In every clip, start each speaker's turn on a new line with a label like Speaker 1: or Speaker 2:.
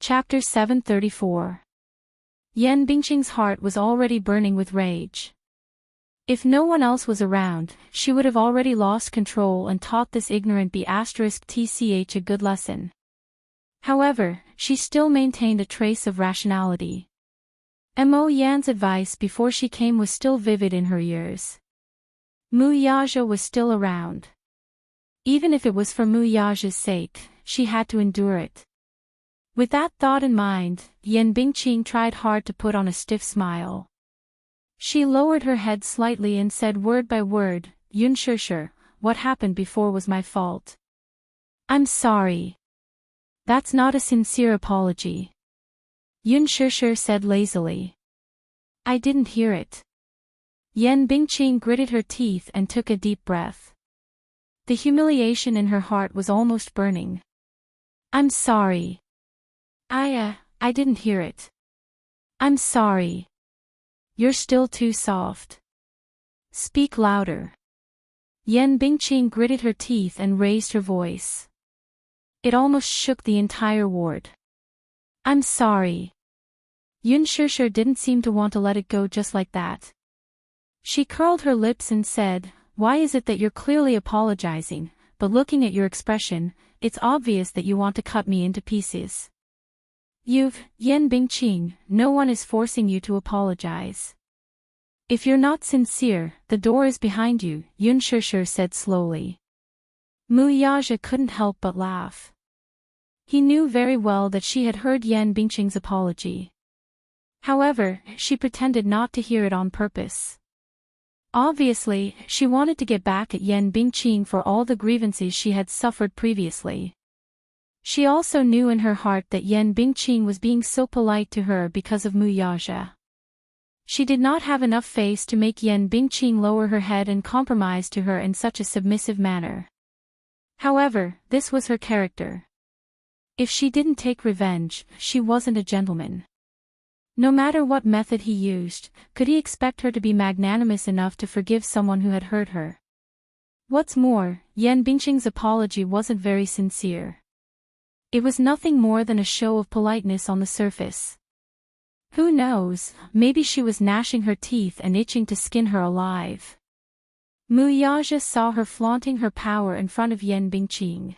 Speaker 1: Chapter 734. Yan Bingqing's heart was already burning with rage. If no one else was around, she would have already lost control and taught this ignorant B*tch a good lesson. However, she still maintained a trace of rationality. Mo Yan's advice before she came was still vivid in her ears. Mu Yaja was still around. Even if it was for Mu Yaja's sake, she had to endure it. With that thought in mind, Yan Bingqing tried hard to put on a stiff smile. She lowered her head slightly and said word by word, "Yun Shishir, what happened before was my fault. I'm sorry. That's not a sincere apology." Yun Shishir said lazily. "I didn't hear it." Yan Bingqing gritted her teeth and took a deep breath. The humiliation in her heart was almost burning. "I'm sorry. I didn't hear it. I'm sorry. You're still too soft. Speak louder." Yan Bingqing gritted her teeth and raised her voice. It almost shook the entire ward. "I'm sorry." Yun Shishir didn't seem to want to let it go just like that. She curled her lips and said, "Why is it that you're clearly apologizing, but looking at your expression, it's obvious that you want to cut me into pieces?" Yan Bingqing, no one is forcing you to apologize. If you're not sincere, the door is behind you, Yun Shishir said slowly. Mu Yaja couldn't help but laugh. He knew very well that she had heard Yan Bingqing's apology. However, she pretended not to hear it on purpose. Obviously, she wanted to get back at Yan Bingqing for all the grievances she had suffered previously. She also knew in her heart that Yan Bingqing was being so polite to her because of Mu Yaja. She did not have enough face to make Yan Bingqing lower her head and compromise to her in such a submissive manner. However, this was her character. If she didn't take revenge, she wasn't a gentleman. No matter what method he used, could he expect her to be magnanimous enough to forgive someone who had hurt her? What's more, Yan Bingqing's apology wasn't very sincere. It was nothing more than a show of politeness on the surface. Who knows, maybe she was gnashing her teeth and itching to skin her alive. Mu Yaja saw her flaunting her power in front of Yan Bingqing.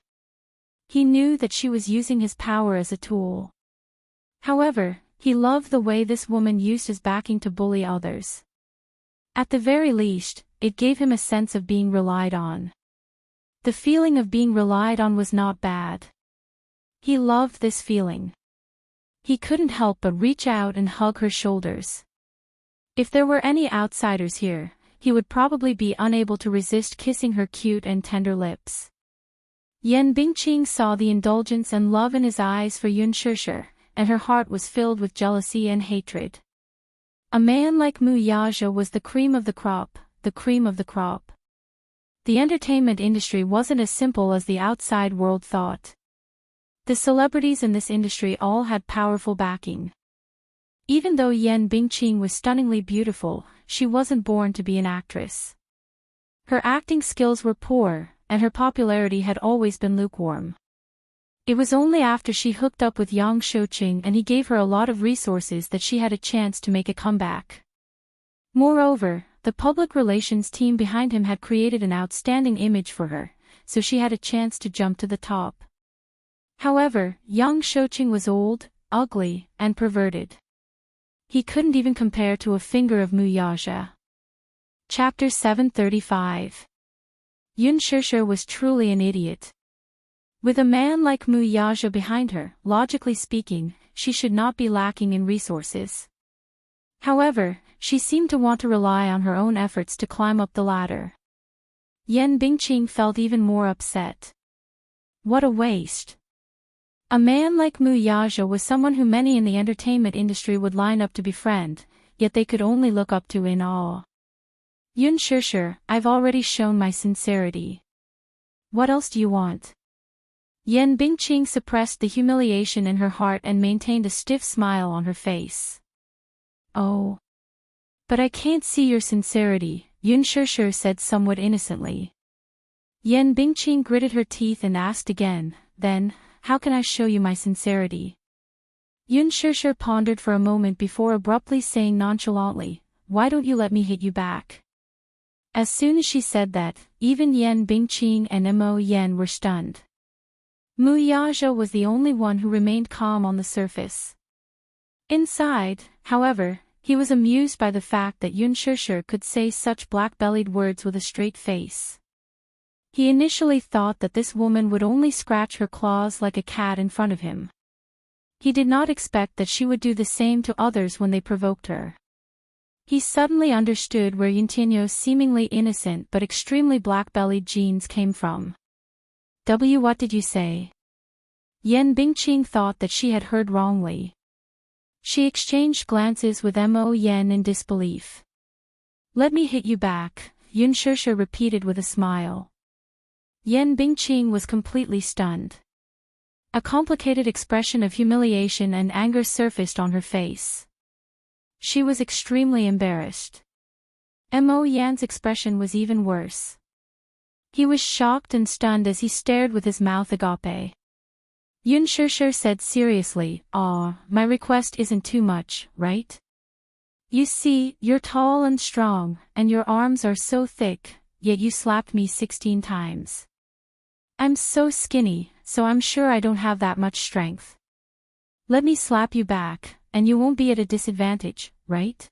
Speaker 1: He knew that she was using his power as a tool. However, he loved the way this woman used his backing to bully others. At the very least, it gave him a sense of being relied on. The feeling of being relied on was not bad. He loved this feeling. He couldn't help but reach out and hug her shoulders. If there were any outsiders here, he would probably be unable to resist kissing her cute and tender lips. Yan Bingqing saw the indulgence and love in his eyes for Yun Shishir, and her heart was filled with jealousy and hatred. A man like Mu Yaja was the cream of the crop, the cream of the crop. The entertainment industry wasn't as simple as the outside world thought. The celebrities in this industry all had powerful backing. Even though Yan Bingqing was stunningly beautiful, she wasn't born to be an actress. Her acting skills were poor, and her popularity had always been lukewarm. It was only after she hooked up with Yang Shouqing and he gave her a lot of resources that she had a chance to make a comeback. Moreover, the public relations team behind him had created an outstanding image for her, so she had a chance to jump to the top. However, Yang Shouqing was old, ugly, and perverted. He couldn't even compare to a finger of Mu Yaja. Chapter 735. Yun Shishir was truly an idiot. With a man like Mu Yaja behind her, logically speaking, she should not be lacking in resources. However, she seemed to want to rely on her own efforts to climb up the ladder. Yan Bingqing felt even more upset. What a waste. A man like Mu Yaja was someone who many in the entertainment industry would line up to befriend, yet they could only look up to in awe. Yun Shishir, I've already shown my sincerity. What else do you want? Yan Bingqing suppressed the humiliation in her heart and maintained a stiff smile on her face. Oh. But I can't see your sincerity, Yun Shishir said somewhat innocently. Yan Bingqing gritted her teeth and asked again, then, how can I show you my sincerity? Yun Shishir pondered for a moment before abruptly saying nonchalantly, "Why don't you let me hit you back?" As soon as she said that, even Yan Bingqing and Mo Yan were stunned. Mu Yaja was the only one who remained calm on the surface. Inside, however, he was amused by the fact that Yun Shishir could say such black-bellied words with a straight face. He initially thought that this woman would only scratch her claws like a cat in front of him. He did not expect that she would do the same to others when they provoked her. He suddenly understood where Yuntinho's seemingly innocent but extremely black-bellied genes came from. What did you say? Yan Bingqing thought that she had heard wrongly. She exchanged glances with Mo Yan in disbelief. "Let me hit you back," Yun Shishir repeated with a smile. Yan Bingqing was completely stunned. A complicated expression of humiliation and anger surfaced on her face. She was extremely embarrassed. Mo Yan's expression was even worse. He was shocked and stunned as he stared with his mouth agape. Yun Shishir said seriously, "My request isn't too much, right? You see, you're tall and strong, and your arms are so thick, yet you slapped me 16 times. I'm so skinny, so I'm sure I don't have that much strength. Let me slap you back, and you won't be at a disadvantage, right?"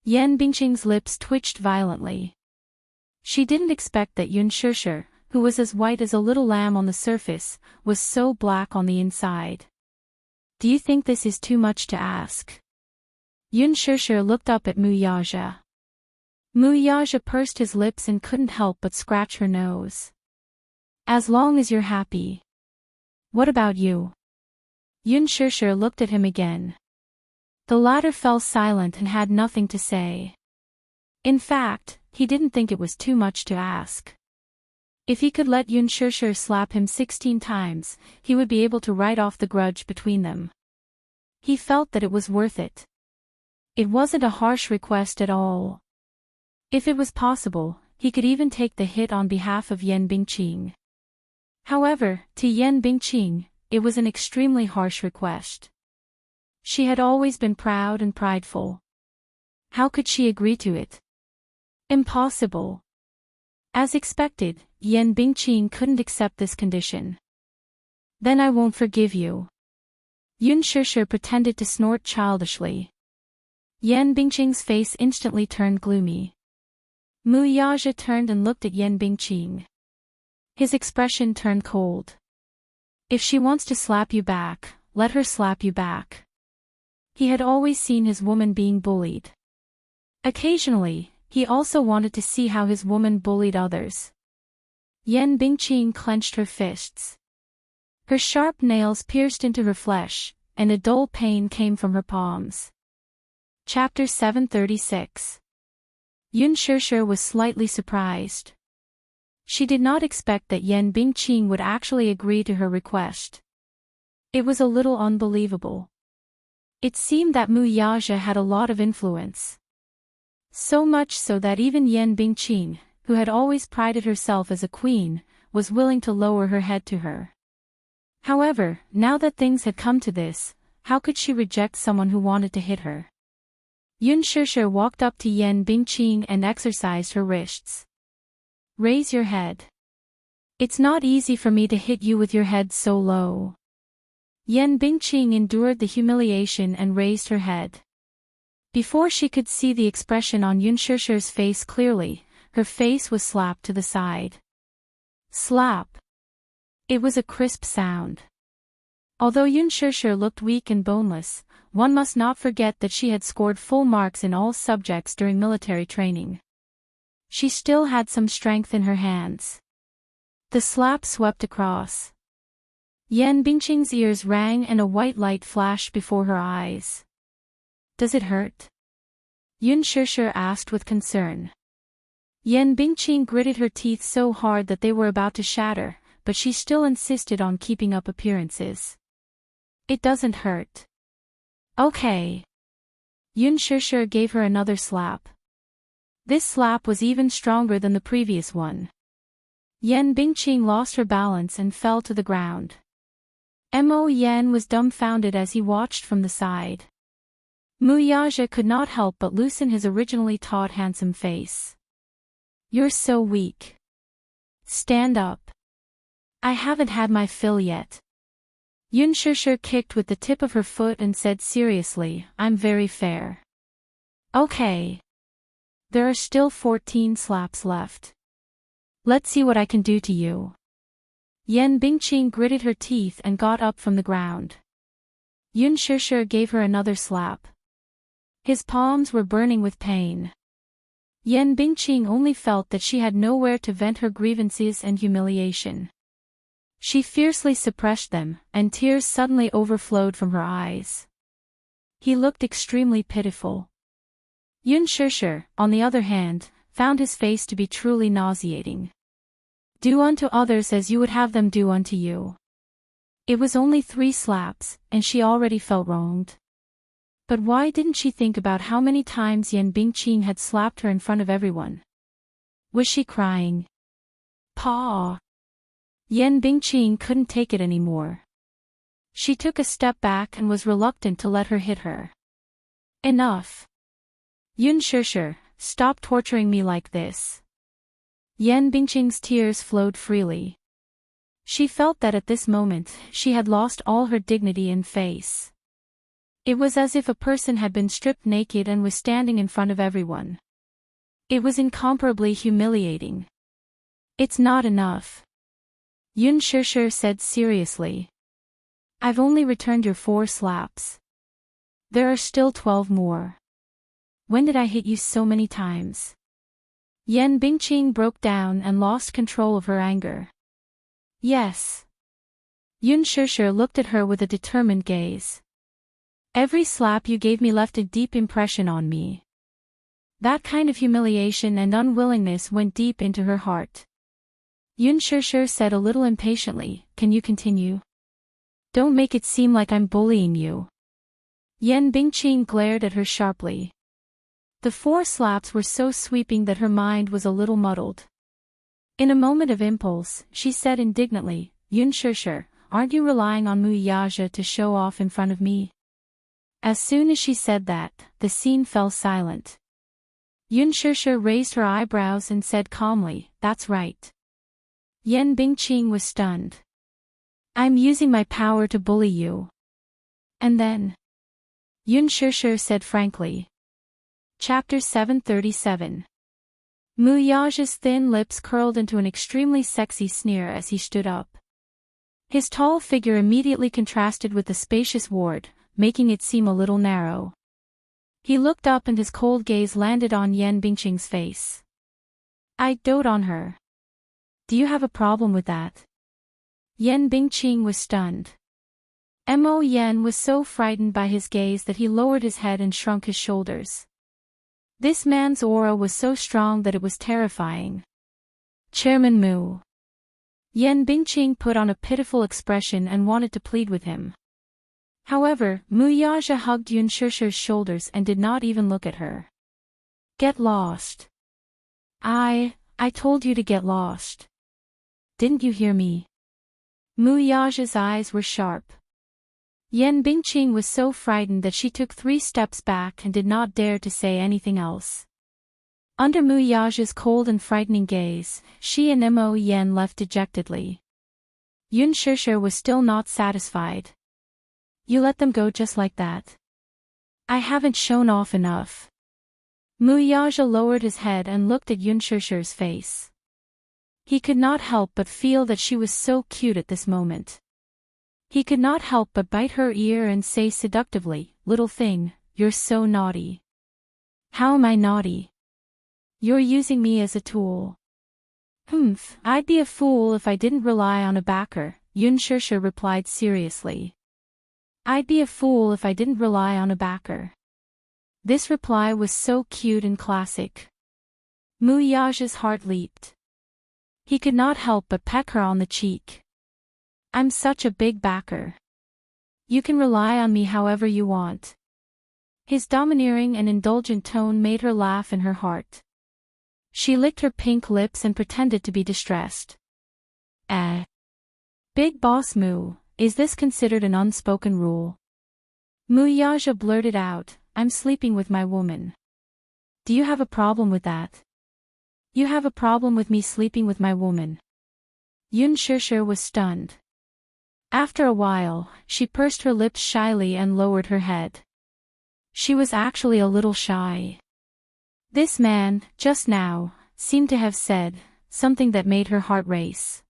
Speaker 1: Yan Bingqing's lips twitched violently. She didn't expect that Yun Shishir, who was as white as a little lamb on the surface, was so black on the inside. "Do you think this is too much to ask?" Yun Shishir looked up at Mu Yaja. Mu Yaja pursed his lips and couldn't help but scratch her nose. "As long as you're happy. What about you?" Yun Shishir looked at him again. The latter fell silent and had nothing to say. In fact, he didn't think it was too much to ask. If he could let Yun Shishir slap him 16 times, he would be able to write off the grudge between them. He felt that it was worth it. It wasn't a harsh request at all. If it was possible, he could even take the hit on behalf of Yan Bingqing. However, to Yan Bingqing, it was an extremely harsh request. She had always been proud and prideful. How could she agree to it? Impossible. As expected, Yan Bingqing couldn't accept this condition. "Then I won't forgive you." Yun Shishir pretended to snort childishly. Yan Bingqing's face instantly turned gloomy. Mu Yaja turned and looked at Yan Bingqing. His expression turned cold. "If she wants to slap you back, let her slap you back." He had always seen his woman being bullied. Occasionally, he also wanted to see how his woman bullied others. Yan Bingqing clenched her fists. Her sharp nails pierced into her flesh, and a dull pain came from her palms. Chapter 736. Yun Shishir was slightly surprised. She did not expect that Yan Bingqing would actually agree to her request. It was a little unbelievable. It seemed that Mu Yaja had a lot of influence. So much so that even Yan Bingqing, who had always prided herself as a queen, was willing to lower her head to her. However, now that things had come to this, how could she reject someone who wanted to hit her? Yun Shishir walked up to Yan Bingqing and exercised her wrists. "Raise your head. It's not easy for me to hit you with your head so low." Yan Bingqing endured the humiliation and raised her head. Before she could see the expression on Yun Shishir's face clearly, her face was slapped to the side. Slap. It was a crisp sound. Although Yun Shishir looked weak and boneless, one must not forget that she had scored full marks in all subjects during military training. She still had some strength in her hands. The slap swept across. Yan Bingqing's ears rang and a white light flashed before her eyes. "Does it hurt?" Yun Shishir asked with concern. Yan Bingqing gritted her teeth so hard that they were about to shatter, but she still insisted on keeping up appearances. "It doesn't hurt." "Okay." Yun Shishir gave her another slap. This slap was even stronger than the previous one. Yan Bingqing lost her balance and fell to the ground. Mo Yen was dumbfounded as he watched from the side. Muyaja could not help but loosen his originally taut handsome face. You're so weak. Stand up. I haven't had my fill yet. Yun Shishir kicked with the tip of her foot and said seriously, I'm very fair. Okay. There are still 14 slaps left. Let's see what I can do to you. Yan Bingqing gritted her teeth and got up from the ground. Yun Shishir gave her another slap. His palms were burning with pain. Yan Bingqing only felt that she had nowhere to vent her grievances and humiliation. She fiercely suppressed them, and tears suddenly overflowed from her eyes. He looked extremely pitiful. Yun Shishir, on the other hand, found his face to be truly nauseating. Do unto others as you would have them do unto you. It was only 3 slaps, and she already felt wronged. But why didn't she think about how many times Yan Bingqing had slapped her in front of everyone? Was she crying? Pa! Yan Bingqing couldn't take it anymore. She took a step back and was reluctant to let her hit her. Enough. Yun Shishir, stop torturing me like this. Yan Bingqing's tears flowed freely. She felt that at this moment, she had lost all her dignity and face. It was as if a person had been stripped naked and was standing in front of everyone. It was incomparably humiliating. It's not enough. Yun Shishir said seriously. I've only returned your 4 slaps. There are still 12 more. When did I hit you so many times? Yan Bingqing broke down and lost control of her anger. Yes. Yun Shishir looked at her with a determined gaze. Every slap you gave me left a deep impression on me. That kind of humiliation and unwillingness went deep into her heart. Yun Shishir said a little impatiently, can you continue? Don't make it seem like I'm bullying you. Yan Bingqing glared at her sharply. The 4 slaps were so sweeping that her mind was a little muddled. In a moment of impulse, she said indignantly, Yun Shishir, aren't you relying on Muyaja to show off in front of me? As soon as she said that, the scene fell silent. Yun Shishir raised her eyebrows and said calmly, that's right. Yan Bingqing was stunned. I'm using my power to bully you. And then? Yun Shishir said frankly. Chapter 737. Muyaja's thin lips curled into an extremely sexy sneer as he stood up. His tall figure immediately contrasted with the spacious ward, making it seem a little narrow. He looked up and his cold gaze landed on Yan Bingqing's face. I dote on her. Do you have a problem with that? Yan Bingqing was stunned. Mo Yen was so frightened by his gaze that he lowered his head and shrunk his shoulders. This man's aura was so strong that it was terrifying. Chairman Mu. Yan Bingqing put on a pitiful expression and wanted to plead with him. However, Muyaja hugged Yun Shishir's shoulders and did not even look at her. Get lost. I told you to get lost. Didn't you hear me? Muyaja's eyes were sharp. Yan Bingqing was so frightened that she took 3 steps back and did not dare to say anything else. Under Muyaja's cold and frightening gaze, she and Mo Yen left dejectedly. Yun Shishir was still not satisfied. You let them go just like that? I haven't shown off enough. Muyaja lowered his head and looked at Yun Shishir's face. He could not help but feel that she was so cute at this moment. He could not help but bite her ear and say seductively, little thing, you're so naughty. How am I naughty? You're using me as a tool. I'd be a fool if I didn't rely on a backer, Yun Shishir replied seriously. I'd be a fool if I didn't rely on a backer. This reply was so cute and classic. Muyaja's heart leaped. He could not help but peck her on the cheek. I'm such a big backer. You can rely on me however you want. His domineering and indulgent tone made her laugh in her heart. She licked her pink lips and pretended to be distressed. Big boss Mu, is this considered an unspoken rule? Muyaja blurted out, I'm sleeping with my woman. Do you have a problem with that? You have a problem with me sleeping with my woman. Yun Shishir was stunned. After a while, she pursed her lips shyly and lowered her head. She was actually a little shy. This man, just now, seemed to have said something that made her heart race.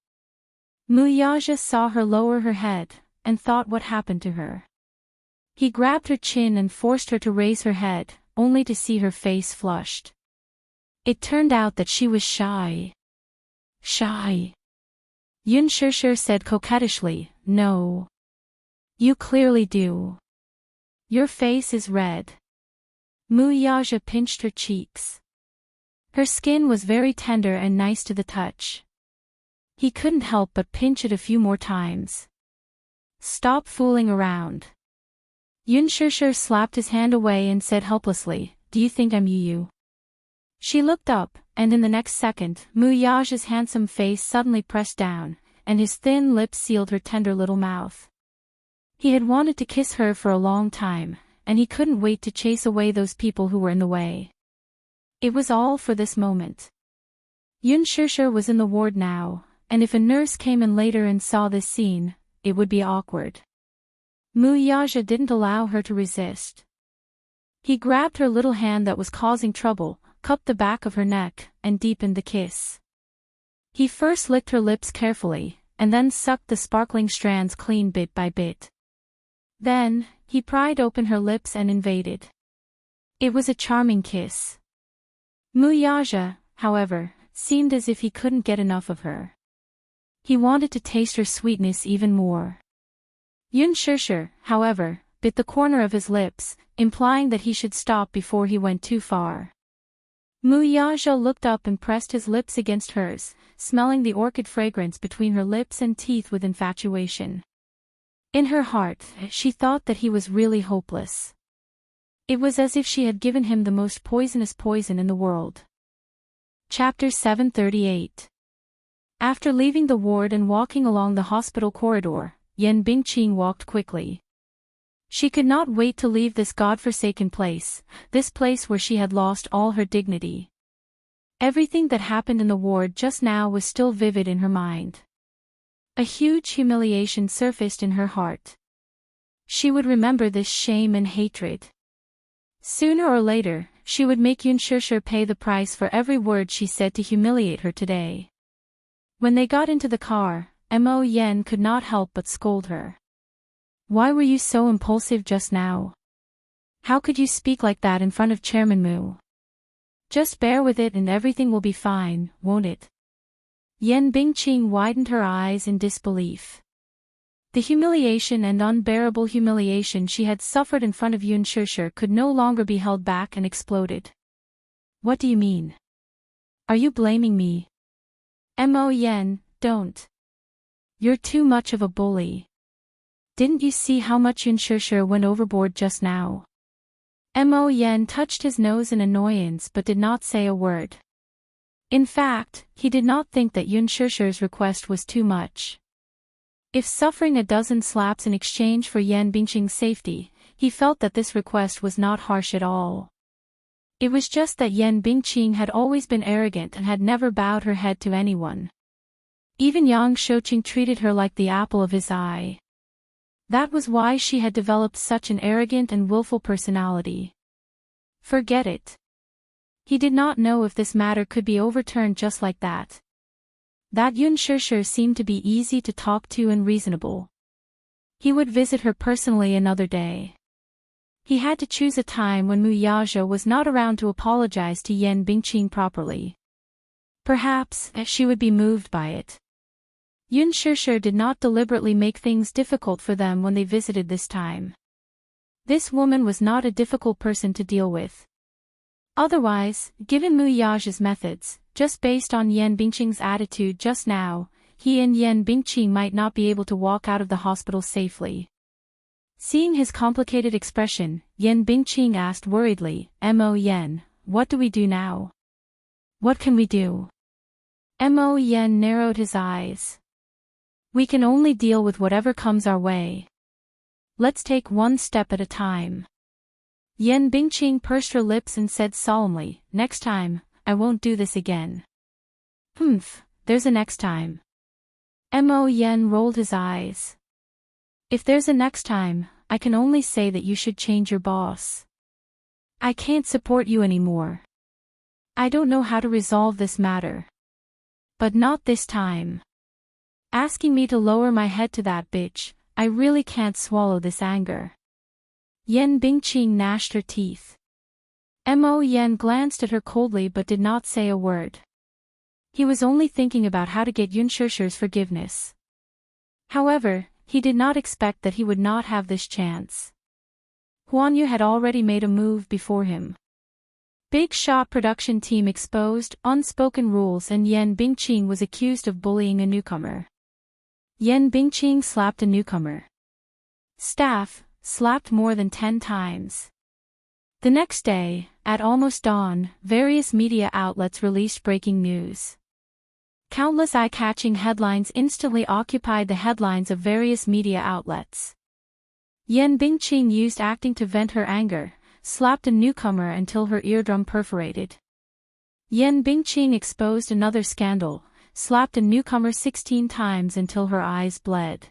Speaker 1: Muyaja saw her lower her head, and thought what happened to her. He grabbed her chin and forced her to raise her head, only to see her face flushed. It turned out that she was shy. Shy. Yun Shishir said coquettishly, no. You clearly do. Your face is red. Muyaja pinched her cheeks. Her skin was very tender and nice to the touch. He couldn't help but pinch it a few more times. Stop fooling around. Yun Shishir slapped his hand away and said helplessly, do you think I'm you? She looked up, and in the next second, Muyaja's handsome face suddenly pressed down, and his thin lips sealed her tender little mouth. He had wanted to kiss her for a long time, and he couldn't wait to chase away those people who were in the way. It was all for this moment. Yun Shishir was in the ward now, and if a nurse came in later and saw this scene, it would be awkward. Muyaja didn't allow her to resist. He grabbed her little hand that was causing trouble, cupped the back of her neck, and deepened the kiss. He first licked her lips carefully, and then sucked the sparkling strands clean bit by bit. Then, he pried open her lips and invaded. It was a charming kiss. Muyaja, however, seemed as if he couldn't get enough of her. He wanted to taste her sweetness even more. Yun Shishir, however, bit the corner of his lips, implying that he should stop before he went too far. Muyaja looked up and pressed his lips against hers, smelling the orchid fragrance between her lips and teeth with infatuation. In her heart, she thought that he was really hopeless. It was as if she had given him the most poisonous poison in the world. Chapter 738. After leaving the ward and walking along the hospital corridor, Yan Bingqing walked quickly. She could not wait to leave this godforsaken place, this place where she had lost all her dignity. Everything that happened in the ward just now was still vivid in her mind. A huge humiliation surfaced in her heart. She would remember this shame and hatred. Sooner or later, she would make Yun Shishir pay the price for every word she said to humiliate her today. When they got into the car, Mo Yen could not help but scold her. Why were you so impulsive just now? How could you speak like that in front of Chairman Mu? Just bear with it and everything will be fine, won't it? Yan Bingqing widened her eyes in disbelief. The humiliation and unbearable humiliation she had suffered in front of Yun Shishir could no longer be held back and exploded. What do you mean? Are you blaming me? Mo Yen, don't. You're too much of a bully. Didn't you see how much Yun Shishir went overboard just now? Mo Yen touched his nose in annoyance but did not say a word. In fact, he did not think that Yun Shishir's request was too much. If suffering a dozen slaps in exchange for Yan Bingqing's safety, he felt that this request was not harsh at all. It was just that Yan Bingqing had always been arrogant and had never bowed her head to anyone. Even Yang Shouqing treated her like the apple of his eye. That was why she had developed such an arrogant and willful personality. Forget it. He did not know if this matter could be overturned just like that. That Yun Shishir seemed to be easy to talk to and reasonable. He would visit her personally another day. He had to choose a time when Muyaja was not around to apologize to Yan Bingqing properly. Perhaps she would be moved by it. Yun Shishir did not deliberately make things difficult for them when they visited this time. This woman was not a difficult person to deal with. Otherwise, given Muyaja's methods, just based on Yan Bingqing's attitude just now, he and Yan Bingqing might not be able to walk out of the hospital safely. Seeing his complicated expression, Yan Bingqing asked worriedly, Mo Yen, what do we do now? What can we do? Mo Yen narrowed his eyes. We can only deal with whatever comes our way. Let's take one step at a time. Yan Bingqing pursed her lips and said solemnly, "Next time, I won't do this again." "Humph, there's a next time." Mo Yen rolled his eyes. "If there's a next time, I can only say that you should change your boss. I can't support you anymore. I don't know how to resolve this matter. But not this time. Asking me to lower my head to that bitch, I really can't swallow this anger." Yan Bingqing gnashed her teeth. Mo Yen glanced at her coldly but did not say a word. He was only thinking about how to get Yunshusher's forgiveness. However, he did not expect that he would not have this chance. Huanyu had already made a move before him. Big Shot production team exposed unspoken rules and Yan Bingqing was accused of bullying a newcomer. Yan Bingqing slapped a newcomer. Staff slapped more than 10 times. The next day, at almost dawn, various media outlets released breaking news. Countless eye-catching headlines instantly occupied the headlines of various media outlets. Yan Bingqing used acting to vent her anger, slapped a newcomer until her eardrum perforated. Yan Bingqing exposed another scandal, slapped a newcomer 16 times until her eyes bled.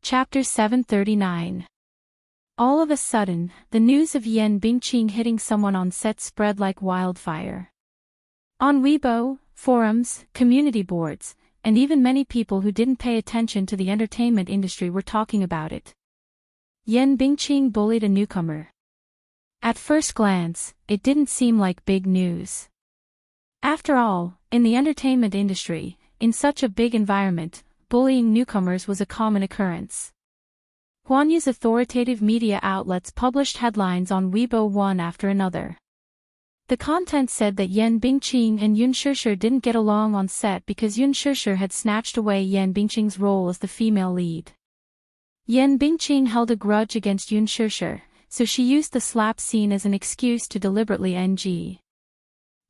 Speaker 1: Chapter 739. All of a sudden, the news of Yan Bingqing hitting someone on set spread like wildfire. On Weibo, forums, community boards, and even many people who didn't pay attention to the entertainment industry were talking about it. Yan Bingqing bullied a newcomer. At first glance, it didn't seem like big news. After all, in the entertainment industry, in such a big environment, bullying newcomers was a common occurrence. Huanyu's authoritative media outlets published headlines on Weibo one after another. The content said that Yan Bingqing and Yunshusher didn't get along on set because Yunshusher had snatched away Yan Bingqing's role as the female lead. Yan Bingqing held a grudge against Yunshusher, so she used the slap scene as an excuse to deliberately NG.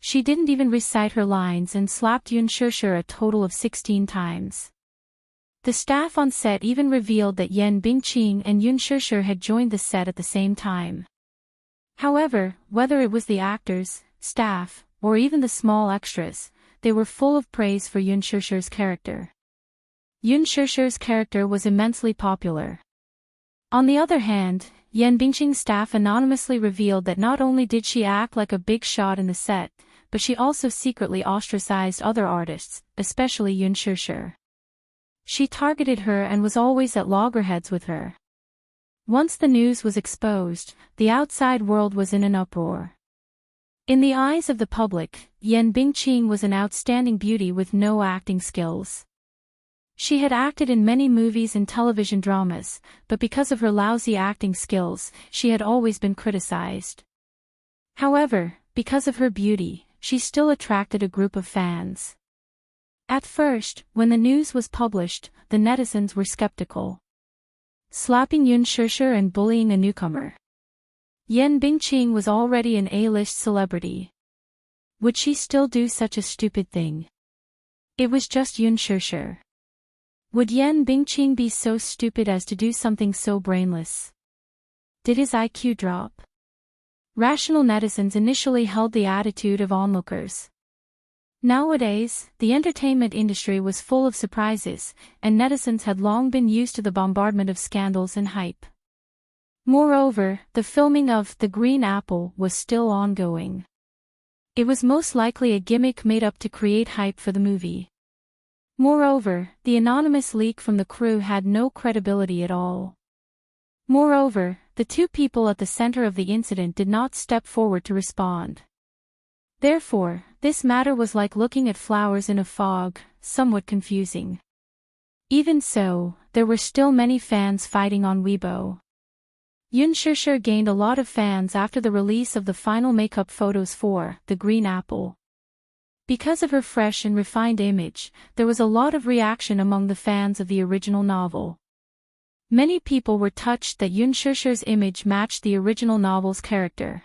Speaker 1: She didn't even recite her lines and slapped Yunshusher a total of 16 times. The staff on set even revealed that Yan Bingqing and Yunshusher had joined the set at the same time. However, whether it was the actors, staff, or even the small extras, they were full of praise for Yunshusher's character. Yunshusher's character was immensely popular. On the other hand, Yan Bingqing's staff anonymously revealed that not only did she act like a big shot in the set, but she also secretly ostracized other artists, especially Yunshusher. She targeted her and was always at loggerheads with her. Once the news was exposed, the outside world was in an uproar. In the eyes of the public, Yan Bingqing was an outstanding beauty with no acting skills. She had acted in many movies and television dramas, but because of her lousy acting skills, she had always been criticized. However, because of her beauty, she still attracted a group of fans. At first, when the news was published, the netizens were skeptical. Slapping Yunshusher and bullying a newcomer. Yan Bingqing was already an A-list celebrity. Would she still do such a stupid thing? It was just Yunshusher. Would Yan Bingqing be so stupid as to do something so brainless? Did his IQ drop? Rational netizens initially held the attitude of onlookers. Nowadays, the entertainment industry was full of surprises, and netizens had long been used to the bombardment of scandals and hype. Moreover, the filming of The Green Apple was still ongoing. It was most likely a gimmick made up to create hype for the movie. Moreover, the anonymous leak from the crew had no credibility at all. Moreover, the two people at the center of the incident did not step forward to respond. Therefore, this matter was like looking at flowers in a fog, somewhat confusing. Even so, there were still many fans fighting on Weibo. Yunshusher gained a lot of fans after the release of the final makeup photos for The Green Apple. Because of her fresh and refined image, there was a lot of reaction among the fans of the original novel. Many people were touched that Yunshusher's image matched the original novel's character.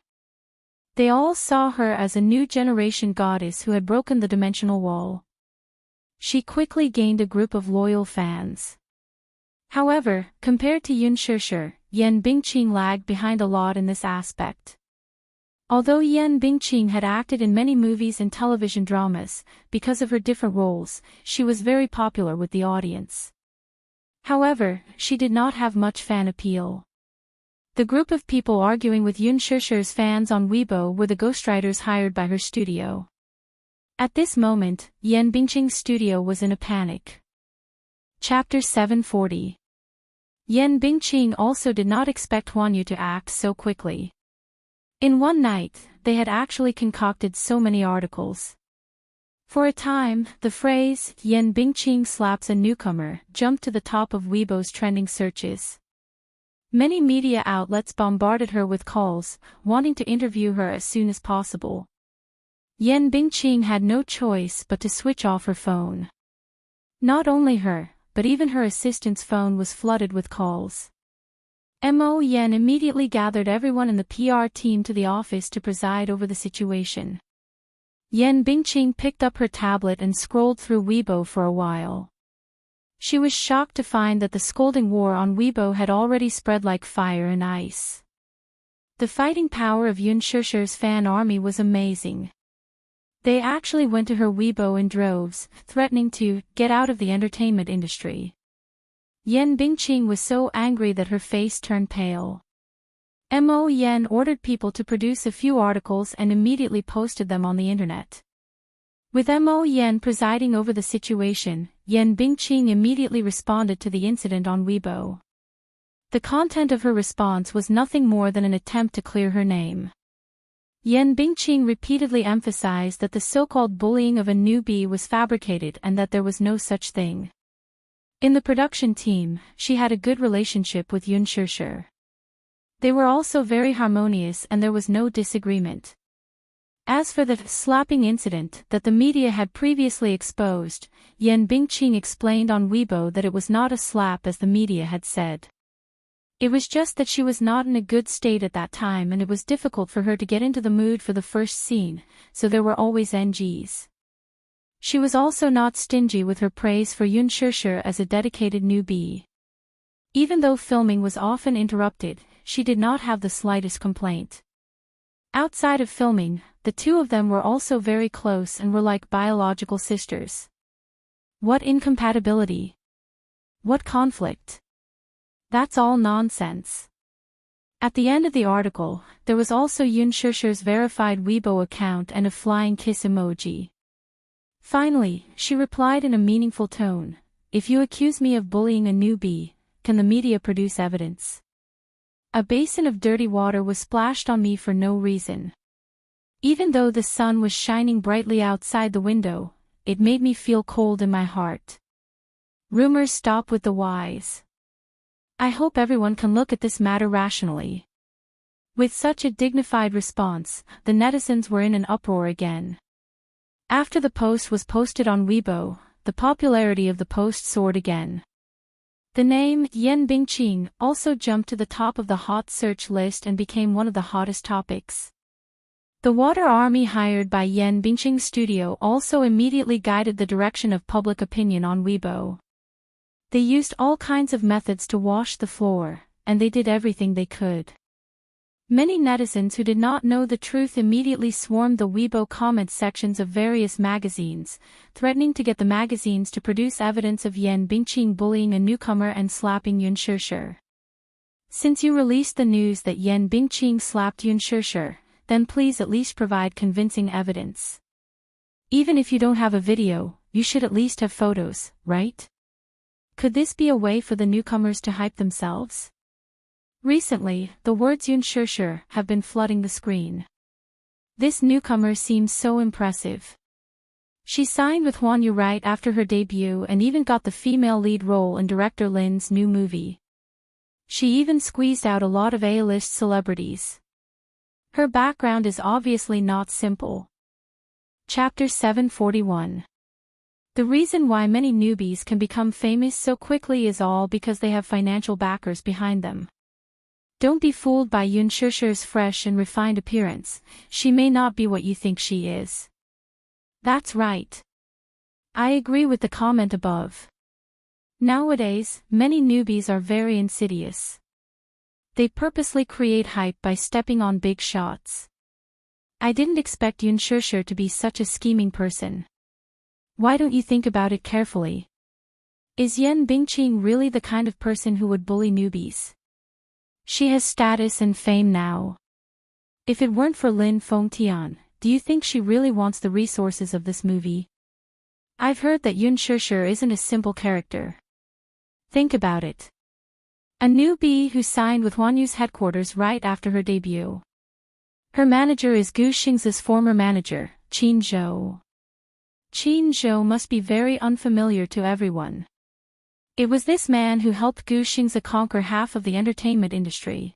Speaker 1: They all saw her as a new generation goddess who had broken the dimensional wall. She quickly gained a group of loyal fans. However, compared to Yoon Shirshir, Yen Bingqing lagged behind a lot in this aspect. Although Yen Bingqing had acted in many movies and television dramas, because of her different roles, she was very popular with the audience. However, she did not have much fan appeal. The group of people arguing with Yoon Shirshir's fans on Weibo were the ghostwriters hired by her studio. At this moment, Yen Bingqing's studio was in a panic. Chapter 740. Yen Bingqing also did not expect Huanyu to act so quickly. In one night, they had actually concocted so many articles. For a time, the phrase, Yen Bingqing slaps a newcomer, jumped to the top of Weibo's trending searches. Many media outlets bombarded her with calls, wanting to interview her as soon as possible. Yen Bingqing had no choice but to switch off her phone. Not only her, but even her assistant's phone was flooded with calls. Mo Yen immediately gathered everyone in the PR team to the office to preside over the situation. Yen Bingqing picked up her tablet and scrolled through Weibo for a while. She was shocked to find that the scolding war on Weibo had already spread like fire and ice. The fighting power of Yoon Shirshir's fan army was amazing. They actually went to her Weibo in droves, threatening to get out of the entertainment industry. Yen Bingqing was so angry that her face turned pale. Mo Yen ordered people to produce a few articles and immediately posted them on the internet. With Mo Yen presiding over the situation, Yen Bingqing immediately responded to the incident on Weibo. The content of her response was nothing more than an attempt to clear her name. Yen Bingqing repeatedly emphasized that the so-called bullying of a newbie was fabricated and that there was no such thing. In the production team, she had a good relationship with Yoon Shirshir. They were also very harmonious and there was no disagreement. As for the slapping incident that the media had previously exposed, Yen Bingqing explained on Weibo that it was not a slap as the media had said. It was just that she was not in a good state at that time and it was difficult for her to get into the mood for the first scene, so there were always NGs. She was also not stingy with her praise for Yoon Shirshir as a dedicated newbie. Even though filming was often interrupted, she did not have the slightest complaint. Outside of filming, the two of them were also very close and were like biological sisters. What incompatibility? What conflict? That's all nonsense. At the end of the article, there was also Yoon Shirshir's verified Weibo account and a flying kiss emoji. Finally, she replied in a meaningful tone, "If you accuse me of bullying a newbie, can the media produce evidence?" A basin of dirty water was splashed on me for no reason. Even though the sun was shining brightly outside the window, it made me feel cold in my heart. Rumors stop with the wise. I hope everyone can look at this matter rationally. With such a dignified response, the netizens were in an uproar again. After the post was posted on Weibo, the popularity of the post soared again. The name Yen Bingqing also jumped to the top of the hot search list and became one of the hottest topics. The water army hired by Yen Bingqing's studio also immediately guided the direction of public opinion on Weibo. They used all kinds of methods to wash the floor, and they did everything they could. Many netizens who did not know the truth immediately swarmed the Weibo comment sections of various magazines, threatening to get the magazines to produce evidence of Yen Bingqing bullying a newcomer and slapping Yoon Shirshir. Since you released the news that Yen Bingqing slapped Yoon Shirshir, then please at least provide convincing evidence. Even if you don't have a video, you should at least have photos, right? Could this be a way for the newcomers to hype themselves? Recently, the words Yoon Shirshir have been flooding the screen. This newcomer seems so impressive. She signed with Huanyu right after her debut and even got the female lead role in director Lin's new movie. She even squeezed out a lot of A-list celebrities. Her background is obviously not simple. Chapter 741. The reason why many newbies can become famous so quickly is all because they have financial backers behind them. Don't be fooled by Yoon Shirshir's fresh and refined appearance. She may not be what you think she is. That's right. I agree with the comment above. Nowadays, many newbies are very insidious. They purposely create hype by stepping on big shots. I didn't expect Yoon Shusher to be such a scheming person. Why don't you think about it carefully? Is Yen Bingqing really the kind of person who would bully newbies? She has status and fame now. If it weren't for Lin Fengtian, do you think she really wants the resources of this movie? I've heard that Yoon Shusher isn't a simple character. Think about it. A newbie who signed with Huanyu's headquarters right after her debut. Her manager is Gu Xing's former manager, Qin Zhou. Qin Zhou must be very unfamiliar to everyone. It was this man who helped Gu Xing's conquer half of the entertainment industry.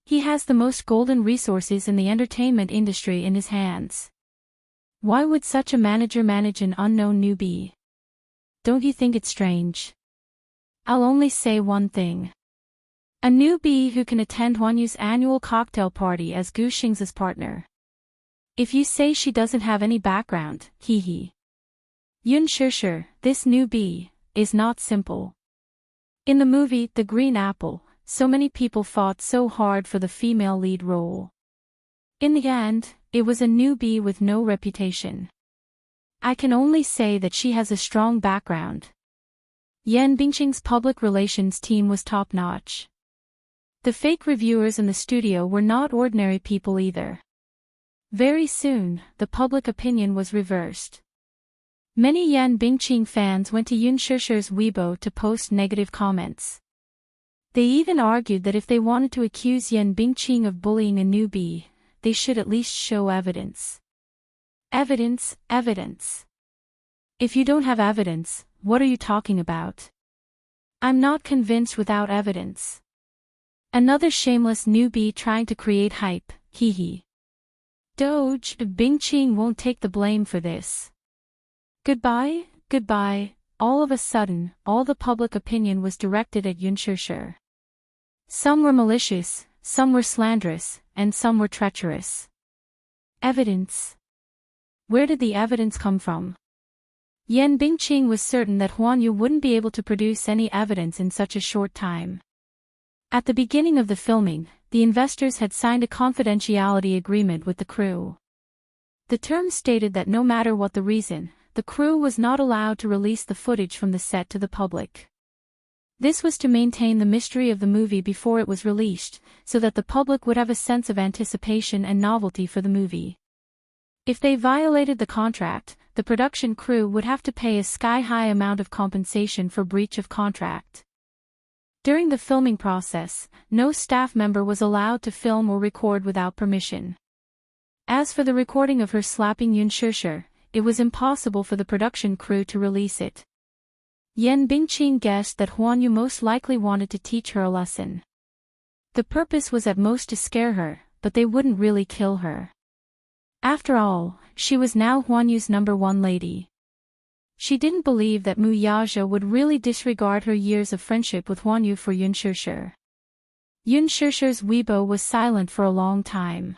Speaker 1: He has the most golden resources in the entertainment industry in his hands. Why would such a manager manage an unknown newbie? Don't you think it's strange? I'll only say one thing. A newbie who can attend Huanyu's annual cocktail party as Gu Xing's partner. If you say she doesn't have any background, hee. Yoon Shusher, this newbie, is not simple. In the movie The Green Apple, so many people fought so hard for the female lead role. In the end, it was a newbie with no reputation. I can only say that she has a strong background. Yen Bingqing's public relations team was top-notch. The fake reviewers in the studio were not ordinary people either. Very soon, the public opinion was reversed. Many Yen Bingqing fans went to Yoon Shusher's Weibo to post negative comments. They even argued that if they wanted to accuse Yen Bingqing of bullying a newbie, they should at least show evidence. Evidence. If you don't have evidence, what are you talking about? I'm not convinced without evidence. Another shameless newbie trying to create hype, hee. Doge, Bingqing won't take the blame for this. Goodbye. All of a sudden, all the public opinion was directed at Yoon Shusher. Some were malicious, some were slanderous, and some were treacherous. Evidence. Where did the evidence come from? Yen Bingqing was certain that Huanyu wouldn't be able to produce any evidence in such a short time. At the beginning of the filming, the investors had signed a confidentiality agreement with the crew. The terms stated that no matter what the reason, the crew was not allowed to release the footage from the set to the public. This was to maintain the mystery of the movie before it was released, so that the public would have a sense of anticipation and novelty for the movie. If they violated the contract, the production crew would have to pay a sky-high amount of compensation for breach of contract. During the filming process, no staff member was allowed to film or record without permission. As for the recording of her slapping Yoon Shusher, it was impossible for the production crew to release it. Yen Bingqing guessed that Huanyu most likely wanted to teach her a lesson. The purpose was at most to scare her, but they wouldn't really kill her. After all, she was now Huanyu's #1 lady. She didn't believe that Mu Yaja would really disregard her years of friendship with Huanyu for Yoon Shusher. Yoon Shusher's Weibo was silent for a long time.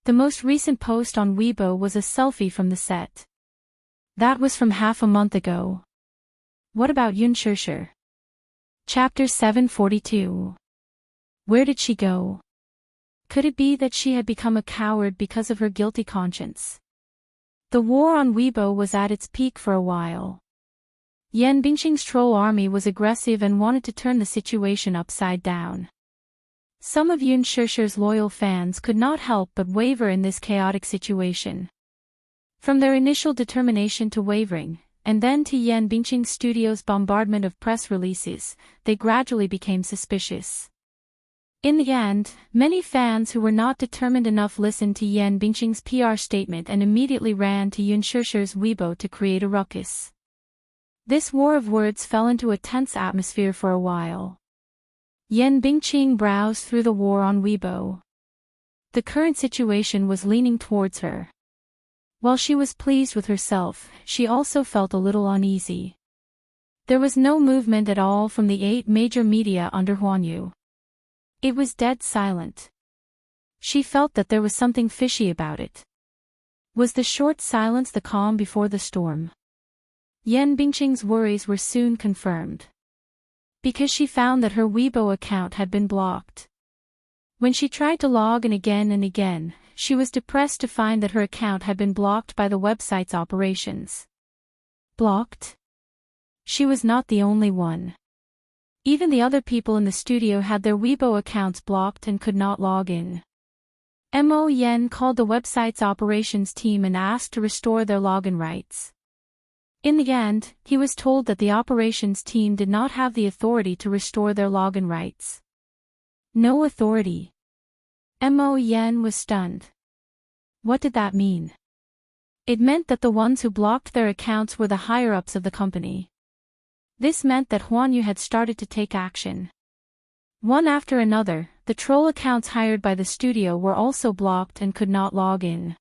Speaker 1: The most recent post on Weibo was a selfie from the set. That was from half a month ago. What about Yoon Shusher? Chapter 742. Where did she go? Could it be that she had become a coward because of her guilty conscience? The war on Weibo was at its peak for a while. Yen Bingqing's troll army was aggressive and wanted to turn the situation upside down. Some of Yoon Shusher's loyal fans could not help but waver in this chaotic situation. From their initial determination to wavering, and then to Yen Bingqing Studios' bombardment of press releases, they gradually became suspicious. In the end, many fans who were not determined enough listened to Yen Bingqing's PR statement and immediately ran to Yoon Shusher's Weibo to create a ruckus. This war of words fell into a tense atmosphere for a while. Yen Bingqing browsed through the war on Weibo. The current situation was leaning towards her. While she was pleased with herself, she also felt a little uneasy. There was no movement at all from the 8 major media under Huanyu. It was dead silent. She felt that there was something fishy about it. Was the short silence the calm before the storm? Yan Bingqing's worries were soon confirmed, because she found that her Weibo account had been blocked. When she tried to log in again and again, she was depressed to find that her account had been blocked by the website's operations. Blocked? She was not the only one. Even the other people in the studio had their Weibo accounts blocked and could not log in. Mo Yan called the website's operations team and asked to restore their login rights. In the end, he was told that the operations team did not have the authority to restore their login rights. No authority. Mo Yan was stunned. What did that mean? It meant that the ones who blocked their accounts were the higher-ups of the company. This meant that Huan Yu had started to take action. One after another, the troll accounts hired by the studio were also blocked and could not log in.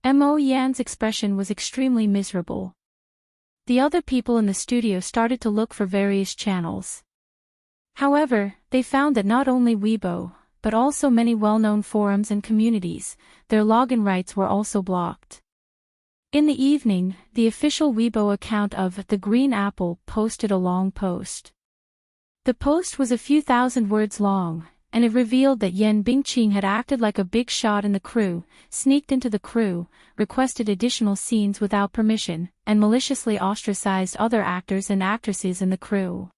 Speaker 1: Mo Yan's expression was extremely miserable. The other people in the studio started to look for various channels. However, they found that not only Weibo, but also many well-known forums and communities, their login rights were also blocked. In the evening, the official Weibo account of The Green Apple posted a long post. The post was a few thousand words long, and it revealed that Yan Bingqing had acted like a big shot in the crew, sneaked into the crew, requested additional scenes without permission, and maliciously ostracized other actors and actresses in the crew.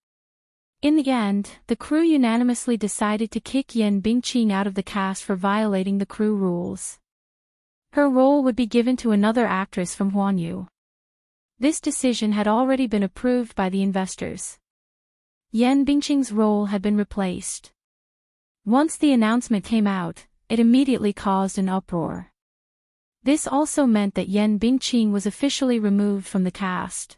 Speaker 1: In the end, the crew unanimously decided to kick Yan Bingqing out of the cast for violating the crew rules. Her role would be given to another actress from Huan Yu. This decision had already been approved by the investors. Yan Bingqing's role had been replaced. Once the announcement came out, it immediately caused an uproar. This also meant that Yan Bingqing was officially removed from the cast.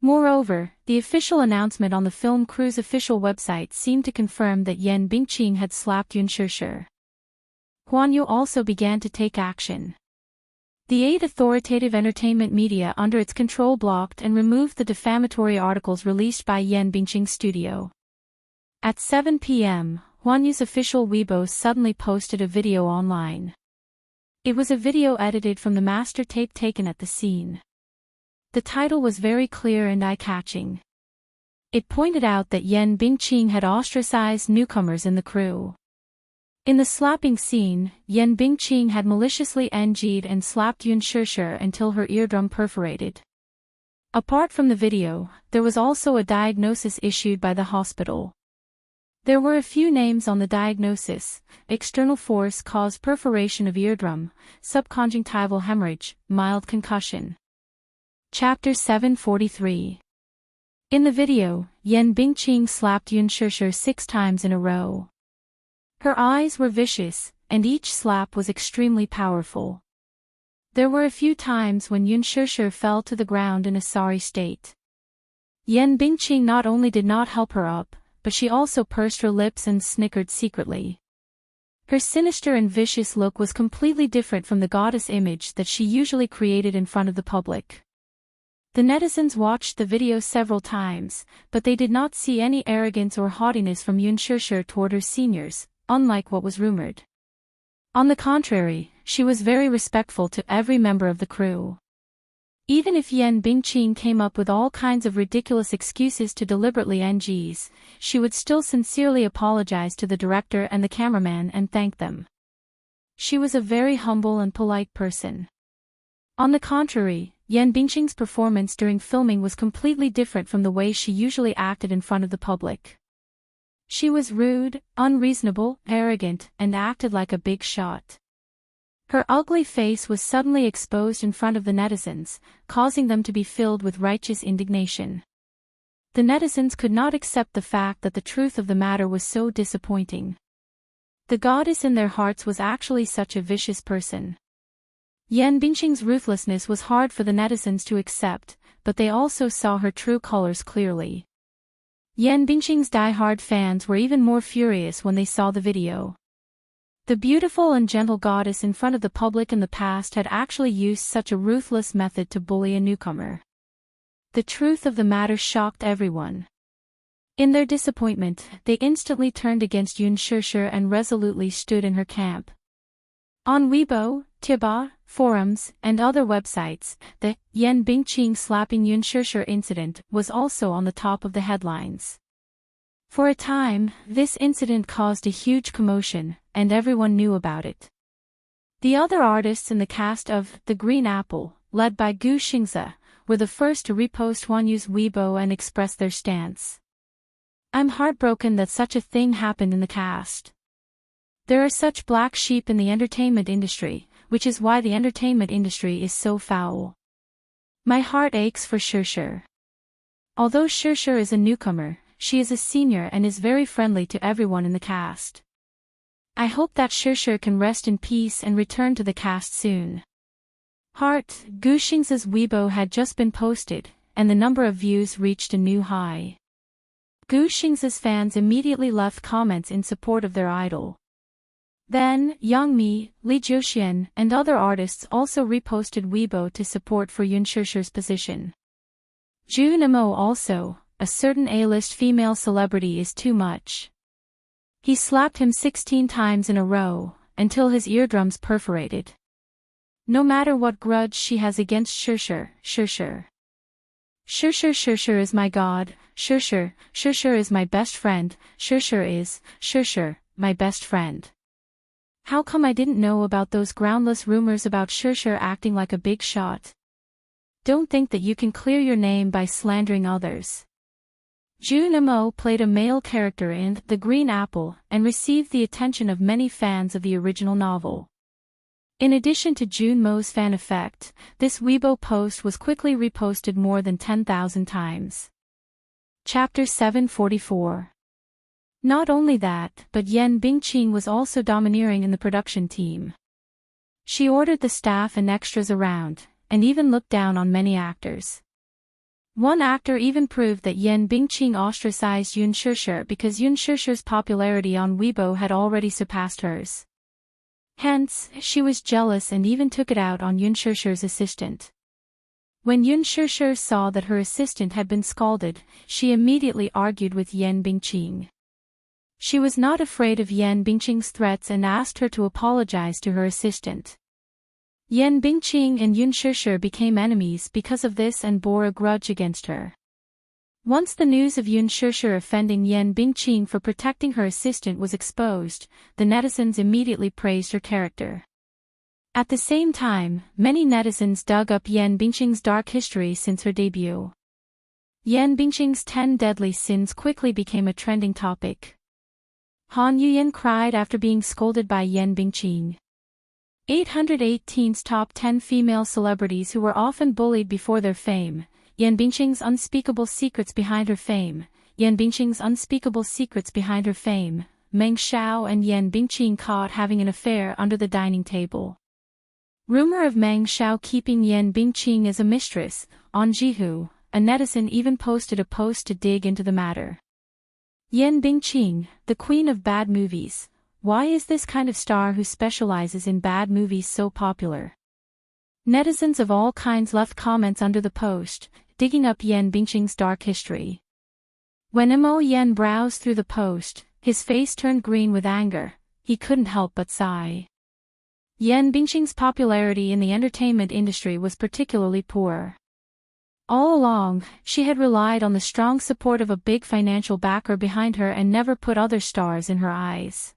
Speaker 1: Moreover, the official announcement on the film crew's official website seemed to confirm that Yan Bingqing had slapped Yun Shishir. Huan Yu also began to take action. The 8 authoritative entertainment media under its control blocked and removed the defamatory articles released by Yan Bingqing's studio. At 7 p.m., Huan Yu's official Weibo suddenly posted a video online. It was a video edited from the master tape taken at the scene. The title was very clear and eye-catching. It pointed out that Yan Bingqing had ostracized newcomers in the crew. In the slapping scene, Yan Bingqing had maliciously NG'd and slapped Yun Shishir until her eardrum perforated. Apart from the video, there was also a diagnosis issued by the hospital. There were a few names on the diagnosis: external force caused perforation of eardrum, subconjunctival hemorrhage, mild concussion. Chapter 743. In the video, Yan Bingqing slapped Yun Shishir 6 times in a row. Her eyes were vicious, and each slap was extremely powerful. There were a few times when Yun Shishir fell to the ground in a sorry state. Yan Bingqing not only did not help her up, but she also pursed her lips and snickered secretly. Her sinister and vicious look was completely different from the goddess image that she usually created in front of the public. The netizens watched the video several times, but they did not see any arrogance or haughtiness from Yun Shishir toward her seniors, unlike what was rumored. On the contrary, she was very respectful to every member of the crew. Even if Yan Bingqing came up with all kinds of ridiculous excuses to deliberately NGs, she would still sincerely apologize to the director and the cameraman and thank them. She was a very humble and polite person. On the contrary, Yan Bingqing's performance during filming was completely different from the way she usually acted in front of the public. She was rude, unreasonable, arrogant, and acted like a big shot. Her ugly face was suddenly exposed in front of the netizens, causing them to be filled with righteous indignation. The netizens could not accept the fact that the truth of the matter was so disappointing. The goddess in their hearts was actually such a vicious person. Yan Bingqing's ruthlessness was hard for the netizens to accept, but they also saw her true colors clearly. Yan Bingqing's die-hard fans were even more furious when they saw the video. The beautiful and gentle goddess in front of the public in the past had actually used such a ruthless method to bully a newcomer. The truth of the matter shocked everyone. In their disappointment, they instantly turned against Yun Shishir and resolutely stood in her camp. On Weibo, Tiba, forums, and other websites, the Yan Bingqing slapping Yun Shishir incident was also on the top of the headlines. For a time, this incident caused a huge commotion, and everyone knew about it. The other artists in the cast of The Green Apple, led by Gu Xingze, were the first to repost Huan Yu's Weibo and express their stance. "I'm heartbroken that such a thing happened in the cast. There are such black sheep in the entertainment industry, which is why the entertainment industry is so foul. My heart aches for Shishir. Although Shishir is a newcomer, she is a senior and is very friendly to everyone in the cast. I hope that Shishir can rest in peace and return to the cast soon." Gu Xingze's Weibo had just been posted, and the number of views reached a new high. Gu Xingze's fans immediately left comments in support of their idol. Then, Yang Mi, Li Jiuxian, and other artists also reposted Weibo to support for Yun Shishir's position. Zhu Nemo also, a certain A-list female celebrity, is too much. He slapped him 16 times in a row, until his eardrums perforated. No matter what grudge she has against Shishir, Shishir is my god, Shishir is my best friend, Shishir, my best friend. How come I didn't know about those groundless rumors about Shishir acting like a big shot? Don't think that you can clear your name by slandering others. Zhu Nemo played a male character in The Green Apple and received the attention of many fans of the original novel. In addition to Jun Mo's fan effect, this Weibo post was quickly reposted more than 10,000 times. Chapter 744. Not only that, but Yan Bingqing was also domineering in the production team. She ordered the staff and extras around, and even looked down on many actors. One actor even proved that Yan Bingqing ostracized Yun Shishir because Yun Shishir's popularity on Weibo had already surpassed hers. Hence, she was jealous and even took it out on Yun Shishir's assistant. When Yun Shishir saw that her assistant had been scalded, she immediately argued with Yan Bingqing. She was not afraid of Yan Bingqing's threats and asked her to apologize to her assistant. Yan Bingqing and Yun Shishir became enemies because of this and bore a grudge against her. Once the news of Yun Shishir offending Yan Bingqing for protecting her assistant was exposed, the netizens immediately praised her character. At the same time, many netizens dug up Yan Bingqing's dark history since her debut. Yan Bingqing's 10 deadly sins quickly became a trending topic. Han Yuyan cried after being scolded by Yan Bingqing. 818's top 10 female celebrities who were often bullied before their fame. Yan Bingqing's unspeakable secrets behind her fame. Yan Bingqing's unspeakable secrets behind her fame. Meng Xiao and Yan Bingqing caught having an affair under the dining table. Rumor of Meng Xiao keeping Yan Bingqing as a mistress. On Jihu, a netizen even posted a post to dig into the matter. Yan Bingqing, the queen of bad movies. Why is this kind of star who specializes in bad movies so popular? Netizens of all kinds left comments under the post, digging up Yan Bingqing's dark history. When Mo Yan browsed through the post, his face turned green with anger. He couldn't help but sigh. Yan Bingqing's popularity in the entertainment industry was particularly poor. All along, she had relied on the strong support of a big financial backer behind her and never put other stars in her eyes.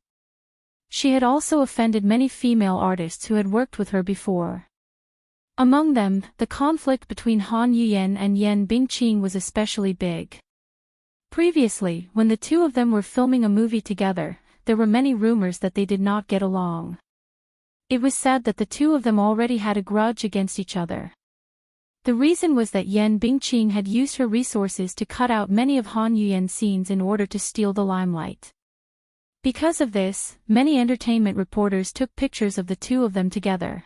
Speaker 1: She had also offended many female artists who had worked with her before. Among them, the conflict between Han Yuyan and Yan Bingqing was especially big. Previously, when the two of them were filming a movie together, there were many rumors that they did not get along. It was said that the two of them already had a grudge against each other. The reason was that Yan Bingqing had used her resources to cut out many of Han Yuyan's scenes in order to steal the limelight. Because of this, many entertainment reporters took pictures of the two of them together.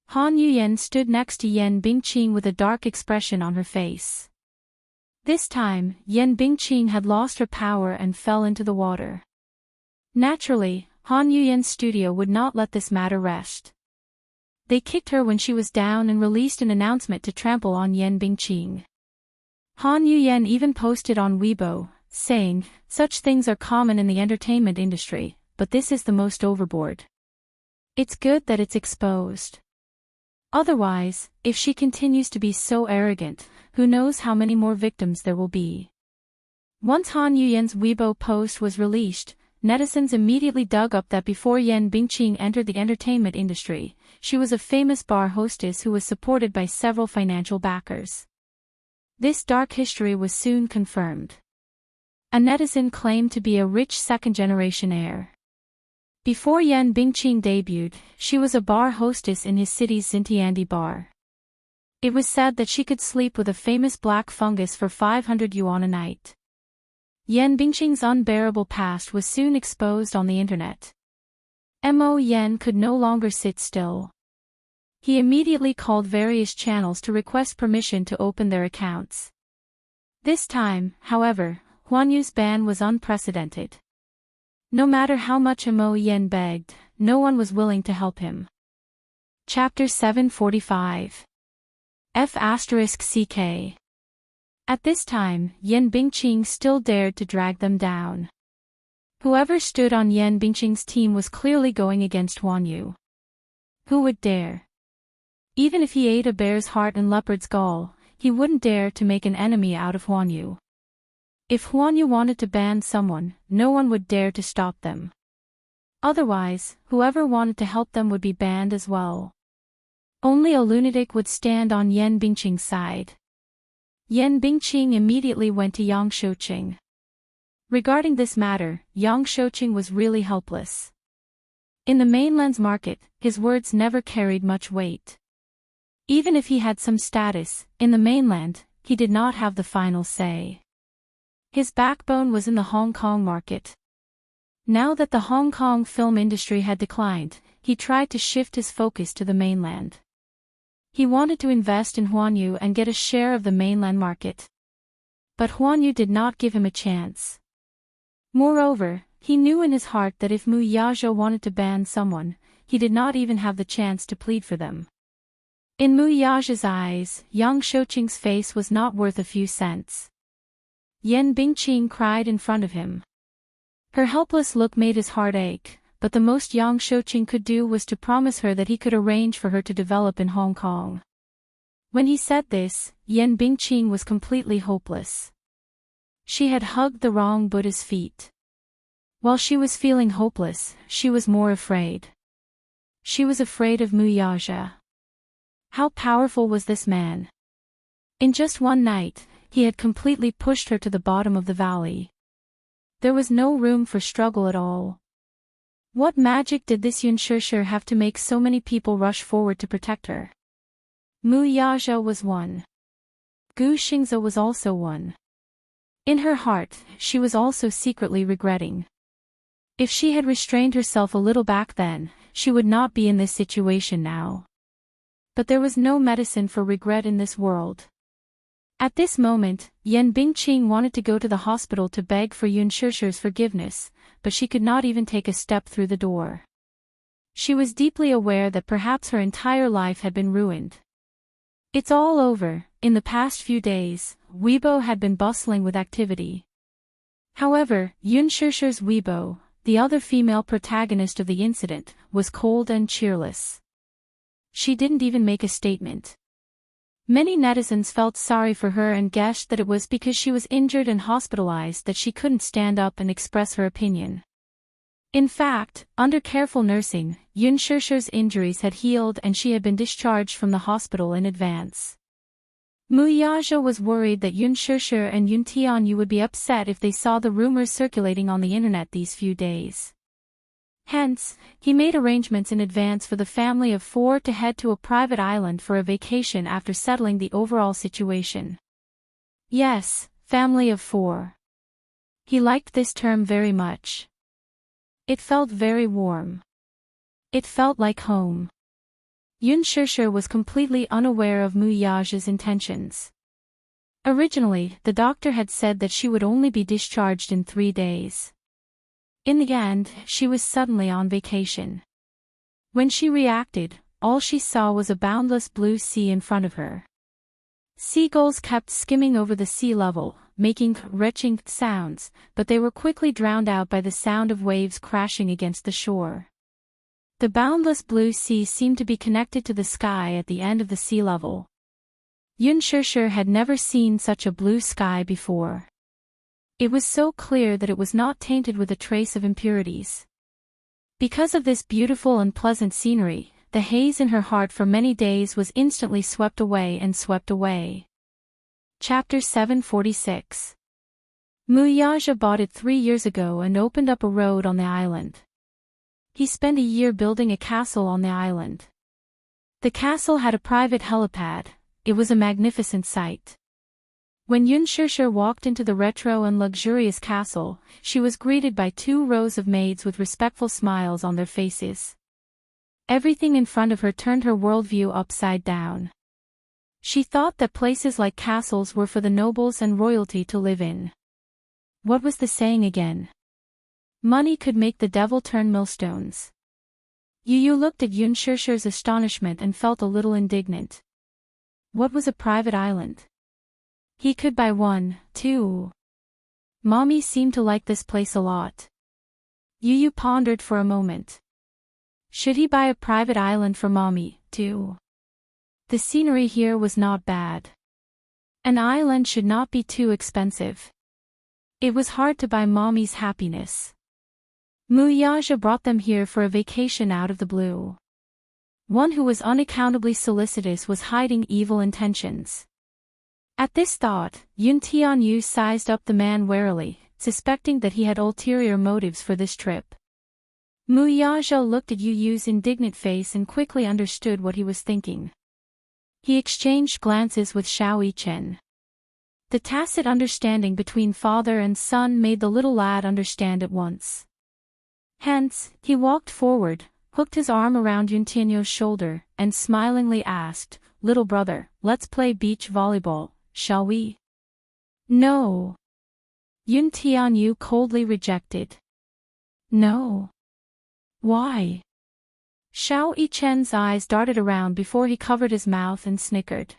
Speaker 1: Han Yuyan stood next to Yan Bingqing with a dark expression on her face. This time, Yan Bingqing had lost her power and fell into the water. Naturally, Han Yuyan's studio would not let this matter rest. They kicked her when she was down and released an announcement to trample on Yan Bingqing. Han Yuyan even posted on Weibo, saying, "Such things are common in the entertainment industry, but this is the most overboard." It's good that it's exposed. Otherwise, if she continues to be so arrogant, who knows how many more victims there will be. Once Han Yuyen's Weibo post was released, netizens immediately dug up that before Yan Bingqing entered the entertainment industry, she was a famous bar hostess who was supported by several financial backers. This dark history was soon confirmed. A netizen claimed to be a rich second-generation heir. Before Yan Bingqing debuted, she was a bar hostess in his city's Xintiandi bar. It was said that she could sleep with a famous black fungus for 500 yuan a night. Yan Bingqing's unbearable past was soon exposed on the internet. Mo Yan could no longer sit still. He immediately called various channels to request permission to open their accounts. This time, however, Huan Yu's ban was unprecedented. No matter how much Mo Yan begged, no one was willing to help him. Chapter 745 F***CK. At this time, Yan Bingqing still dared to drag them down. Whoever stood on Yan Bingqing's team was clearly going against Huan Yu. Who would dare? Even if he ate a bear's heart and leopard's gall, he wouldn't dare to make an enemy out of Huan Yu. If Huan Yu wanted to ban someone, no one would dare to stop them. Otherwise, whoever wanted to help them would be banned as well. Only a lunatic would stand on Yan Bingqing's side. Yan Bingqing immediately went to Yang Shouqing. Regarding this matter, Yang Shouqing was really helpless. In the mainland's market, his words never carried much weight. Even if he had some status, in the mainland, he did not have the final say. His backbone was in the Hong Kong market. Now that the Hong Kong film industry had declined, he tried to shift his focus to the mainland. He wanted to invest in Huan Yu and get a share of the mainland market. But Huan Yu did not give him a chance. Moreover, he knew in his heart that if Mu Yazhou wanted to ban someone, he did not even have the chance to plead for them. In Mu Yazhou's eyes, Yang Shouqing's face was not worth a few cents. Yan Bingqing cried in front of him. Her helpless look made his heart ache, but the most Yang Shouqing could do was to promise her that he could arrange for her to develop in Hong Kong. When he said this, Yan Bingqing was completely hopeless. She had hugged the wrong Buddha's feet. While she was feeling hopeless, she was more afraid. She was afraid of Mu Yazhou. How powerful was this man? In just one night, he had completely pushed her to the bottom of the valley. There was no room for struggle at all. What magic did this Yun Shishir have to make so many people rush forward to protect her? Mu Yazhou was one. Gu Xingze was also one. In her heart, she was also secretly regretting. If she had restrained herself a little back then, she would not be in this situation now. But there was no medicine for regret in this world. At this moment, Yan Bingqing wanted to go to the hospital to beg for Yun Shishir's forgiveness, but she could not even take a step through the door. She was deeply aware that perhaps her entire life had been ruined. It's all over. In the past few days, Weibo had been bustling with activity. However, Yun Shishir's Weibo, the other female protagonist of the incident, was cold and cheerless. She didn't even make a statement. Many netizens felt sorry for her and guessed that it was because she was injured and hospitalized that she couldn't stand up and express her opinion. In fact, under careful nursing, Yun Shishir's injuries had healed and she had been discharged from the hospital in advance. Mu Yazhou was worried that Yun Shishir and Yun Tianyu would be upset if they saw the rumors circulating on the internet these few days. Hence, he made arrangements in advance for the family of 4 to head to a private island for a vacation after settling the overall situation. Yes, family of 4. He liked this term very much. It felt very warm. It felt like home. Yun Shishir was completely unaware of Mu Yazhou's intentions. Originally, the doctor had said that she would only be discharged in 3 days. In the end, she was suddenly on vacation. When she reacted, all she saw was a boundless blue sea in front of her. Seagulls kept skimming over the sea level, making retching sounds, but they were quickly drowned out by the sound of waves crashing against the shore. The boundless blue sea seemed to be connected to the sky at the end of the sea level. Yun Shishir had never seen such a blue sky before. It was so clear that it was not tainted with a trace of impurities. Because of this beautiful and pleasant scenery, the haze in her heart for many days was instantly swept away and swept away. Chapter 746. Muyaja bought it 3 years ago and opened up a road on the island. He spent a year building a castle on the island. The castle had a private helipad. It was a magnificent sight. When Yun Shishir walked into the retro and luxurious castle, she was greeted by 2 rows of maids with respectful smiles on their faces. Everything in front of her turned her worldview upside down. She thought that places like castles were for the nobles and royalty to live in. What was the saying again? Money could make the devil turn millstones. Yu looked at Yun Shishir's astonishment and felt a little indignant. What was a private island? He could buy one, too. Mommy seemed to like this place a lot. Yu pondered for a moment. Should he buy a private island for Mommy, too? The scenery here was not bad. An island should not be too expensive. It was hard to buy Mommy's happiness. Muyaja brought them here for a vacation out of the blue. One who was unaccountably solicitous was hiding evil intentions. At this thought, Yun Tianyu sized up the man warily, suspecting that he had ulterior motives for this trip. Muyaja looked at Yu's indignant face and quickly understood what he was thinking. He exchanged glances with Xiao Yichen. The tacit understanding between father and son made the little lad understand at once. Hence, he walked forward, hooked his arm around Yun Tianyu's shoulder, and smilingly asked, "Little brother, let's play beach volleyball, shall we?" "No." Yun Tianyu coldly rejected. "No. Why?" Xiao Yichen's eyes darted around before he covered his mouth and snickered.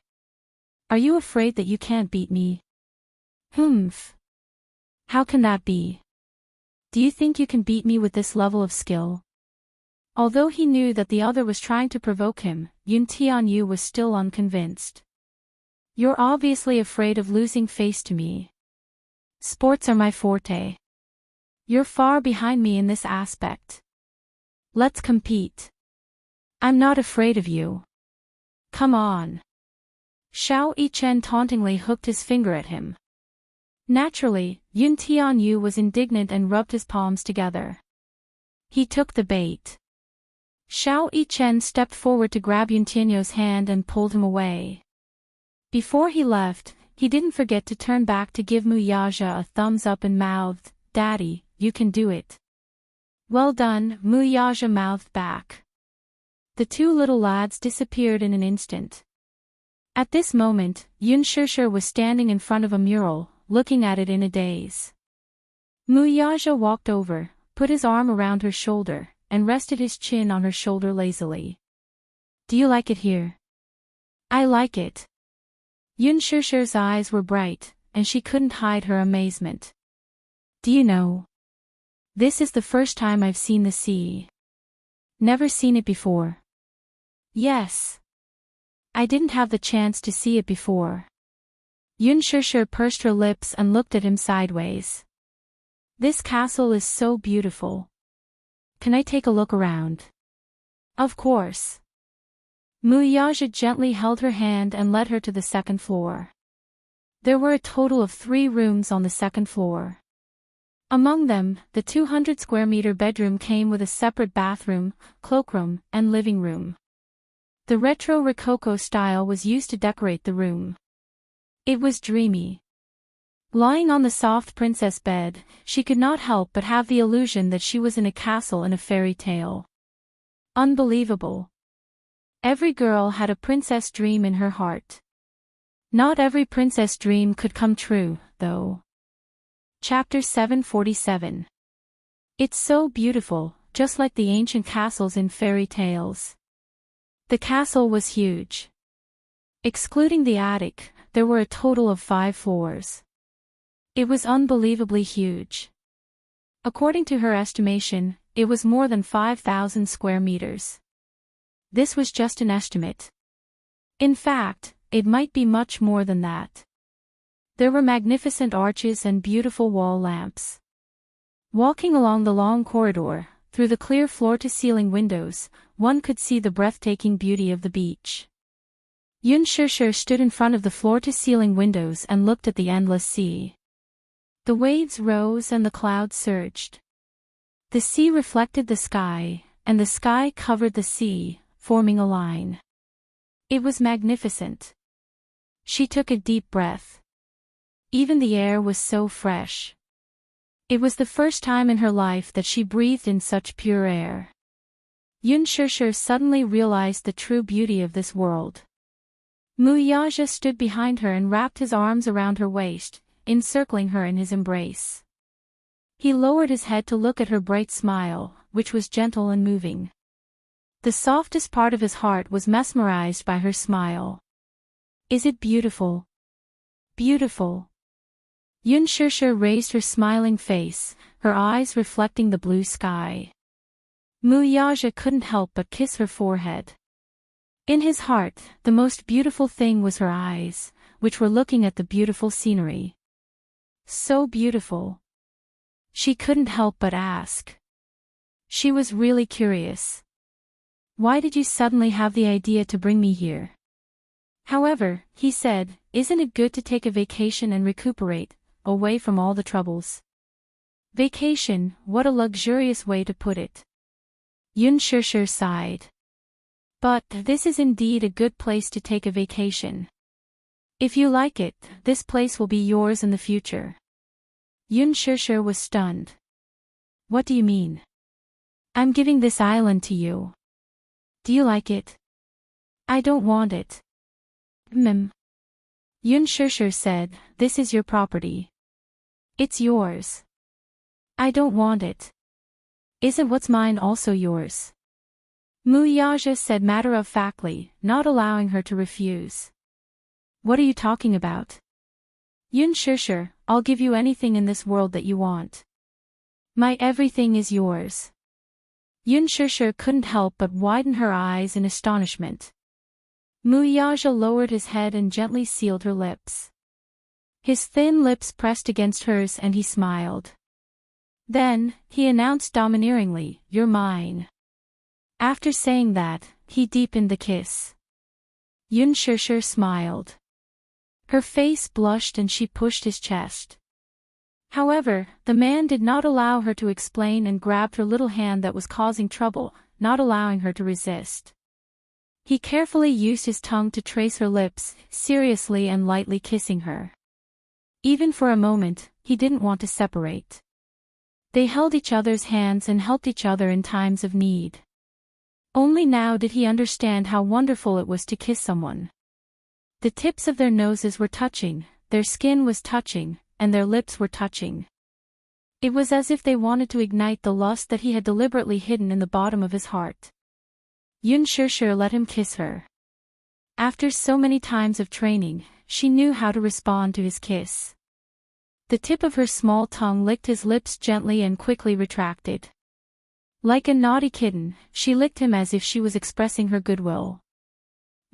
Speaker 1: "Are you afraid that you can't beat me?" "Humph. How can that be? Do you think you can beat me with this level of skill?" Although he knew that the other was trying to provoke him, Yun Tianyu was still unconvinced. "You're obviously afraid of losing face to me. Sports are my forte. You're far behind me in this aspect. Let's compete. I'm not afraid of you. Come on." Xiao Yichen tauntingly hooked his finger at him. Naturally, Yun Tianyu was indignant and rubbed his palms together. He took the bait. Xiao Yichen stepped forward to grab Yun Tianyu's hand and pulled him away. Before he left, he didn't forget to turn back to give Muyaja a thumbs up and mouthed, "Daddy, you can do it." "Well done," Muyaja mouthed back. The 2 little lads disappeared in an instant. At this moment, Yun Shishir was standing in front of a mural, looking at it in a daze. Muyaja walked over, put his arm around her shoulder, and rested his chin on her shoulder lazily. "Do you like it here?" "I like it." Yun Shishir's eyes were bright, and she couldn't hide her amazement. "Do you know? This is the first time I've seen the sea. Never seen it before." "Yes. I didn't have the chance to see it before." Yun Shishir pursed her lips and looked at him sideways. "This castle is so beautiful. Can I take a look around?" "Of course." Muyaja gently held her hand and led her to the 2nd floor. There were a total of 3 rooms on the 2nd floor. Among them, the 200 square meter bedroom came with a separate bathroom, cloakroom, and living room. The retro Rococo style was used to decorate the room. It was dreamy. Lying on the soft princess bed, she could not help but have the illusion that she was in a castle in a fairy tale. Unbelievable. Every girl had a princess dream in her heart. Not every princess dream could come true, though. Chapter 747. It's so beautiful, just like the ancient castles in fairy tales. The castle was huge. Excluding the attic, there were a total of 5 floors. It was unbelievably huge. According to her estimation, it was more than 5,000 square meters. This was just an estimate. In fact, it might be much more than that. There were magnificent arches and beautiful wall lamps. Walking along the long corridor, through the clear floor-to-ceiling windows, one could see the breathtaking beauty of the beach. Yun Shishir stood in front of the floor-to-ceiling windows and looked at the endless sea. The waves rose and the clouds surged. The sea reflected the sky, and the sky covered the sea, forming a line. It was magnificent. She took a deep breath. Even the air was so fresh. It was the first time in her life that she breathed in such pure air. Yun Shishir suddenly realized the true beauty of this world. Muyaja stood behind her and wrapped his arms around her waist, encircling her in his embrace. He lowered his head to look at her bright smile, which was gentle and moving. The softest part of his heart was mesmerized by her smile. Is it beautiful? Beautiful. Yun Shishir raised her smiling face, her eyes reflecting the blue sky. Muyaja couldn't help but kiss her forehead. In his heart, the most beautiful thing was her eyes, which were looking at the beautiful scenery. So beautiful. She couldn't help but ask. She was really curious. Why did you suddenly have the idea to bring me here? However, he said, isn't it good to take a vacation and recuperate, away from all the troubles? Vacation, what a luxurious way to put it. Yun Shishir sighed. But this is indeed a good place to take a vacation. If you like it, this place will be yours in the future. Yun Shishir was stunned. What do you mean? I'm giving this island to you. Do you like it? I don't want it. Yun Shishir said, this is your property. It's yours. I don't want it. Isn't what's mine also yours? Muyaja said matter-of-factly, not allowing her to refuse. What are you talking about? Yun Shishir, I'll give you anything in this world that you want. My everything is yours. Yun Shishir couldn't help but widen her eyes in astonishment. Muyaja lowered his head and gently sealed her lips. His thin lips pressed against hers and he smiled. Then, he announced domineeringly, you're mine. After saying that, he deepened the kiss. Yun Shishir smiled. Her face blushed and she pushed his chest. However, the man did not allow her to explain and grabbed her little hand that was causing trouble, not allowing her to resist. He carefully used his tongue to trace her lips, seriously and lightly kissing her. Even for a moment, he didn't want to separate. They held each other's hands and helped each other in times of need. Only now did he understand how wonderful it was to kiss someone. The tips of their noses were touching, their skin was touching, and their lips were touching. It was as if they wanted to ignite the lust that he had deliberately hidden in the bottom of his heart. Yun Shishir let him kiss her. After so many times of training, she knew how to respond to his kiss. The tip of her small tongue licked his lips gently and quickly retracted. Like a naughty kitten, she licked him as if she was expressing her goodwill.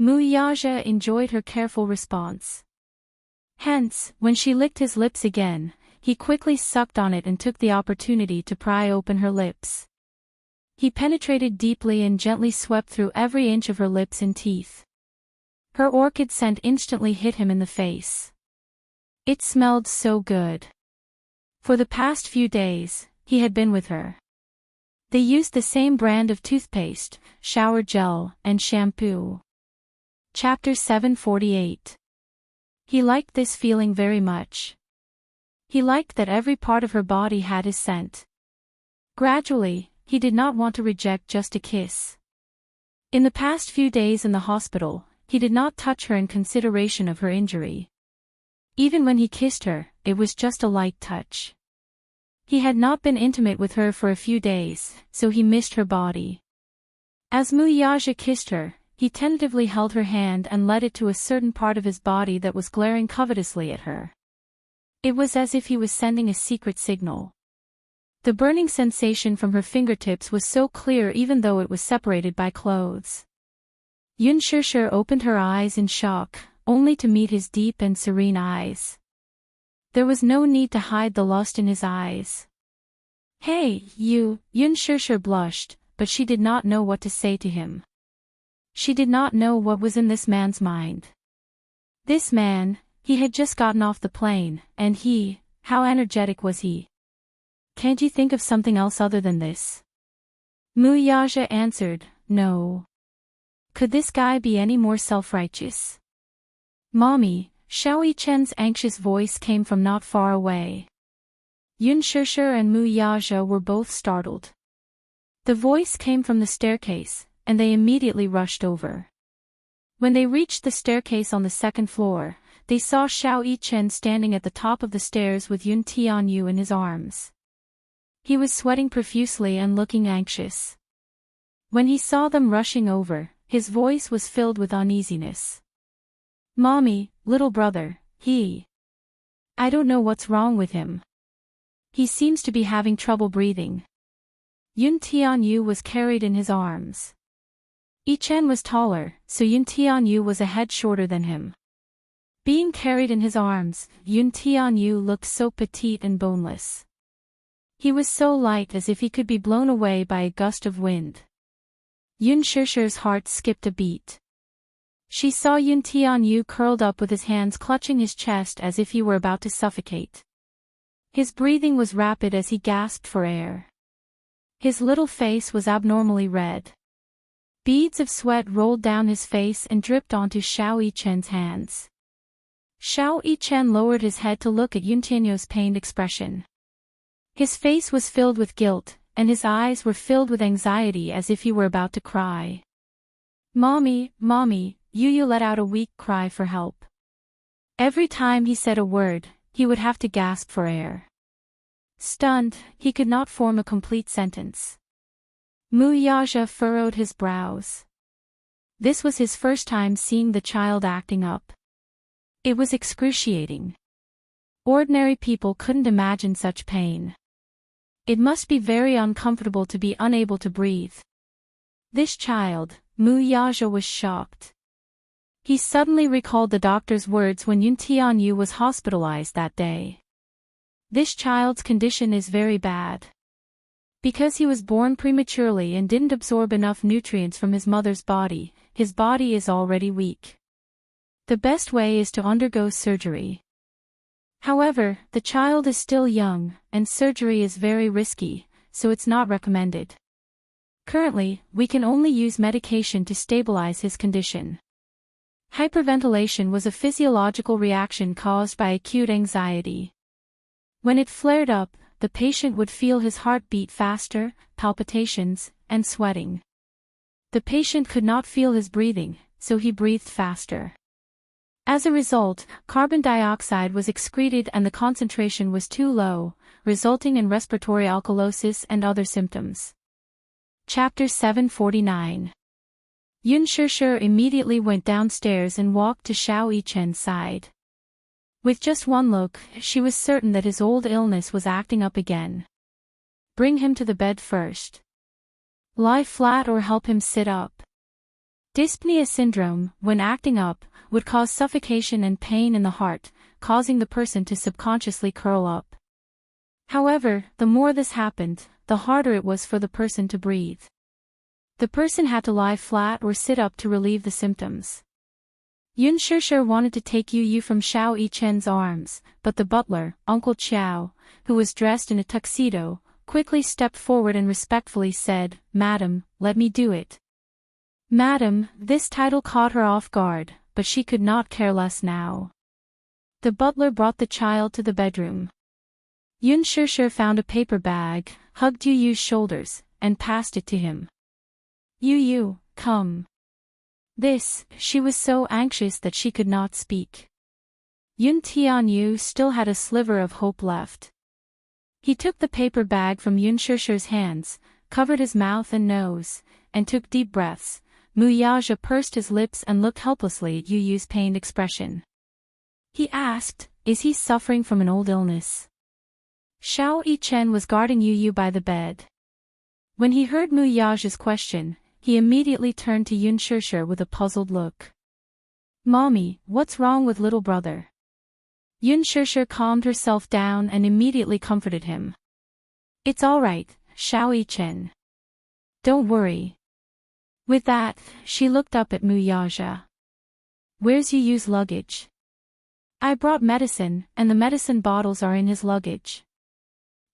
Speaker 1: Muyaja enjoyed her careful response. Hence, when she licked his lips again, he quickly sucked on it and took the opportunity to pry open her lips. He penetrated deeply and gently swept through every inch of her lips and teeth. Her orchid scent instantly hit him in the face. It smelled so good. For the past few days, he had been with her. They used the same brand of toothpaste, shower gel, and shampoo. Chapter 748. He liked this feeling very much. He liked that every part of her body had his scent. Gradually, he did not want to reject just a kiss. In the past few days in the hospital, he did not touch her in consideration of her injury. Even when he kissed her, it was just a light touch. He had not been intimate with her for a few days, so he missed her body. As Muyaja kissed her, he tentatively held her hand and led it to a certain part of his body that was glaring covetously at her. It was as if he was sending a secret signal. The burning sensation from her fingertips was so clear even though it was separated by clothes. Yun Shishir opened her eyes in shock, only to meet his deep and serene eyes. There was no need to hide the lust in his eyes. Hey, you, Yun Shishir blushed, but she did not know what to say to him. She did not know what was in this man's mind. This man, he had just gotten off the plane, and how energetic was he? Can't you think of something else other than this? Muyaja answered, no. Could this guy be any more self-righteous? Mommy, Xiao Yichen's anxious voice came from not far away. Yun Shishir and Muyaja were both startled. The voice came from the staircase, and they immediately rushed over. When they reached the staircase on the second floor, they saw Xiao Yichen standing at the top of the stairs with Yun Tianyu in his arms. He was sweating profusely and looking anxious. When he saw them rushing over, his voice was filled with uneasiness. Mommy, little brother, I don't know what's wrong with him. He seems to be having trouble breathing. Yun Tianyu was carried in his arms. Yichen was taller, so Yun Tianyu was a head shorter than him. Being carried in his arms, Yun Tianyu looked so petite and boneless. He was so light as if he could be blown away by a gust of wind. Yun Shishir's heart skipped a beat. She saw Yun Tianyu curled up with his hands clutching his chest as if he were about to suffocate. His breathing was rapid as he gasped for air. His little face was abnormally red. Beads of sweat rolled down his face and dripped onto Xiao Yichen's hands. Xiao Yichen lowered his head to look at Yun Tianyu's pained expression. His face was filled with guilt, and his eyes were filled with anxiety as if he were about to cry. Mommy, Yu let out a weak cry for help. Every time he said a word, he would have to gasp for air. Stunned, he could not form a complete sentence. Muyaja furrowed his brows. This was his first time seeing the child acting up. It was excruciating. Ordinary people couldn't imagine such pain. It must be very uncomfortable to be unable to breathe. This child, Muyaja was shocked. He suddenly recalled the doctor's words when Yun Tianyu was hospitalized that day. This child's condition is very bad. Because he was born prematurely and didn't absorb enough nutrients from his mother's body, his body is already weak. The best way is to undergo surgery. However, the child is still young, and surgery is very risky, so it's not recommended. Currently, we can only use medication to stabilize his condition. Hyperventilation was a physiological reaction caused by acute anxiety. When it flared up, the patient would feel his heart beat faster, palpitations, and sweating. The patient could not feel his breathing, so he breathed faster. As a result, carbon dioxide was excreted and the concentration was too low, resulting in respiratory alkalosis and other symptoms. Chapter 749. Yun Shishir immediately went downstairs and walked to Xiao Yichen's side. With just one look, she was certain that his old illness was acting up again. Bring him to the bed first. Lie flat or help him sit up. Dyspnea syndrome, when acting up, would cause suffocation and pain in the heart, causing the person to subconsciously curl up. However, the more this happened, the harder it was for the person to breathe. The person had to lie flat or sit up to relieve the symptoms. Yun Shishir wanted to take Yu from Xiao Yichen's arms, but the butler, Uncle Qiao, who was dressed in a tuxedo, quickly stepped forward and respectfully said, "Madam, let me do it." Madam, this title caught her off guard, but she could not care less now. The butler brought the child to the bedroom. Yun Shishir found a paper bag, hugged Yu's shoulders, and passed it to him. Yu, come. She was so anxious that she could not speak. Yun Tianyu still had a sliver of hope left. He took the paper bag from Yun Shishir's hands, covered his mouth and nose, and took deep breaths. Muyaja pursed his lips and looked helplessly at Yu's pained expression. He asked, "Is he suffering from an old illness?" Xiao Yichen was guarding Yu Yu by the bed. When he heard Mu Yaja's question, he immediately turned to Yun Shishir with a puzzled look. "Mommy, what's wrong with little brother?" Yun Shishir calmed herself down and immediately comforted him. "It's all right, Xiao Yichen. Don't worry." With that, she looked up at Mu Yaja. "Where's Yu Yu's luggage?" "I brought medicine, and the medicine bottles are in his luggage."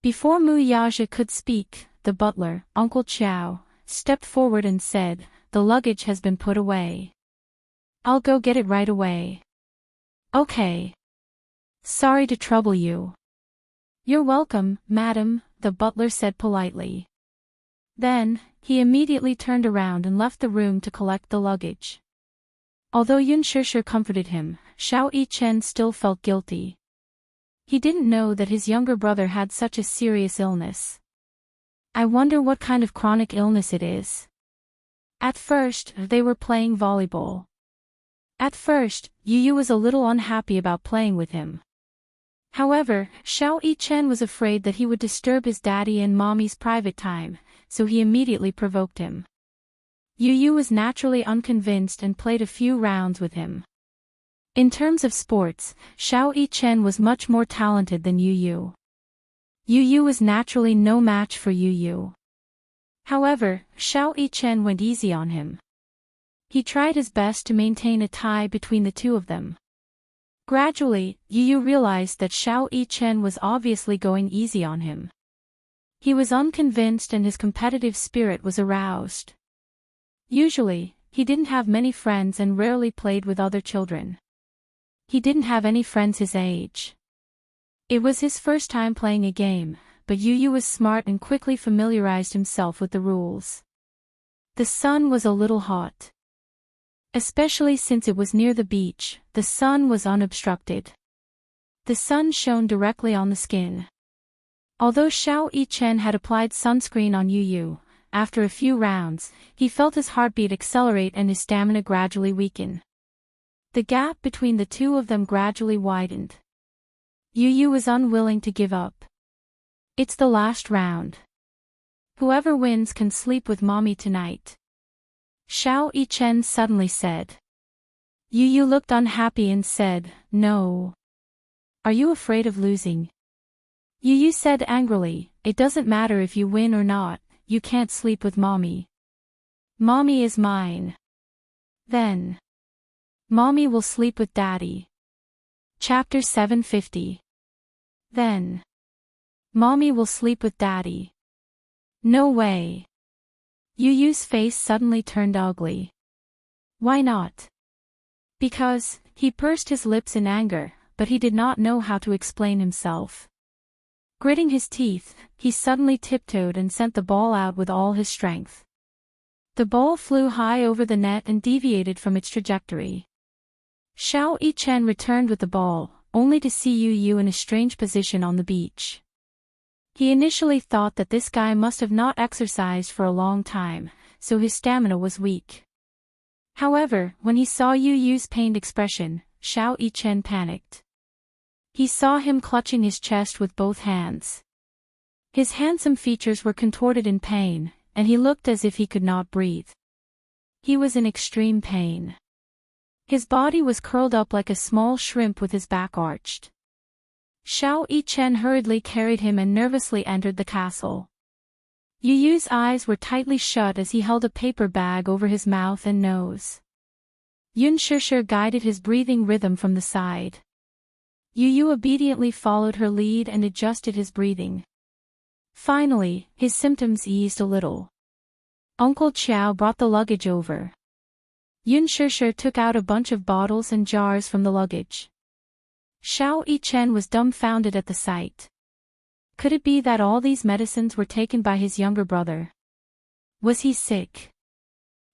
Speaker 1: Before Mu Yaja could speak, the butler, Uncle Chiao, stepped forward and said, "The luggage has been put away. I'll go get it right away." "Okay. Sorry to trouble you." "You're welcome, madam," the butler said politely. Then, he immediately turned around and left the room to collect the luggage. Although Yun Shishir comforted him, Xiao Yichen still felt guilty. He didn't know that his younger brother had such a serious illness. "I wonder what kind of chronic illness it is." At first, they were playing volleyball. At first, Yu Yu was a little unhappy about playing with him. However, Xiao Yichen was afraid that he would disturb his daddy and mommy's private time, so he immediately provoked him. Yu Yu was naturally unconvinced and played a few rounds with him. In terms of sports, Xiao Yichen was much more talented than Yu Yu. Yu Yu was naturally no match for Yu Yu. However, Xiao Yichen went easy on him. He tried his best to maintain a tie between the two of them. Gradually, Yu Yu realized that Xiao Yichen was obviously going easy on him. He was unconvinced and his competitive spirit was aroused. Usually, he didn't have many friends and rarely played with other children. He didn't have any friends his age. It was his first time playing a game, but Yu Yu was smart and quickly familiarized himself with the rules. The sun was a little hot. Especially since it was near the beach, the sun was unobstructed. The sun shone directly on the skin. Although Xiao Yichen had applied sunscreen on Yu Yu, after a few rounds, he felt his heartbeat accelerate and his stamina gradually weaken. The gap between the two of them gradually widened. Yu Yu was unwilling to give up. "It's the last round. Whoever wins can sleep with mommy tonight," Xiao Yichen suddenly said. Yu Yu looked unhappy and said, "No. Are you afraid of losing?" Yu Yu said angrily, "It doesn't matter if you win or not, you can't sleep with mommy. Mommy is mine. Then mommy will sleep with daddy." Chapter 750. Then mommy will sleep with daddy. No way. Yu Yu's face suddenly turned ugly. Why not? Because, he pursed his lips in anger, but he did not know how to explain himself. Gritting his teeth, he suddenly tiptoed and sent the ball out with all his strength. The ball flew high over the net and deviated from its trajectory. Xiao Yichen returned with the ball, only to see Yu Yu in a strange position on the beach. He initially thought that this guy must have not exercised for a long time, so his stamina was weak. However, when he saw Yu Yu's pained expression, Xiao Yichen panicked. He saw him clutching his chest with both hands. His handsome features were contorted in pain, and he looked as if he could not breathe. He was in extreme pain. His body was curled up like a small shrimp with his back arched. Xiao Yichen hurriedly carried him and nervously entered the castle. Yu Yu's eyes were tightly shut as he held a paper bag over his mouth and nose. Yun Shishir guided his breathing rhythm from the side. Yu Yu obediently followed her lead and adjusted his breathing. Finally, his symptoms eased a little. Uncle Chiao brought the luggage over. Yun Shishir took out a bunch of bottles and jars from the luggage. Xiao Yichen was dumbfounded at the sight. Could it be that all these medicines were taken by his younger brother? Was he sick?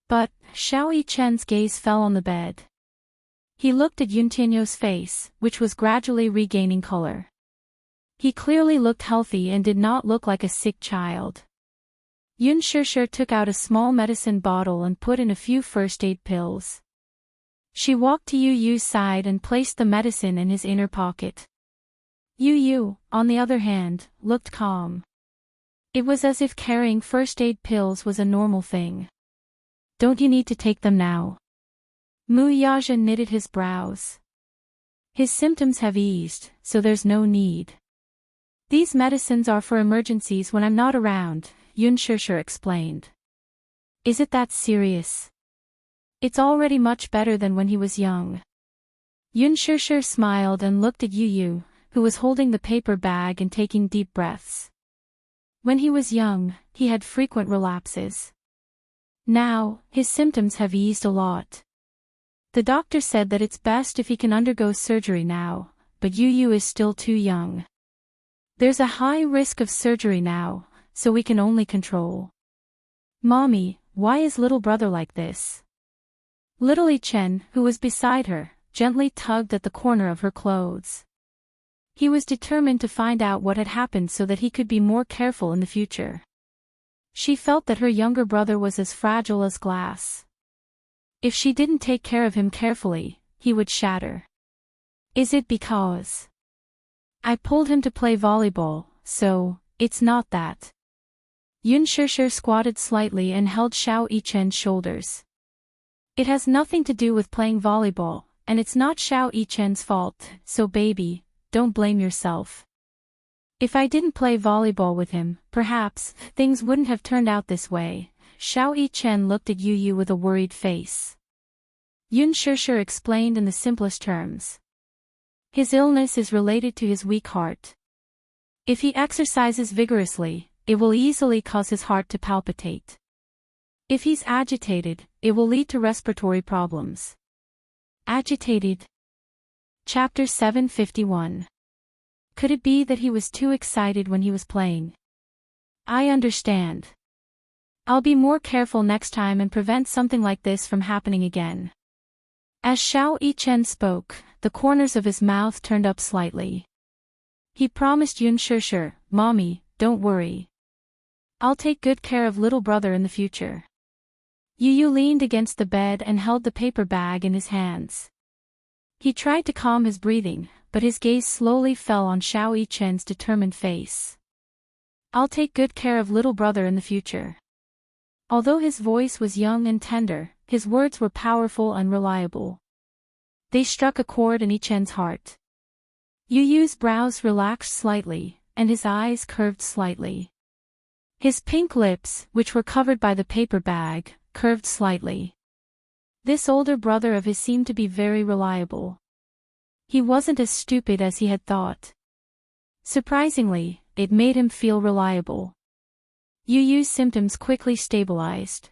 Speaker 1: But, Xiao Yichen's gaze fell on the bed. He looked at Yuntinyo's face, which was gradually regaining color. He clearly looked healthy and did not look like a sick child. Yun Shishir took out a small medicine bottle and put in a few first aid pills. She walked to Yu Yu's side and placed the medicine in his inner pocket. Yu Yu, on the other hand, looked calm. It was as if carrying first aid pills was a normal thing. Don't you need to take them now? Mu Yaja knitted his brows. His symptoms have eased, so there's no need. These medicines are for emergencies when I'm not around, Yun Shishir explained. Is it that serious? It's already much better than when he was young. Yun Shishir smiled and looked at Yu Yu, who was holding the paper bag and taking deep breaths. When he was young, he had frequent relapses. Now, his symptoms have eased a lot. The doctor said that it's best if he can undergo surgery now, but Yu Yu is still too young. There's a high risk of surgery now, so we can only control. Mommy, why is little brother like this? Little Ichen, who was beside her, gently tugged at the corner of her clothes. He was determined to find out what had happened so that he could be more careful in the future. She felt that her younger brother was as fragile as glass. If she didn't take care of him carefully, he would shatter. Is it because I pulled him to play volleyball, so it's not that? Yun Shishir squatted slightly and held Xiao Yichen's shoulders. It has nothing to do with playing volleyball, and it's not Xiao Yichen's fault, so baby, don't blame yourself. If I didn't play volleyball with him, perhaps things wouldn't have turned out this way. Xiao Yichen looked at Yu Yu with a worried face. Yun Shishir explained in the simplest terms. His illness is related to his weak heart. If he exercises vigorously, it will easily cause his heart to palpitate. If he's agitated, it will lead to respiratory problems. Agitated. Chapter 751. Could it be that he was too excited when he was playing? I understand. I'll be more careful next time and prevent something like this from happening again. As Xiao Yichen spoke, the corners of his mouth turned up slightly. He promised Yun Shishir, Mommy, don't worry. I'll take good care of little brother in the future. Yu Yu leaned against the bed and held the paper bag in his hands. He tried to calm his breathing, but his gaze slowly fell on Xiao Yichen's determined face. I'll take good care of little brother in the future. Although his voice was young and tender, his words were powerful and reliable. They struck a chord in Yichen's heart. Yu Yu's brows relaxed slightly, and his eyes curved slightly. His pink lips, which were covered by the paper bag, curved slightly. This older brother of his seemed to be very reliable. He wasn't as stupid as he had thought. Surprisingly, it made him feel reliable. Yu Yu's symptoms quickly stabilized.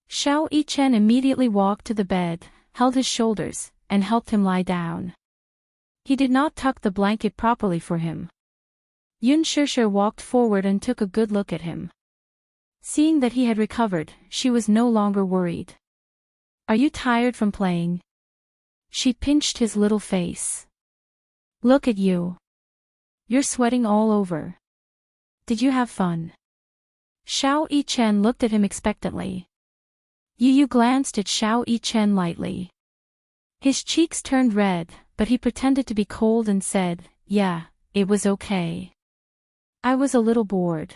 Speaker 1: Xiao Yichen immediately walked to the bed, held his shoulders, and helped him lie down. He did not tuck the blanket properly for him. Yun Shishir walked forward and took a good look at him. Seeing that he had recovered, she was no longer worried. Are you tired from playing? She pinched his little face. Look at you. You're sweating all over. Did you have fun? Xiao Yichen looked at him expectantly. Yu Yu glanced at Xiao Yichen lightly. His cheeks turned red, but he pretended to be cold and said, Yeah, it was okay. I was a little bored.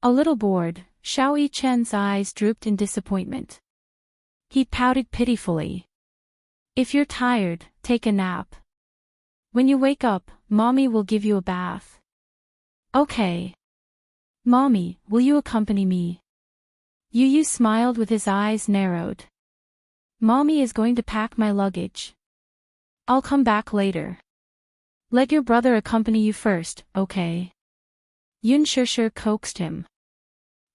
Speaker 1: A little bored, Xiao Yichen's eyes drooped in disappointment. He pouted pitifully. If you're tired, take a nap. When you wake up, Mommy will give you a bath. Okay. Mommy, will you accompany me? Yu Yu smiled with his eyes narrowed. Mommy is going to pack my luggage. I'll come back later. Let your brother accompany you first, okay? Yun Shishir coaxed him.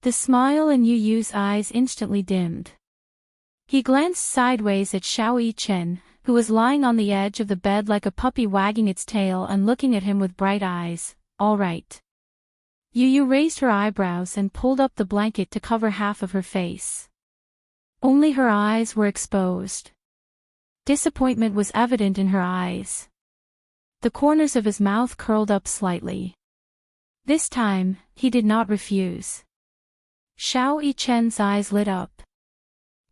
Speaker 1: The smile in Yu Yu's eyes instantly dimmed. He glanced sideways at Xiao Yichen, who was lying on the edge of the bed like a puppy wagging its tail and looking at him with bright eyes. All right. Yu Yu raised her eyebrows and pulled up the blanket to cover half of her face. Only her eyes were exposed. Disappointment was evident in her eyes. The corners of his mouth curled up slightly. This time, he did not refuse. Xiao Yichen's eyes lit up.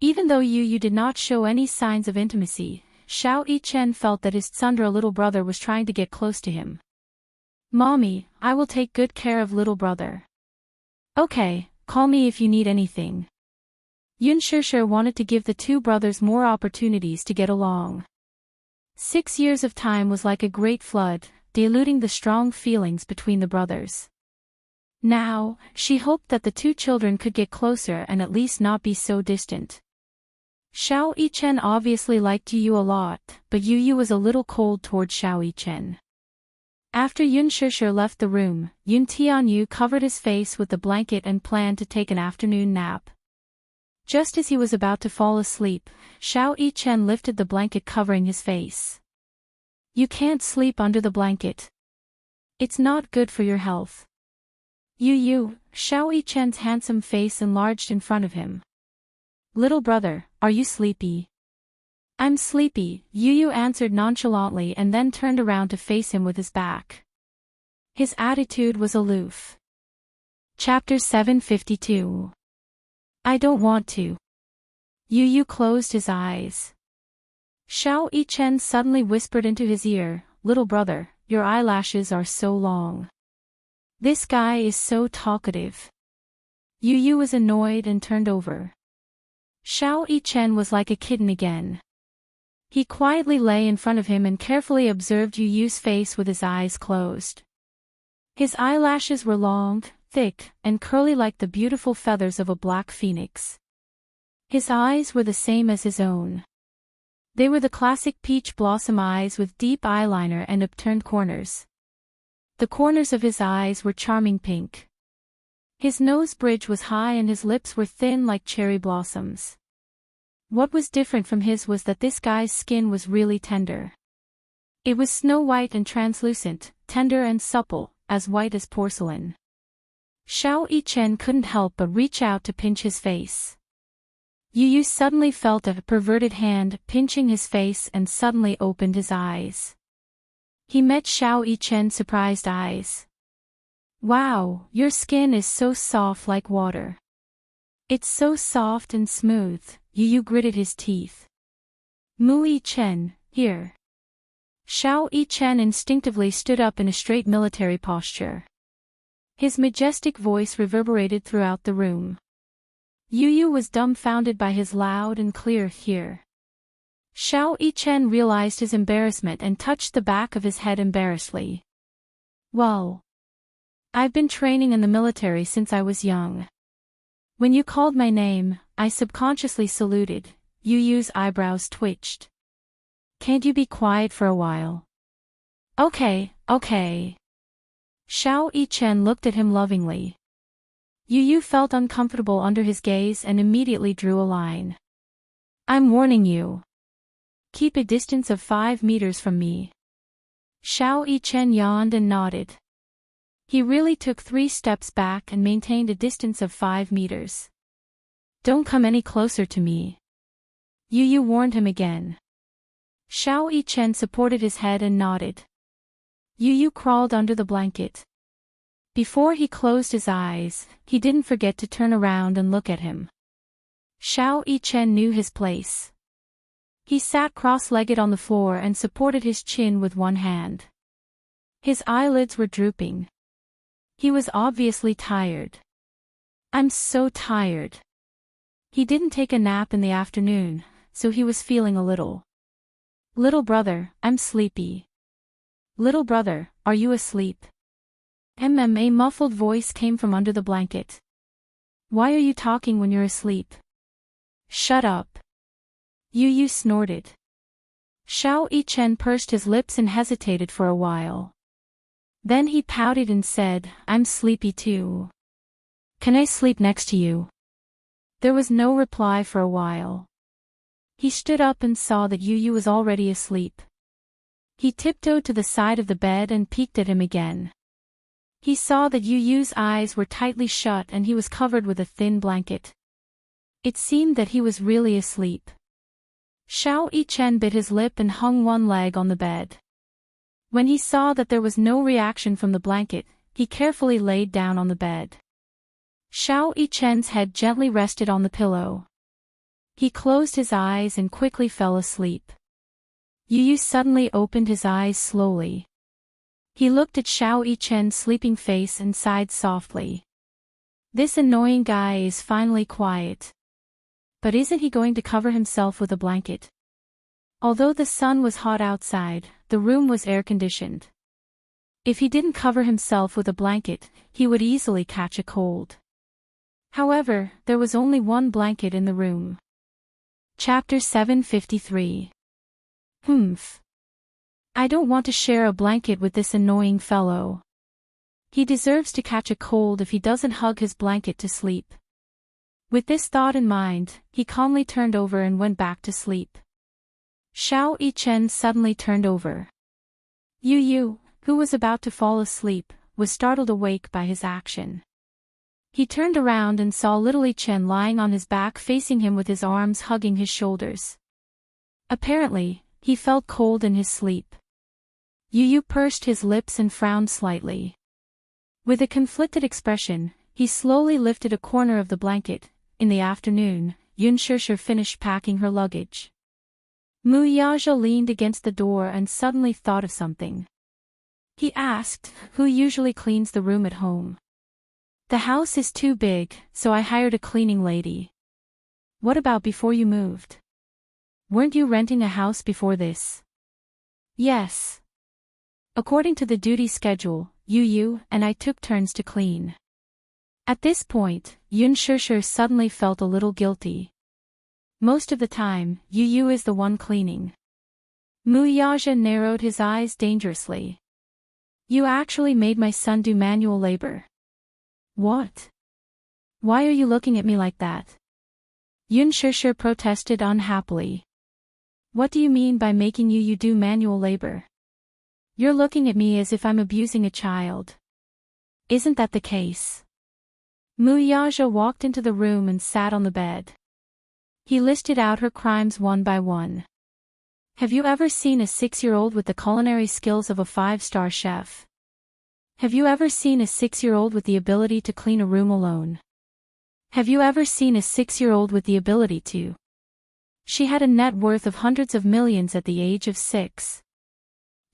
Speaker 1: Even though Yu Yu did not show any signs of intimacy, Xiao Yichen felt that his tsundere little brother was trying to get close to him. Mommy, I will take good care of little brother. Okay, call me if you need anything. Yun Shishir wanted to give the two brothers more opportunities to get along. 6 years of time was like a great flood, diluting the strong feelings between the brothers. Now, she hoped that the two children could get closer and at least not be so distant. Xiao Yichen obviously liked Yu a lot, but Yu was a little cold toward Xiao Yichen. After Yun Shishir left the room, Yun Tianyu covered his face with the blanket and planned to take an afternoon nap. Just as he was about to fall asleep, Xiao Yichen lifted the blanket covering his face. You can't sleep under the blanket. It's not good for your health. Yu, Xiao Yichen's handsome face enlarged in front of him. Little brother, are you sleepy? I'm sleepy, Yu answered nonchalantly and then turned around to face him with his back. His attitude was aloof. Chapter 752. I don't want to. Yu closed his eyes. Xiao Yichen suddenly whispered into his ear, Little brother, your eyelashes are so long. This guy is so talkative. Yu was annoyed and turned over. Xiao Yichen was like a kitten again. He quietly lay in front of him and carefully observed Yu's face with his eyes closed. His eyelashes were long, thick, and curly like the beautiful feathers of a black phoenix. His eyes were the same as his own. They were the classic peach blossom eyes with deep eyeliner and upturned corners. The corners of his eyes were charming pink. His nose bridge was high and his lips were thin like cherry blossoms. What was different from his was that this guy's skin was really tender. It was snow white and translucent, tender and supple, as white as porcelain. Xiao Yichen couldn't help but reach out to pinch his face. Yu suddenly felt a perverted hand pinching his face and suddenly opened his eyes. He met Xiao Yichen's surprised eyes. Wow, your skin is so soft like water. It's so soft and smooth, Yu gritted his teeth. Mu Yichen, here. Xiao Yichen instinctively stood up in a straight military posture. His majestic voice reverberated throughout the room. Yu was dumbfounded by his loud and clear here. Xiao Yichen realized his embarrassment and touched the back of his head embarrassedly. Well, I've been training in the military since I was young. When you called my name, I subconsciously saluted. Yu's eyebrows twitched. Can't you be quiet for a while? Okay. Xiao Yichen looked at him lovingly. Yu felt uncomfortable under his gaze and immediately drew a line. I'm warning you. Keep a distance of 5 meters from me. Xiao Yichen yawned and nodded. He really took 3 steps back and maintained a distance of 5 meters. Don't come any closer to me. Yu warned him again. Xiao Yichen supported his head and nodded. Yu crawled under the blanket. Before he closed his eyes, he didn't forget to turn around and look at him. Xiao Yichen knew his place. He sat cross-legged on the floor and supported his chin with one hand. His eyelids were drooping. He was obviously tired. I'm so tired. He didn't take a nap in the afternoon, so he was feeling a little. Little brother, I'm sleepy. Little brother, are you asleep? A muffled voice came from under the blanket. Why are you talking when you're asleep? Shut up. Yu snorted. Xiao Yichen pursed his lips and hesitated for a while. Then he pouted and said, I'm sleepy too. Can I sleep next to you? There was no reply for a while. He stood up and saw that Yu was already asleep. He tiptoed to the side of the bed and peeked at him again. He saw that Yu's eyes were tightly shut and he was covered with a thin blanket. It seemed that he was really asleep. Xiao Yichen bit his lip and hung one leg on the bed. When he saw that there was no reaction from the blanket, he carefully laid down on the bed. Xiao Yichen's head gently rested on the pillow. He closed his eyes and quickly fell asleep. Yu suddenly opened his eyes slowly. He looked at Xiao Yichen's sleeping face and sighed softly. This annoying guy is finally quiet. But isn't he going to cover himself with a blanket? Although the sun was hot outside, the room was air-conditioned. If he didn't cover himself with a blanket, he would easily catch a cold. However, there was only one blanket in the room. Chapter 753. Humph. I don't want to share a blanket with this annoying fellow. He deserves to catch a cold if he doesn't hug his blanket to sleep. With this thought in mind, he calmly turned over and went back to sleep. Xiao Yichen suddenly turned over. Yu, who was about to fall asleep, was startled awake by his action. He turned around and saw little Yichen lying on his back facing him with his arms hugging his shoulders. Apparently, he felt cold in his sleep. Yu pursed his lips and frowned slightly. With a conflicted expression, he slowly lifted a corner of the blanket. In the afternoon, Yun Shishir finished packing her luggage. Mu Yaja leaned against the door and suddenly thought of something. He asked, who usually cleans the room at home? The house is too big, so I hired a cleaning lady. What about before you moved? Weren't you renting a house before this? Yes. According to the duty schedule, Yu and I took turns to clean. At this point, Yun Shishir suddenly felt a little guilty. Most of the time, Yu is the one cleaning. Mu Yaja narrowed his eyes dangerously. You actually made my son do manual labor. What? Why are you looking at me like that? Yun Shishir protested unhappily. What do you mean by making you do manual labor? You're looking at me as if I'm abusing a child. Isn't that the case? Mu Yaja walked into the room and sat on the bed. He listed out her crimes one by one. Have you ever seen a 6-year-old with the culinary skills of a 5-star chef? Have you ever seen a 6-year-old with the ability to clean a room alone? Have you ever seen a 6-year-old with the ability to? She had a net worth of hundreds of millions at the age of 6.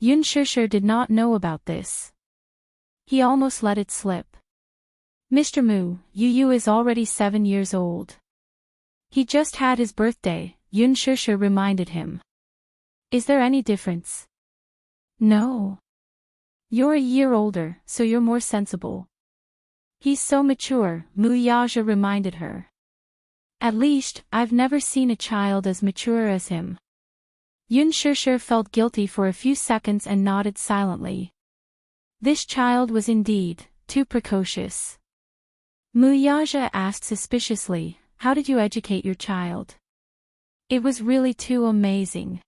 Speaker 1: Yun Shishir did not know about this. He almost let it slip. Mr. Mu, Yu is already 7 years old. He just had his birthday, Yun Shishir reminded him. Is there any difference? No. You're a year older, so you're more sensible. He's so mature, Mu Yaja reminded her. At least, I've never seen a child as mature as him. Yun Shishir felt guilty for a few seconds and nodded silently. This child was indeed too precocious. Mu Yaja asked suspiciously, how did you educate your child? It was really too amazing.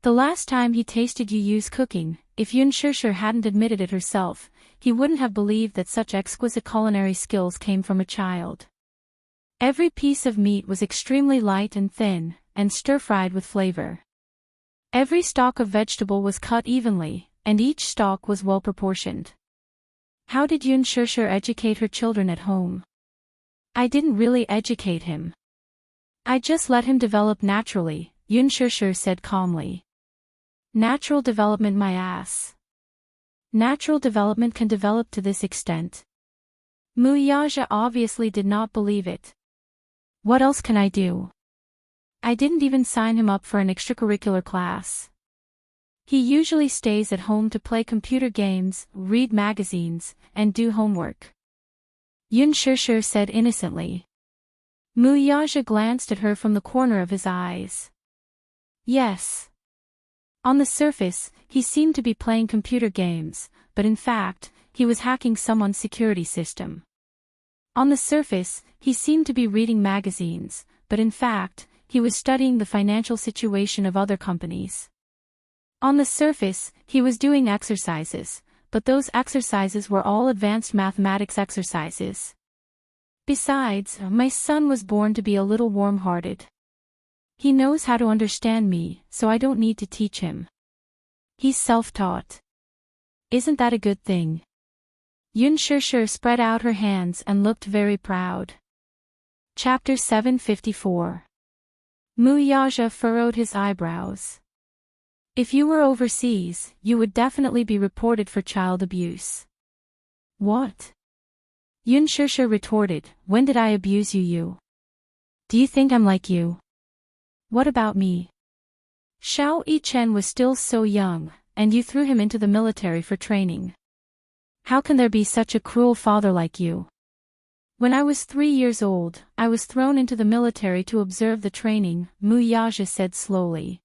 Speaker 1: The last time he tasted Yu's cooking, if Yun Shishir hadn't admitted it herself, he wouldn't have believed that such exquisite culinary skills came from a child. Every piece of meat was extremely light and thin, and stir-fried with flavor. Every stalk of vegetable was cut evenly, and each stalk was well-proportioned. How did Yun Shishir educate her children at home? I didn't really educate him. I just let him develop naturally, Yun Shishir said calmly. Natural development, my ass. Natural development can develop to this extent. Mu Yaja obviously did not believe it. What else can I do? I didn't even sign him up for an extracurricular class. He usually stays at home to play computer games, read magazines, and do homework. Yun Shishir said innocently. Mu Yaja glanced at her from the corner of his eyes. Yes. On the surface, he seemed to be playing computer games, but in fact, he was hacking someone's security system. On the surface, he seemed to be reading magazines, but in fact, he was studying the financial situation of other companies. On the surface, he was doing exercises, but those exercises were all advanced mathematics exercises. Besides, my son was born to be a little warm-hearted. He knows how to understand me, so I don't need to teach him. He's self-taught. Isn't that a good thing? Yun Shishir spread out her hands and looked very proud. Chapter 754. Mu Yaja furrowed his eyebrows. If you were overseas, you would definitely be reported for child abuse. What? Yun Shusha retorted, when did I abuse you? Do you think I'm like you? What about me? Xiao Yichen was still so young, and you threw him into the military for training. How can there be such a cruel father like you? When I was 3 years old, I was thrown into the military to observe the training, Mu Yaja said slowly.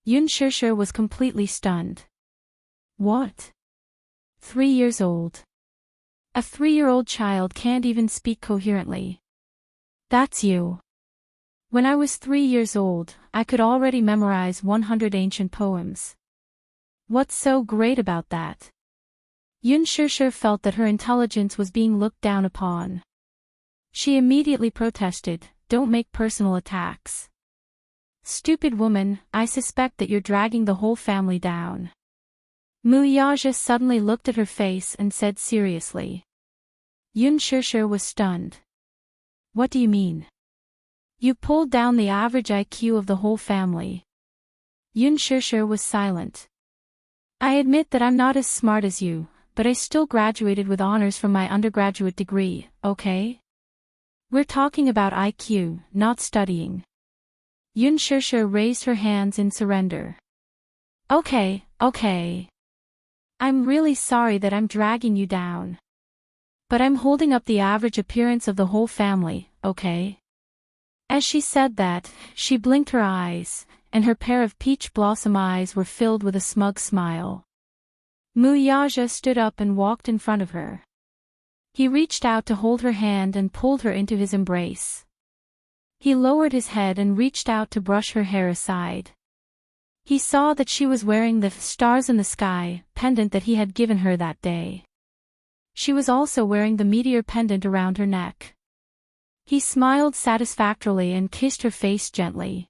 Speaker 1: Yun Shusha was completely stunned. What? 3 years old. A 3-year-old child can't even speak coherently. That's you. When I was 3 years old, I could already memorize 100 ancient poems. What's so great about that? Yun Shusha felt that her intelligence was being looked down upon. She immediately protested, don't make personal attacks. Stupid woman, I suspect that you're dragging the whole family down. Mu Yaja suddenly looked at her face and said seriously. Yun Shusha was stunned. What do you mean? You pulled down the average IQ of the whole family. Yun Shusha was silent. I admit that I'm not as smart as you, but I still graduated with honors from my undergraduate degree, okay? We're talking about IQ, not studying. Yun Shusha raised her hands in surrender. Okay. I'm really sorry that I'm dragging you down. But I'm holding up the average appearance of the whole family, okay? As she said that, she blinked her eyes, and her pair of peach blossom eyes were filled with a smug smile. Mu Yaja stood up and walked in front of her. He reached out to hold her hand and pulled her into his embrace. He lowered his head and reached out to brush her hair aside. He saw that she was wearing the stars in the sky pendant that he had given her that day. She was also wearing the meteor pendant around her neck. He smiled satisfactorily and kissed her face gently.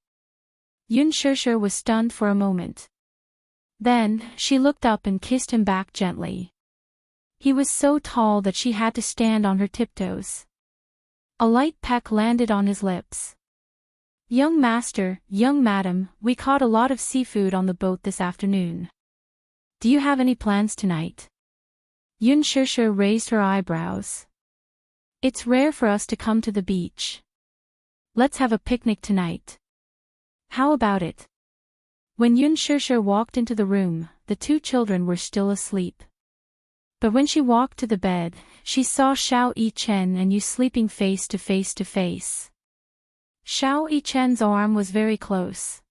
Speaker 1: Yun Shusha was stunned for a moment. Then, she looked up and kissed him back gently. He was so tall that she had to stand on her tiptoes. A light peck landed on his lips. Young master, young madam, we caught a lot of seafood on the boat this afternoon. Do you have any plans tonight? Yun Shusha raised her eyebrows. It's rare for us to come to the beach. Let's have a picnic tonight. How about it? When Yun Shusha walked into the room, the 2 children were still asleep. But when she walked to the bed, she saw Xiao Yichen and Yu sleeping face to face. Xiao Yichen's arm was very close.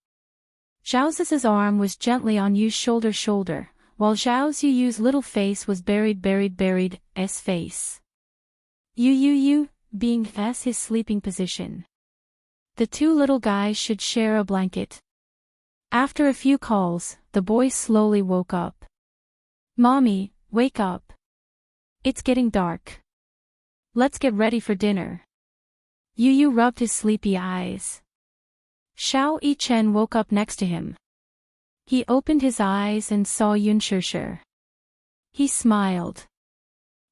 Speaker 1: Zhao's arm was gently on Yu's shoulder, while Zhao's Yu's little face was buried S face. Yu being S his sleeping position. The 2 little guys should share a blanket. After a few calls, the boy slowly woke up. Mommy, wake up. It's getting dark. Let's get ready for dinner. Yu rubbed his sleepy eyes. Xiao Yichen woke up next to him. He opened his eyes and saw Yun Shusha. He smiled.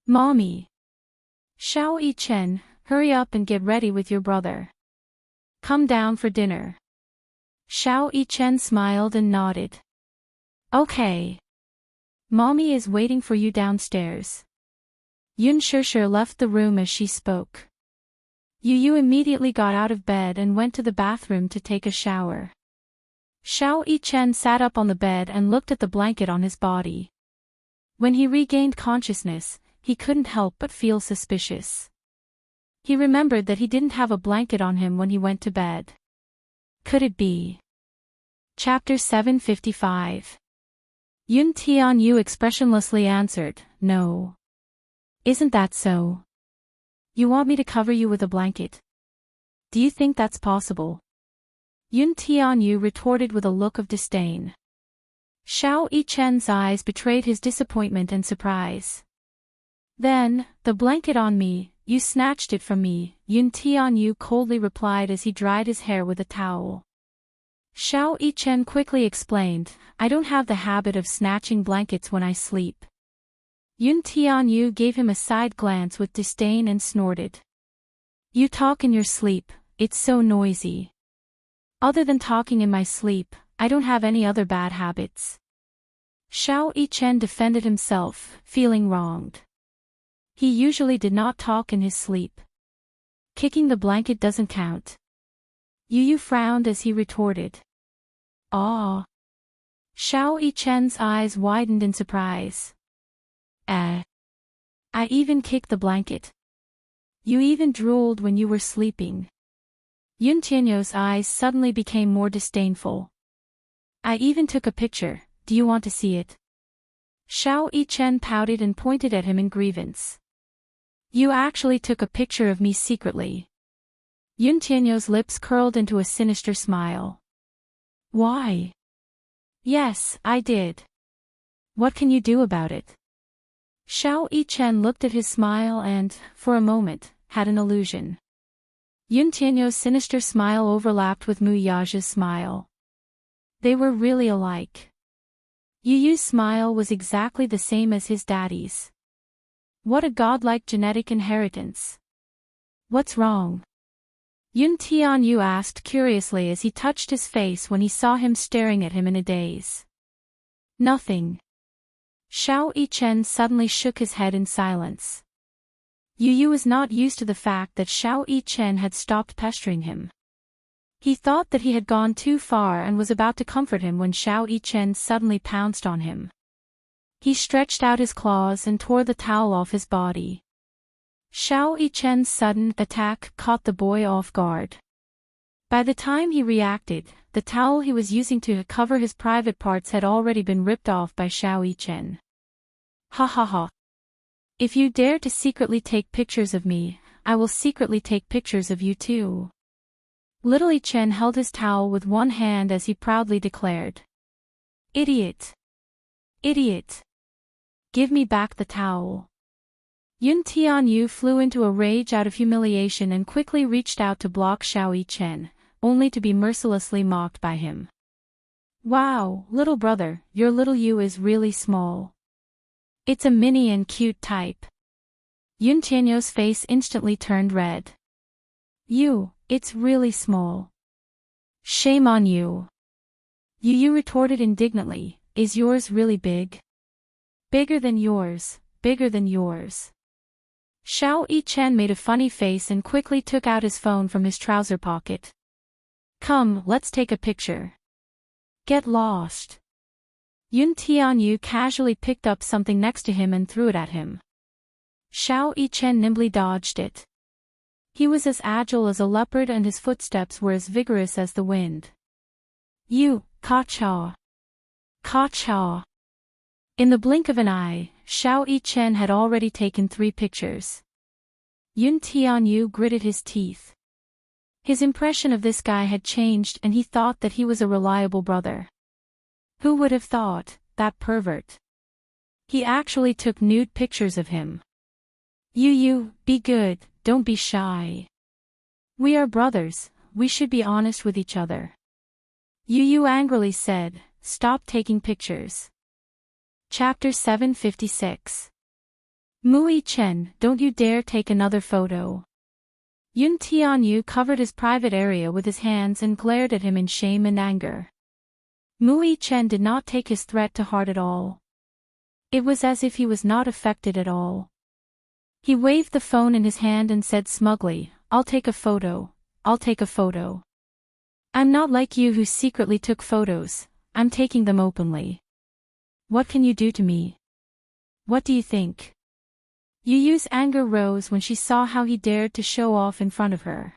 Speaker 1: Mommy. Xiao Yichen, hurry up and get ready with your brother. Come down for dinner. Xiao Yichen smiled and nodded. Okay. Mommy is waiting for you downstairs. Yun Shusha left the room as she spoke. Yu immediately got out of bed and went to the bathroom to take a shower. Xiao Yichen sat up on the bed and looked at the blanket on his body. When he regained consciousness, he couldn't help but feel suspicious. He remembered that he didn't have a blanket on him when he went to bed. Could it be? Chapter 755. Yun Tianyu expressionlessly answered, no. Isn't that so? You want me to cover you with a blanket? Do you think that's possible? Yun Tianyu retorted with a look of disdain. Xiao Yichen's eyes betrayed his disappointment and surprise. Then, the blanket on me, you snatched it from me, Yun Tianyu coldly replied as he dried his hair with a towel. Xiao Yichen quickly explained, I don't have the habit of snatching blankets when I sleep. Yun Tianyu gave him a side glance with disdain and snorted. You talk in your sleep, it's so noisy. Other than talking in my sleep, I don't have any other bad habits. Xiao Yichen defended himself, feeling wronged. He usually did not talk in his sleep. Kicking the blanket doesn't count. Yu frowned as he retorted. Ah. Xiao Yichen's eyes widened in surprise. I even kicked the blanket. You even drooled when you were sleeping. Yun Tianyo's eyes suddenly became more disdainful. I even took a picture, do you want to see it? Xiao Yichen pouted and pointed at him in grievance. You actually took a picture of me secretly. Yun Tianyo's lips curled into a sinister smile. Why? Yes, I did. What can you do about it? Xiao Yichen looked at his smile and, for a moment, had an illusion. Yun Tianyo's sinister smile overlapped with Mu Yaja's smile. They were really alike. Yu Yu's smile was exactly the same as his daddy's. What a godlike genetic inheritance. What's wrong? Yun Tianyu asked curiously as he touched his face when he saw him staring at him in a daze. Nothing. Xiao Yichen suddenly shook his head in silence. Yu Yu was not used to the fact that Xiao Yichen had stopped pestering him. He thought that he had gone too far and was about to comfort him when Xiao Yichen suddenly pounced on him. He stretched out his claws and tore the towel off his body. Xiao Yichen's sudden attack caught the boy off guard. By the time he reacted, the towel he was using to cover his private parts had already been ripped off by Xiao Yichen. Ha ha ha. If you dare to secretly take pictures of me, I will secretly take pictures of you too. Little Yichen held his towel with one hand as he proudly declared. Idiot! Idiot! Give me back the towel. Yun Tianyu flew into a rage out of humiliation and quickly reached out to block Xiao Yichen, only to be mercilessly mocked by him. Wow, little brother, your little Yu is really small. It's a mini and cute type. Yun Tianyo's face instantly turned red. You, it's really small. Shame on you. Yu retorted indignantly, is yours really big? Bigger than yours, bigger than yours. Xiao Yichen made a funny face and quickly took out his phone from his trouser pocket. Come, let's take a picture. Get lost. Yun Tianyu casually picked up something next to him and threw it at him. Xiao Yichen nimbly dodged it. He was as agile as a leopard and his footsteps were as vigorous as the wind. You, ka-cha. Ka-cha. In the blink of an eye, Xiao Yichen had already taken 3 pictures. Yun Tianyu gritted his teeth. His impression of this guy had changed and he thought that he was a reliable brother. Who would have thought, that pervert? He actually took nude pictures of him. Yu, be good, don't be shy. We are brothers, we should be honest with each other. Yu angrily said, stop taking pictures. Chapter 756. Mu Yichen, don't you dare take another photo. Yun Tianyu covered his private area with his hands and glared at him in shame and anger. Mu Yichen did not take his threat to heart at all. It was as if he was not affected at all. He waved the phone in his hand and said smugly, I'll take a photo, I'll take a photo. I'm not like you who secretly took photos, I'm taking them openly. What can you do to me? What do you think? Yu Yu's anger rose when she saw how he dared to show off in front of her.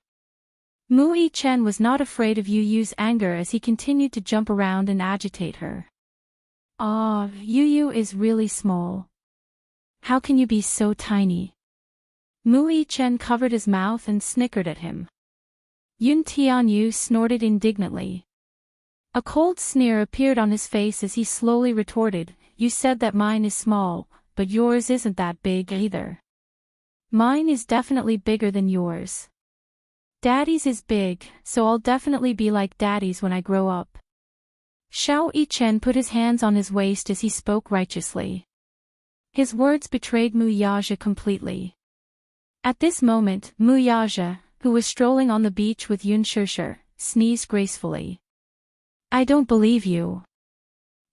Speaker 1: Mu Yichen was not afraid of Yu Yu's anger as he continued to jump around and agitate her. Ah, Yu Yu is really small. How can you be so tiny? Mu Yichen covered his mouth and snickered at him. Yun Tianyu snorted indignantly. A cold sneer appeared on his face as he slowly retorted, you said that mine is small, but yours isn't that big either. Mine is definitely bigger than yours. Daddy's is big, so I'll definitely be like Daddy's when I grow up. Xiao Yichen put his hands on his waist as he spoke righteously. His words betrayed Mu Yaja completely. At this moment, Mu Yaja, who was strolling on the beach with Yun Shishir, sneezed gracefully. I don't believe you.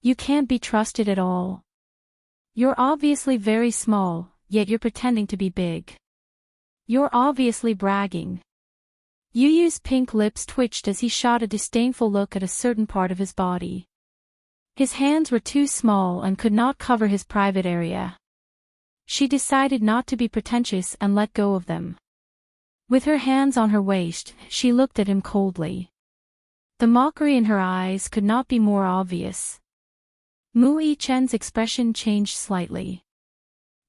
Speaker 1: You can't be trusted at all. You're obviously very small, yet you're pretending to be big. You're obviously bragging. Yu Yu's pink lips twitched as he shot a disdainful look at a certain part of his body. His hands were too small and could not cover his private area. She decided not to be pretentious and let go of them. With her hands on her waist, she looked at him coldly. The mockery in her eyes could not be more obvious. Mu Yi-chen's expression changed slightly.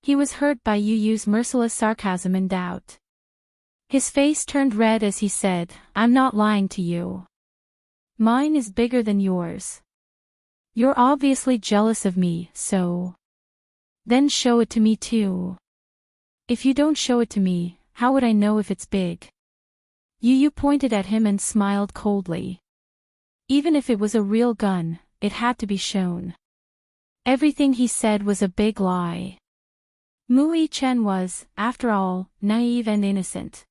Speaker 1: He was hurt by Yu Yu's merciless sarcasm and doubt. His face turned red as he said, "I'm not lying to you. Mine is bigger than yours. You're obviously jealous of me, so then show it to me too. If you don't show it to me, how would I know if it's big?" Yu Yu pointed at him and smiled coldly. Even if it was a real gun, it had to be shown. Everything he said was a big lie. Mu Yi-chen was, after all, naive and innocent.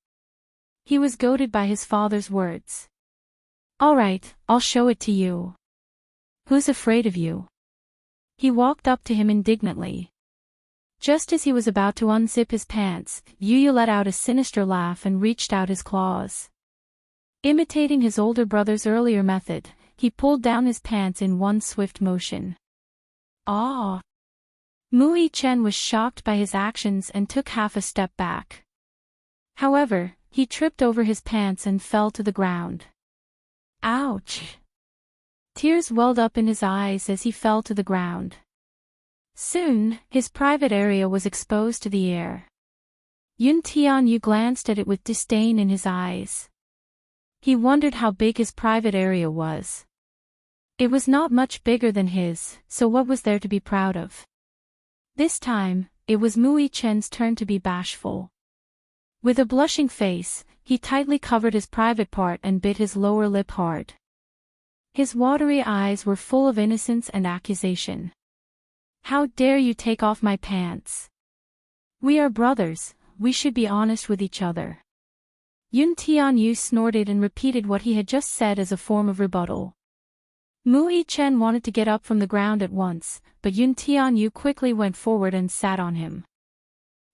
Speaker 1: He was goaded by his father's words. "All right, I'll show it to you. Who's afraid of you?" He walked up to him indignantly. Just as he was about to unzip his pants, Yu Yu let out a sinister laugh and reached out his claws. Imitating his older brother's earlier method, he pulled down his pants in one swift motion. Ah! Mu Yi-chen was shocked by his actions and took half a step back. However, he tripped over his pants and fell to the ground. Ouch! Tears welled up in his eyes as he fell to the ground. Soon, his private area was exposed to the air. Yun Tianyu glanced at it with disdain in his eyes. He wondered how big his private area was. It was not much bigger than his, so what was there to be proud of? This time, it was Mu Yi-chen's turn to be bashful. With a blushing face, he tightly covered his private part and bit his lower lip hard. His watery eyes were full of innocence and accusation. "How dare you take off my pants? We are brothers, we should be honest with each other." Yun Tianyu snorted and repeated what he had just said as a form of rebuttal. Mu Yi-chen wanted to get up from the ground at once, but Yun Tianyu quickly went forward and sat on him.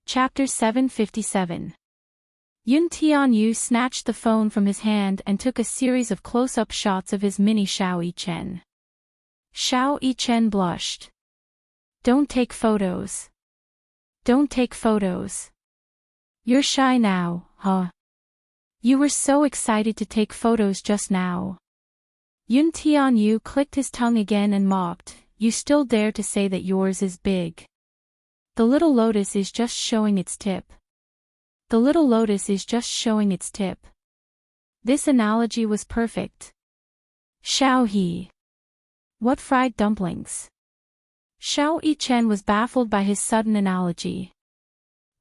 Speaker 1: Chapter 757. Yun Tianyu snatched the phone from his hand and took a series of close-up shots of his mini Xiao Yi-chen. Xiao Yi-chen blushed. "Don't take photos. Don't take photos. You're shy now, huh? You were so excited to take photos just now." Yun Tianyu clicked his tongue again and mocked, "You still dare to say that yours is big? The little lotus is just showing its tip. The little lotus is just showing its tip." This analogy was perfect. Xiao He. What fried dumplings? Xiao Yi-chen was baffled by his sudden analogy.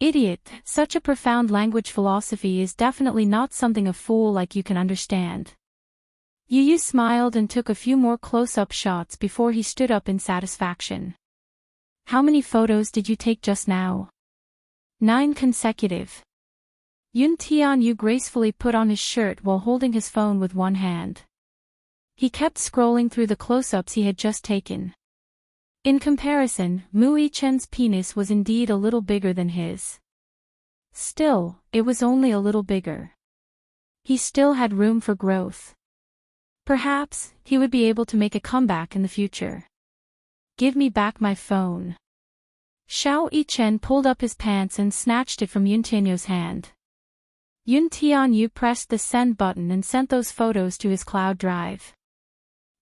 Speaker 1: Idiot, such a profound language philosophy is definitely not something a fool like you can understand. Yu Yu smiled and took a few more close-up shots before he stood up in satisfaction. "How many photos did you take just now?" 9 consecutive. Yun Tianyu gracefully put on his shirt while holding his phone with one hand. He kept scrolling through the close-ups he had just taken. In comparison, Mu Yi-chen's penis was indeed a little bigger than his. Still, it was only a little bigger. He still had room for growth. Perhaps, he would be able to make a comeback in the future. "Give me back my phone." Xiao Yi-chen pulled up his pants and snatched it from Yun Tianyu's hand. Yun Tianyu pressed the send button and sent those photos to his cloud drive.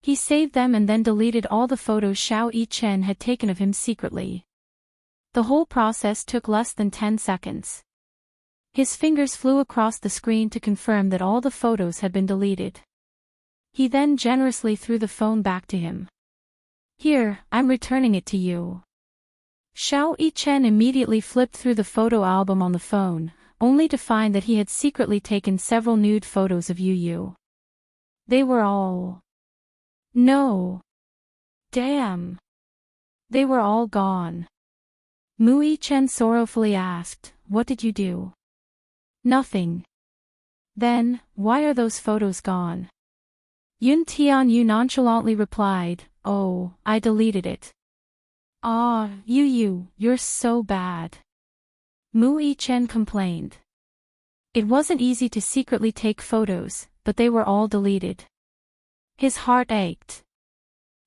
Speaker 1: He saved them and then deleted all the photos Xiao Yi-chen had taken of him secretly. The whole process took less than 10 seconds. His fingers flew across the screen to confirm that all the photos had been deleted. He then generously threw the phone back to him. "Here, I'm returning it to you." Xiao Yi-chen immediately flipped through the photo album on the phone, only to find that he had secretly taken several nude photos of Yu Yu. They were all... No. Damn. They were all gone. Mu Yi-chen sorrowfully asked, "What did you do?" "Nothing." "Then, why are those photos gone?" Yun Tianyu nonchalantly replied, "Oh, I deleted it." "Ah, you're so bad," Mu Yichen complained. It wasn't easy to secretly take photos, but they were all deleted. His heart ached.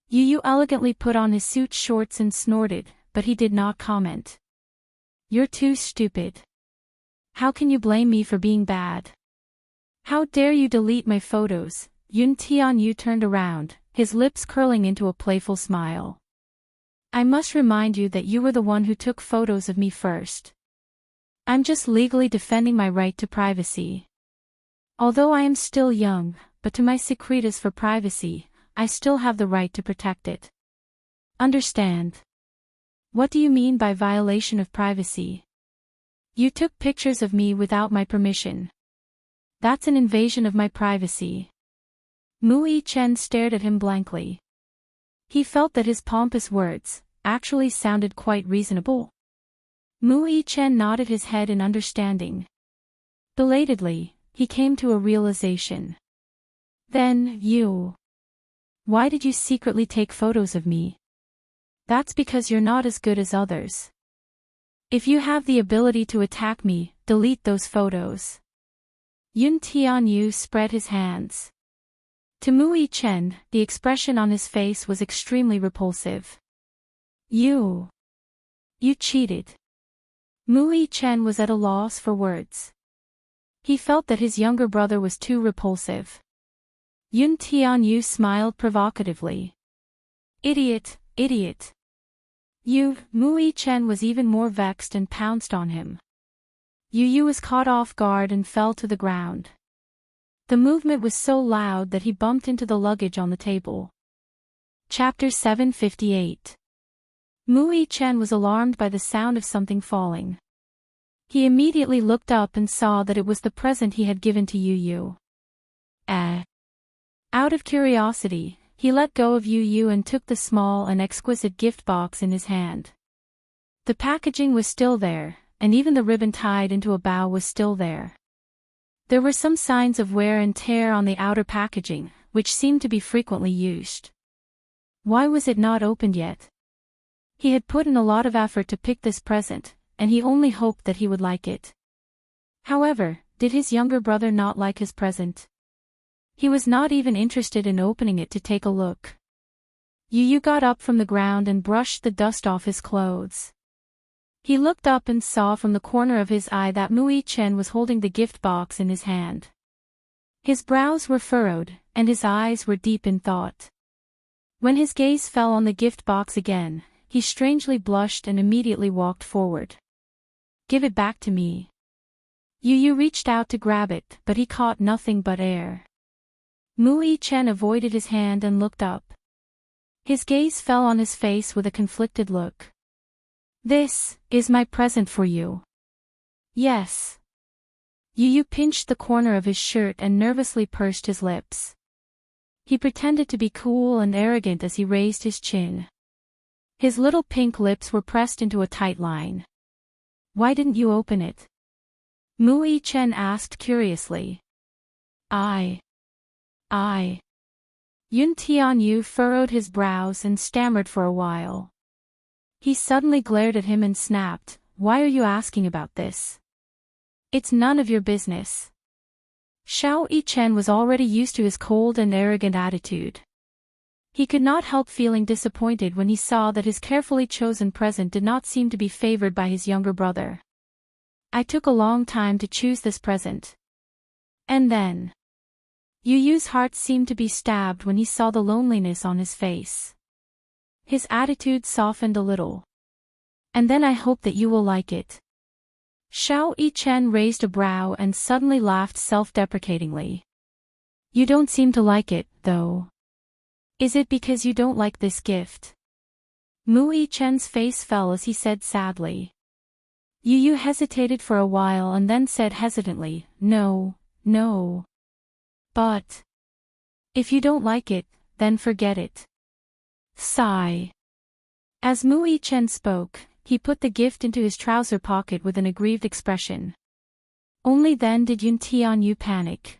Speaker 1: Yu elegantly put on his suit shorts and snorted, but he did not comment. "You're too stupid. How can you blame me for being bad? How dare you delete my photos?" Yun Tianyu turned around, his lips curling into a playful smile. "I must remind you that you were the one who took photos of me first. I'm just legally defending my right to privacy. Although I am still young, but to my secretus for privacy, I still have the right to protect it. Understand?" "What do you mean by violation of privacy?" "You took pictures of me without my permission. That's an invasion of my privacy." Mu Yichen stared at him blankly. He felt that his pompous words actually sounded quite reasonable. Mu Yichen nodded his head in understanding. Belatedly, he came to a realization. "Then, why did you secretly take photos of me?" "That's because you're not as good as others. If you have the ability to attack me, delete those photos." Yun Tianyu spread his hands. To Mu Yichen, the expression on his face was extremely repulsive. You cheated." Mu Yichen was at a loss for words. He felt that his younger brother was too repulsive. Yun Tianyu smiled provocatively. Idiot. Mu Yichen was even more vexed and pounced on him. Yu was caught off guard and fell to the ground. The movement was so loud that he bumped into the luggage on the table. Chapter 758. Mu Yichen was alarmed by the sound of something falling. He immediately looked up and saw that it was the present he had given to Yu. Out of curiosity, he let go of Yu and took the small and exquisite gift box in his hand. The packaging was still there, and even the ribbon tied into a bow was still there. There were some signs of wear and tear on the outer packaging, which seemed to be frequently used. Why was it not opened yet? He had put in a lot of effort to pick this present, and he only hoped that he would like it. However, did his younger brother not like his present? He was not even interested in opening it to take a look. Yu got up from the ground and brushed the dust off his clothes. He looked up and saw from the corner of his eye that Mu Yichen was holding the gift box in his hand. His brows were furrowed, and his eyes were deep in thought. When his gaze fell on the gift box again, he strangely blushed and immediately walked forward. "Give it back to me." Yu reached out to grab it, but he caught nothing but air. Mu Yichen avoided his hand and looked up. His gaze fell on his face with a conflicted look. "This is my present for you." "Yes." Yu pinched the corner of his shirt and nervously pursed his lips. He pretended to be cool and arrogant as he raised his chin. His little pink lips were pressed into a tight line. "Why didn't you open it?" Mu Yichen asked curiously. I. Yun Tianyu furrowed his brows and stammered for a while. He suddenly glared at him and snapped, "Why are you asking about this? It's none of your business." Xiao Yichen was already used to his cold and arrogant attitude. He could not help feeling disappointed when he saw that his carefully chosen present did not seem to be favored by his younger brother. "I took a long time to choose this present." And then, Yu's heart seemed to be stabbed when he saw the loneliness on his face. His attitude softened a little. "And then I hope that you will like it." Xiao Yichen raised a brow and suddenly laughed self-deprecatingly. "You don't seem to like it, though. Is it because you don't like this gift?" Mu Yichen's face fell as he said sadly. Yu hesitated for a while and then said hesitantly, No. But if you don't like it, then forget it." Sigh. As Mu Yichen spoke, he put the gift into his trouser pocket with an aggrieved expression. Only then did Yun Tianyu panic.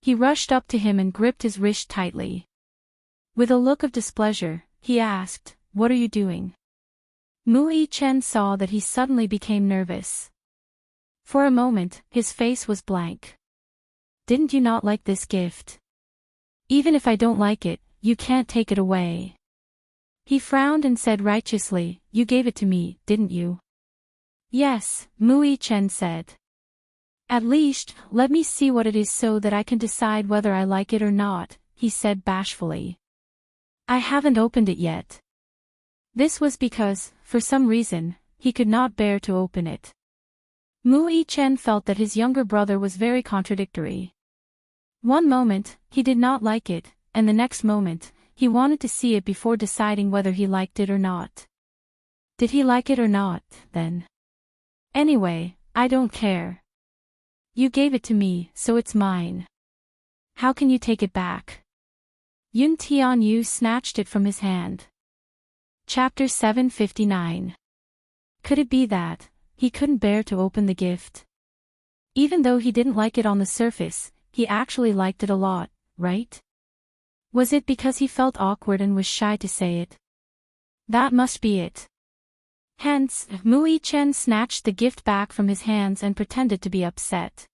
Speaker 1: He rushed up to him and gripped his wrist tightly. With a look of displeasure, he asked, "What are you doing?" Mu Chen saw that he suddenly became nervous. For a moment, his face was blank. "Didn't you not like this gift? Even if I don't like it, you can't take it away." He frowned and said righteously, "You gave it to me, didn't you?" "Yes," Mu Chen said. "At least, let me see what it is so that I can decide whether I like it or not," he said bashfully. "I haven't opened it yet." This was because, for some reason, he could not bear to open it. Mu Chen felt that his younger brother was very contradictory. One moment, he did not like it, and the next moment, he wanted to see it before deciding whether he liked it or not. Did he like it or not, then? "Anyway, I don't care. You gave it to me, so it's mine. How can you take it back?" Yun Tianyu snatched it from his hand. Chapter 759. Could it be that he couldn't bear to open the gift? Even though he didn't like it on the surface, he actually liked it a lot, right? Was it because he felt awkward and was shy to say it? That must be it. Hence, Mu Chen snatched the gift back from his hands and pretended to be upset.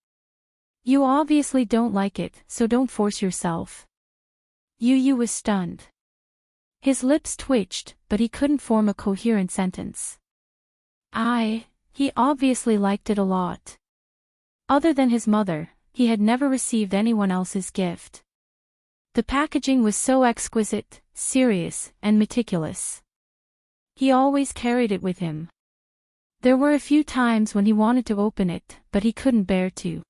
Speaker 1: "You obviously don't like it, so don't force yourself." Yu was stunned. His lips twitched, but he couldn't form a coherent sentence. He obviously liked it a lot. Other than his mother, he had never received anyone else's gift. The packaging was so exquisite, serious, and meticulous. He always carried it with him. There were a few times when he wanted to open it, but he couldn't bear to.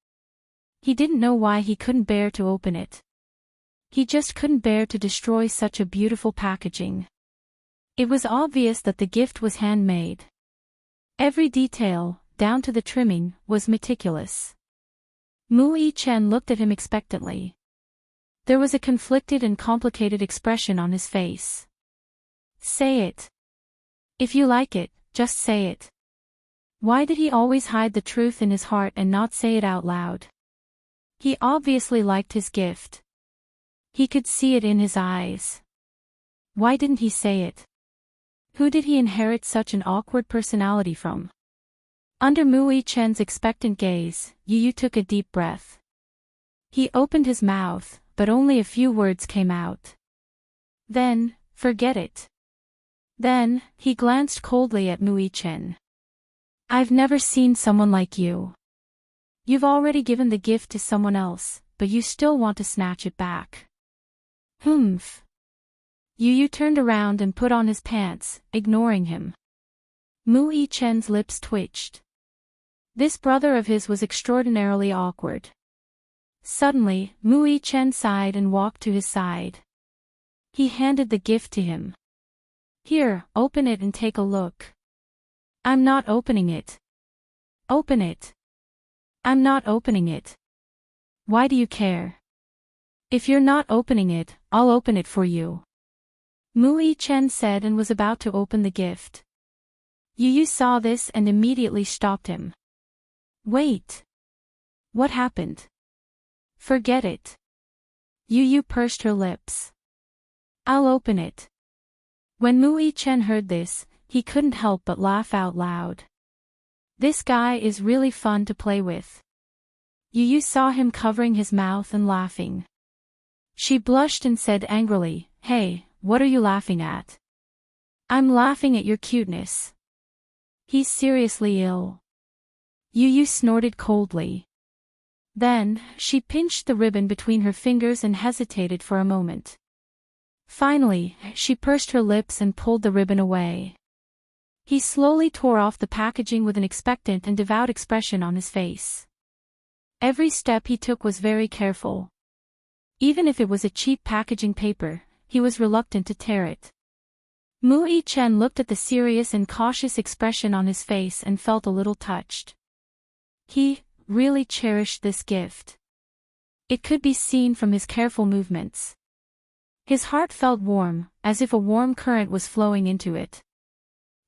Speaker 1: He didn't know why he couldn't bear to open it. He just couldn't bear to destroy such a beautiful packaging. It was obvious that the gift was handmade. Every detail, down to the trimming, was meticulous. Mu Chen looked at him expectantly. There was a conflicted and complicated expression on his face. "Say it. If you like it, just say it." Why did he always hide the truth in his heart and not say it out loud? He obviously liked his gift. He could see it in his eyes. Why didn't he say it? Who did he inherit such an awkward personality from? Under Mu Chen's expectant gaze, Yu took a deep breath. He opened his mouth, but only a few words came out. "Then, forget it." Then, he glanced coldly at Mu Chen. "I've never seen someone like you. You've already given the gift to someone else, but you still want to snatch it back." "Humph." Yu turned around and put on his pants, ignoring him. Mu Chen's lips twitched. This brother of his was extraordinarily awkward. Suddenly, Mu Chen sighed and walked to his side. He handed the gift to him. "Here, open it and take a look." "I'm not opening it." "Open it." "I'm not opening it." "Why do you care?" "If you're not opening it, I'll open it for you." Mu Chen said and was about to open the gift. Yu saw this and immediately stopped him. "Wait. What happened?" "Forget it." Yu pursed her lips. "I'll open it." When Mu Chen heard this, he couldn't help but laugh out loud. This guy is really fun to play with. Yu saw him covering his mouth and laughing. She blushed and said angrily, "Hey, what are you laughing at?" "I'm laughing at your cuteness." "He's seriously ill." Yu snorted coldly. Then, she pinched the ribbon between her fingers and hesitated for a moment. Finally, she pursed her lips and pulled the ribbon away. He slowly tore off the packaging with an expectant and devout expression on his face. Every step he took was very careful. Even if it was a cheap packaging paper, he was reluctant to tear it. Mu Chen looked at the serious and cautious expression on his face and felt a little touched. He really cherished this gift. It could be seen from his careful movements. His heart felt warm, as if a warm current was flowing into it.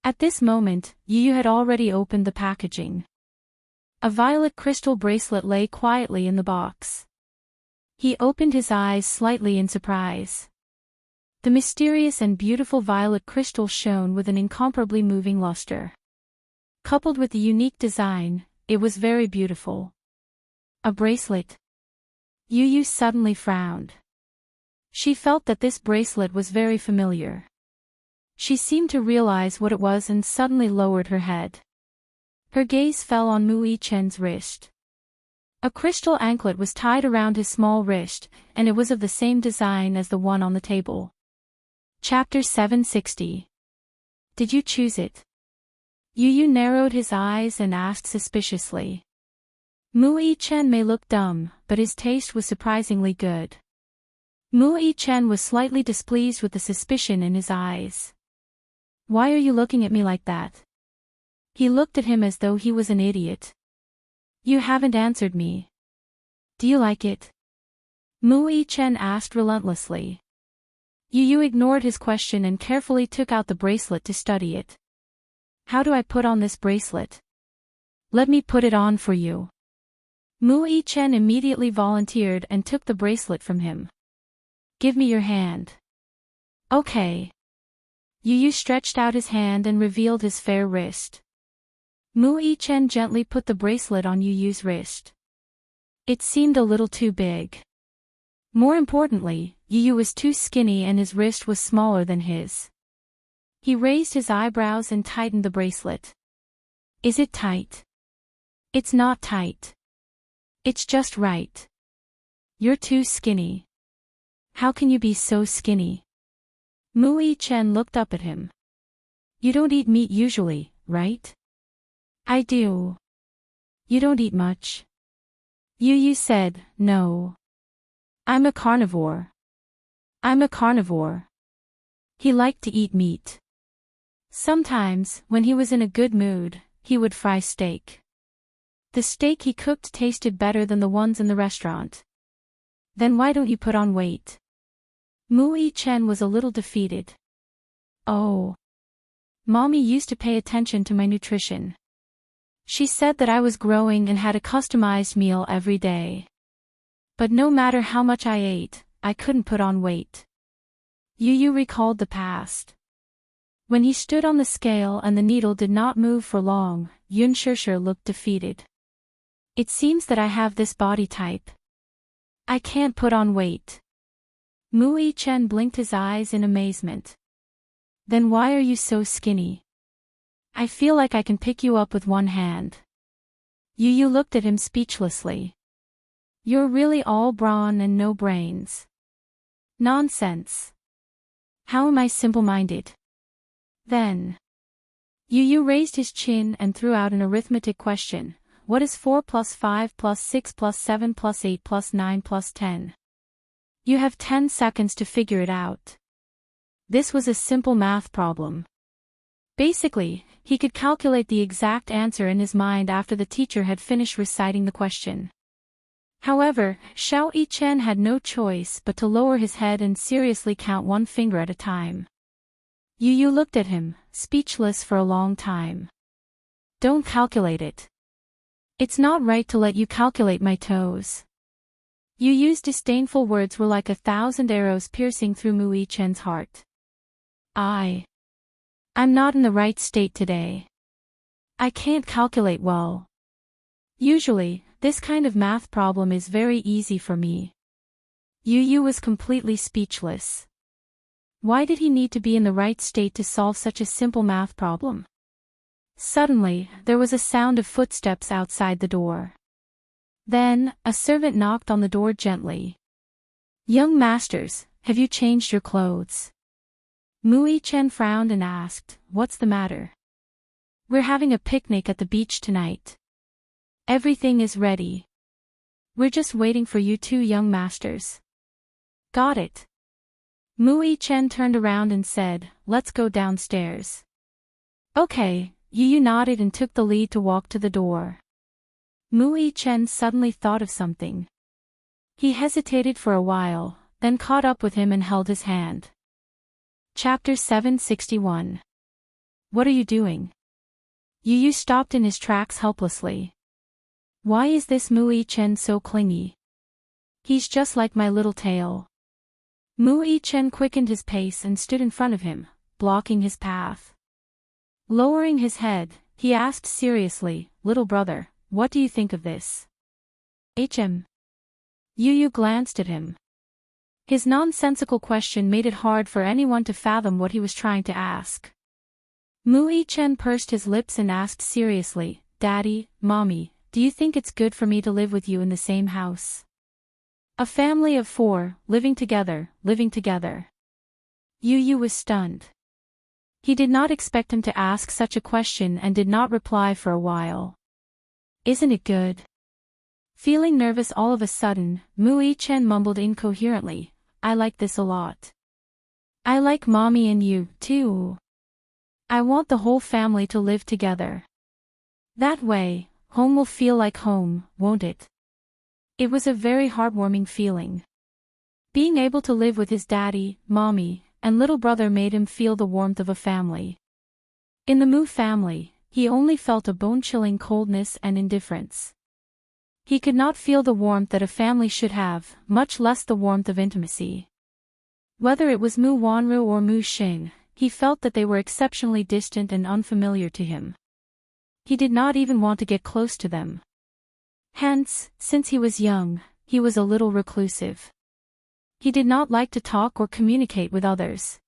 Speaker 1: At this moment, Yu had already opened the packaging. A violet crystal bracelet lay quietly in the box. He opened his eyes slightly in surprise. The mysterious and beautiful violet crystal shone with an incomparably moving luster. Coupled with the unique design, it was very beautiful. A bracelet. Yu Yu suddenly frowned. She felt that this bracelet was very familiar. She seemed to realize what it was and suddenly lowered her head. Her gaze fell on Mu Yi-chen's wrist. A crystal anklet was tied around his small wrist, and it was of the same design as the one on the table. Chapter 760. Did you choose it? Yu Yu narrowed his eyes and asked suspiciously. Mu Yi-chen may look dumb, but his taste was surprisingly good. Mu Yi-chen was slightly displeased with the suspicion in his eyes. Why are you looking at me like that? He looked at him as though he was an idiot. You haven't answered me. Do you like it? Mu Yi-chen asked relentlessly. Yu Yu ignored his question and carefully took out the bracelet to study it. How do I put on this bracelet? Let me put it on for you. Mu Yi-chen immediately volunteered and took the bracelet from him. Give me your hand. Okay. Yu Yu stretched out his hand and revealed his fair wrist. Mu Yi-chen gently put the bracelet on Yu Yu's wrist. It seemed a little too big. More importantly, Yu Yu was too skinny and his wrist was smaller than his. He raised his eyebrows and tightened the bracelet. Is it tight? It's not tight. It's just right. You're too skinny. How can you be so skinny? Mu Yi-chen looked up at him. You don't eat meat usually, right? I do. You don't eat much. Yu Yu said, no. I'm a carnivore. I'm a carnivore. He liked to eat meat. Sometimes, when he was in a good mood, he would fry steak. The steak he cooked tasted better than the ones in the restaurant. Then why don't you put on weight? Mu Yi-chen was a little defeated. Oh. Mommy used to pay attention to my nutrition. She said that I was growing and had a customized meal every day. But no matter how much I ate, I couldn't put on weight. Yu Yu recalled the past. When he stood on the scale and the needle did not move for long, Yun Shishir looked defeated. It seems that I have this body type. I can't put on weight. Mu Yi-chen blinked his eyes in amazement. Then why are you so skinny? I feel like I can pick you up with one hand. Yu Yu looked at him speechlessly. You're really all brawn and no brains. Nonsense. How am I simple-minded? Then. Yu Yu raised his chin and threw out an arithmetic question. What is 4 plus 5 plus 6 plus 7 plus 8 plus 9 plus 10? You have 10 seconds to figure it out. This was a simple math problem. Basically, he could calculate the exact answer in his mind after the teacher had finished reciting the question. However, Xiao Yi-chen had no choice but to lower his head and seriously count one finger at a time. Yu Yu looked at him, speechless for a long time. Don't calculate it. It's not right to let you calculate my toes. Yu Yu's disdainful words were like 1,000 arrows piercing through Mu Yi-chen's heart. I'm not in the right state today. I can't calculate well. Usually, this kind of math problem is very easy for me. Yu Yu was completely speechless. Why did he need to be in the right state to solve such a simple math problem? Suddenly, there was a sound of footsteps outside the door. Then, a servant knocked on the door gently. Young masters, have you changed your clothes? Mu Yi-chen frowned and asked, what's the matter? We're having a picnic at the beach tonight. Everything is ready. We're just waiting for you two young masters. Got it. Mu Yi-chen turned around and said, let's go downstairs. Okay, Yu Yu nodded and took the lead to walk to the door. Mu Yi-chen suddenly thought of something. He hesitated for a while, then caught up with him and held his hand. Chapter 761. What are you doing? Yu Yu stopped in his tracks helplessly. Why is this Mu Yi-chen so clingy? He's just like my little tail. Mu Yi-chen quickened his pace and stood in front of him, blocking his path. Lowering his head, he asked seriously, "Little brother, what do you think of this?" Yu glanced at him. His nonsensical question made it hard for anyone to fathom what he was trying to ask. Mu Yi-chen pursed his lips and asked seriously, "Daddy, Mommy, do you think it's good for me to live with you in the same house? A family of 4, living together, living together." Yu was stunned. He did not expect him to ask such a question and did not reply for a while. "Isn't it good?" Feeling nervous all of a sudden, Mu Yi-chen mumbled incoherently, "I like this a lot. I like Mommy and you, too. I want the whole family to live together. That way, home will feel like home, won't it?" It was a very heartwarming feeling. Being able to live with his daddy, mommy, and little brother made him feel the warmth of a family. In the Mu family, he only felt a bone-chilling coldness and indifference. He could not feel the warmth that a family should have, much less the warmth of intimacy. Whether it was Mu Wanru or Mu Xing, he felt that they were exceptionally distant and unfamiliar to him. He did not even want to get close to them. Hence, since he was young, he was a little reclusive. He did not like to talk or communicate with others.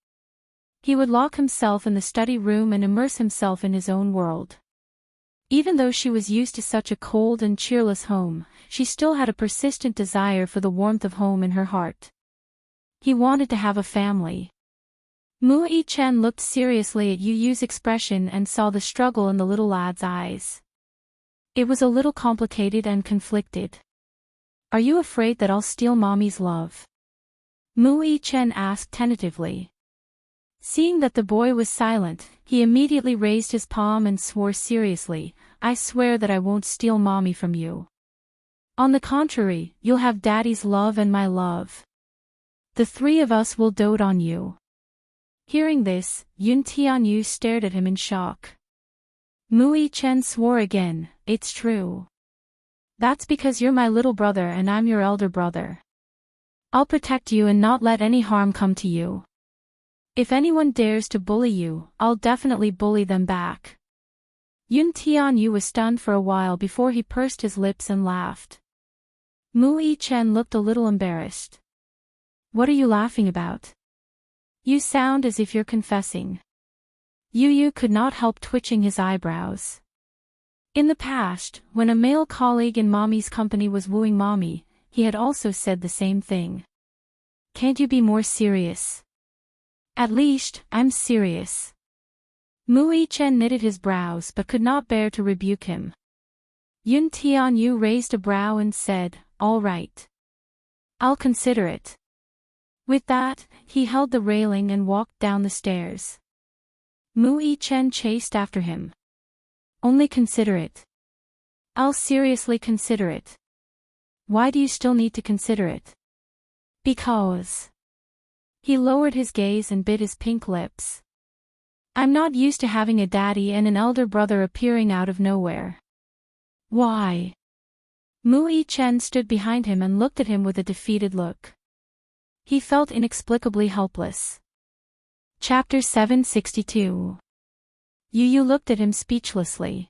Speaker 1: He would lock himself in the study room and immerse himself in his own world. Even though she was used to such a cold and cheerless home, she still had a persistent desire for the warmth of home in her heart. He wanted to have a family. Mu Yi-chen looked seriously at Yu's expression and saw the struggle in the little lad's eyes. It was a little complicated and conflicted. "Are you afraid that I'll steal Mommy's love?" Mu Yi-chen asked tentatively. Seeing that the boy was silent, he immediately raised his palm and swore seriously, "I swear that I won't steal Mommy from you. On the contrary, you'll have Daddy's love and my love. The 3 of us will dote on you." Hearing this, Yun Tianyu stared at him in shock. Mu Yi-chen swore again, "It's true. That's because you're my little brother and I'm your elder brother. I'll protect you and not let any harm come to you. If anyone dares to bully you, I'll definitely bully them back." Yun Tianyu was stunned for a while before he pursed his lips and laughed. Mu Yi-chen looked a little embarrassed. "What are you laughing about? You sound as if you're confessing." Yu could not help twitching his eyebrows. In the past, when a male colleague in Mommy's company was wooing Mommy, he had also said the same thing. "Can't you be more serious?" "At least, I'm serious." Mu Yi-chen knitted his brows but could not bear to rebuke him. Yun Tianyu raised a brow and said, "All right. I'll consider it." With that, he held the railing and walked down the stairs. Mu Yi-chen chased after him. "Only consider it." "I'll seriously consider it." "Why do you still need to consider it?" "Because." He lowered his gaze and bit his pink lips. "I'm not used to having a daddy and an elder brother appearing out of nowhere." "Why?" Mu Yi-chen stood behind him and looked at him with a defeated look. He felt inexplicably helpless. Chapter 762. Yu looked at him speechlessly.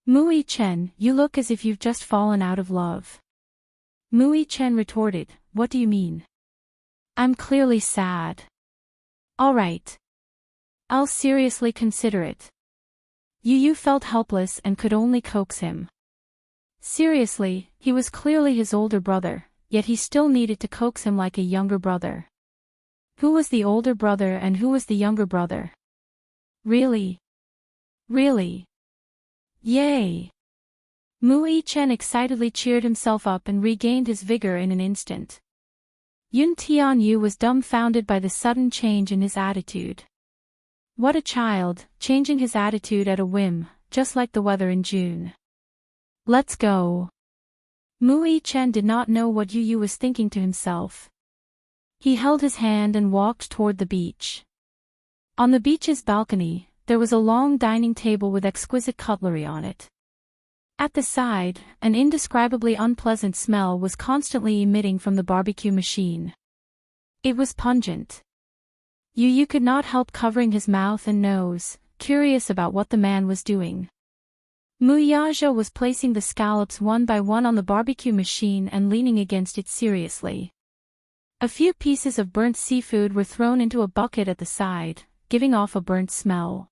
Speaker 1: "Mu Yi-chen, you look as if you've just fallen out of love." Mu Yi-chen retorted, "What do you mean? I'm clearly sad." "All right. I'll seriously consider it." Yu felt helpless and could only coax him. Seriously, he was clearly his older brother, yet he still needed to coax him like a younger brother. Who was the older brother and who was the younger brother? Really? Really? Yay! Mu Yi-chen excitedly cheered himself up and regained his vigor in an instant. Yun Tianyu was dumbfounded by the sudden change in his attitude. What a child, changing his attitude at a whim, just like the weather in June. "Let's go." Mu Yi-chen did not know what Yu was thinking to himself. He held his hand and walked toward the beach. On the beach's balcony, there was a long dining table with exquisite cutlery on it. At the side, an indescribably unpleasant smell was constantly emitting from the barbecue machine. It was pungent. Yu could not help covering his mouth and nose, curious about what the man was doing. Muyaja was placing the scallops one by one on the barbecue machine and leaning against it seriously. A few pieces of burnt seafood were thrown into a bucket at the side, giving off a burnt smell.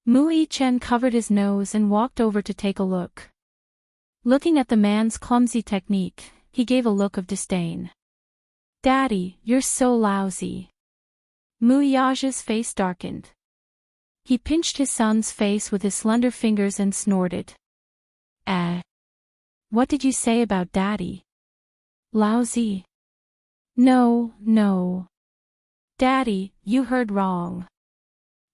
Speaker 1: Mu-I-Chen covered his nose and walked over to take a look. Looking at the man's clumsy technique, he gave a look of disdain. "Daddy, you're so lousy." Muyaja's face darkened. He pinched his son's face with his slender fingers and snorted. What did you say about Daddy? Lousy? No. Daddy, you heard wrong.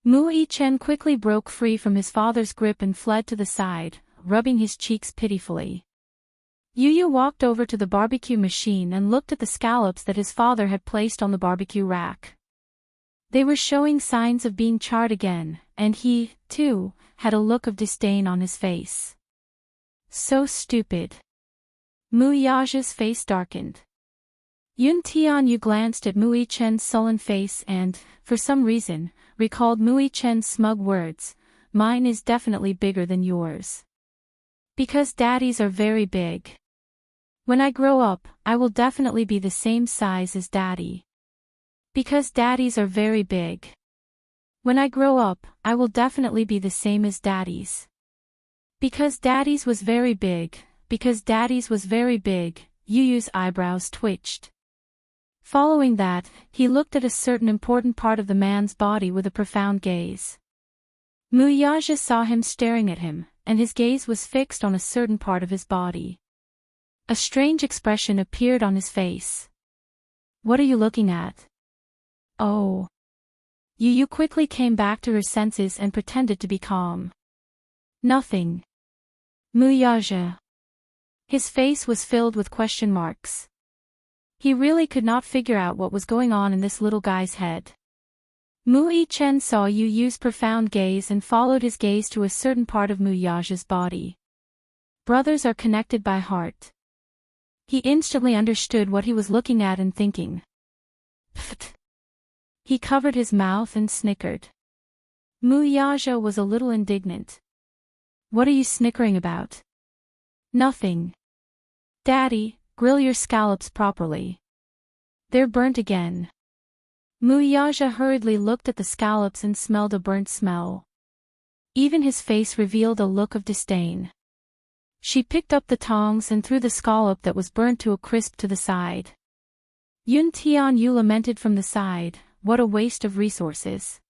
Speaker 1: Mu-I-Chen quickly broke free from his father's grip and fled to the side, rubbing his cheeks pitifully. Yu walked over to the barbecue machine and looked at the scallops that his father had placed on the barbecue rack. They were showing signs of being charred again, and he, too, had a look of disdain on his face. So stupid. Muyaja's face darkened. Yun Tianyu glanced at Mu-I-Chen's sullen face and, for some reason, recalled Mu-I-Chen's smug words, "Mine is definitely bigger than yours. Because daddies are very big. When I grow up, I will definitely be the same size as Daddy. Because daddies are very big. When I grow up, I will definitely be the same as daddies. Because daddies was very big, because daddies was very big." Yuyu's eyebrows twitched. Following that, he looked at a certain important part of the man's body with a profound gaze. Muyaja saw him staring at him, and his gaze was fixed on a certain part of his body. A strange expression appeared on his face. "What are you looking at?" "Oh." Yu quickly came back to her senses and pretended to be calm. "Nothing." Muyaja. His face was filled with question marks. He really could not figure out what was going on in this little guy's head. Mu-I-Chen saw Yu's profound gaze and followed his gaze to a certain part of Muyaja's body. Brothers are connected by heart. He instantly understood what he was looking at and thinking. Pfft. He covered his mouth and snickered. Muyaja was a little indignant. "What are you snickering about?" "Nothing." "Daddy, grill your scallops properly. They're burnt again." Muyaja hurriedly looked at the scallops and smelled a burnt smell. Even his face revealed a look of disdain. She picked up the tongs and threw the scallop that was burnt to a crisp to the side. Yun Tianyu lamented from the side, "What a waste of resources.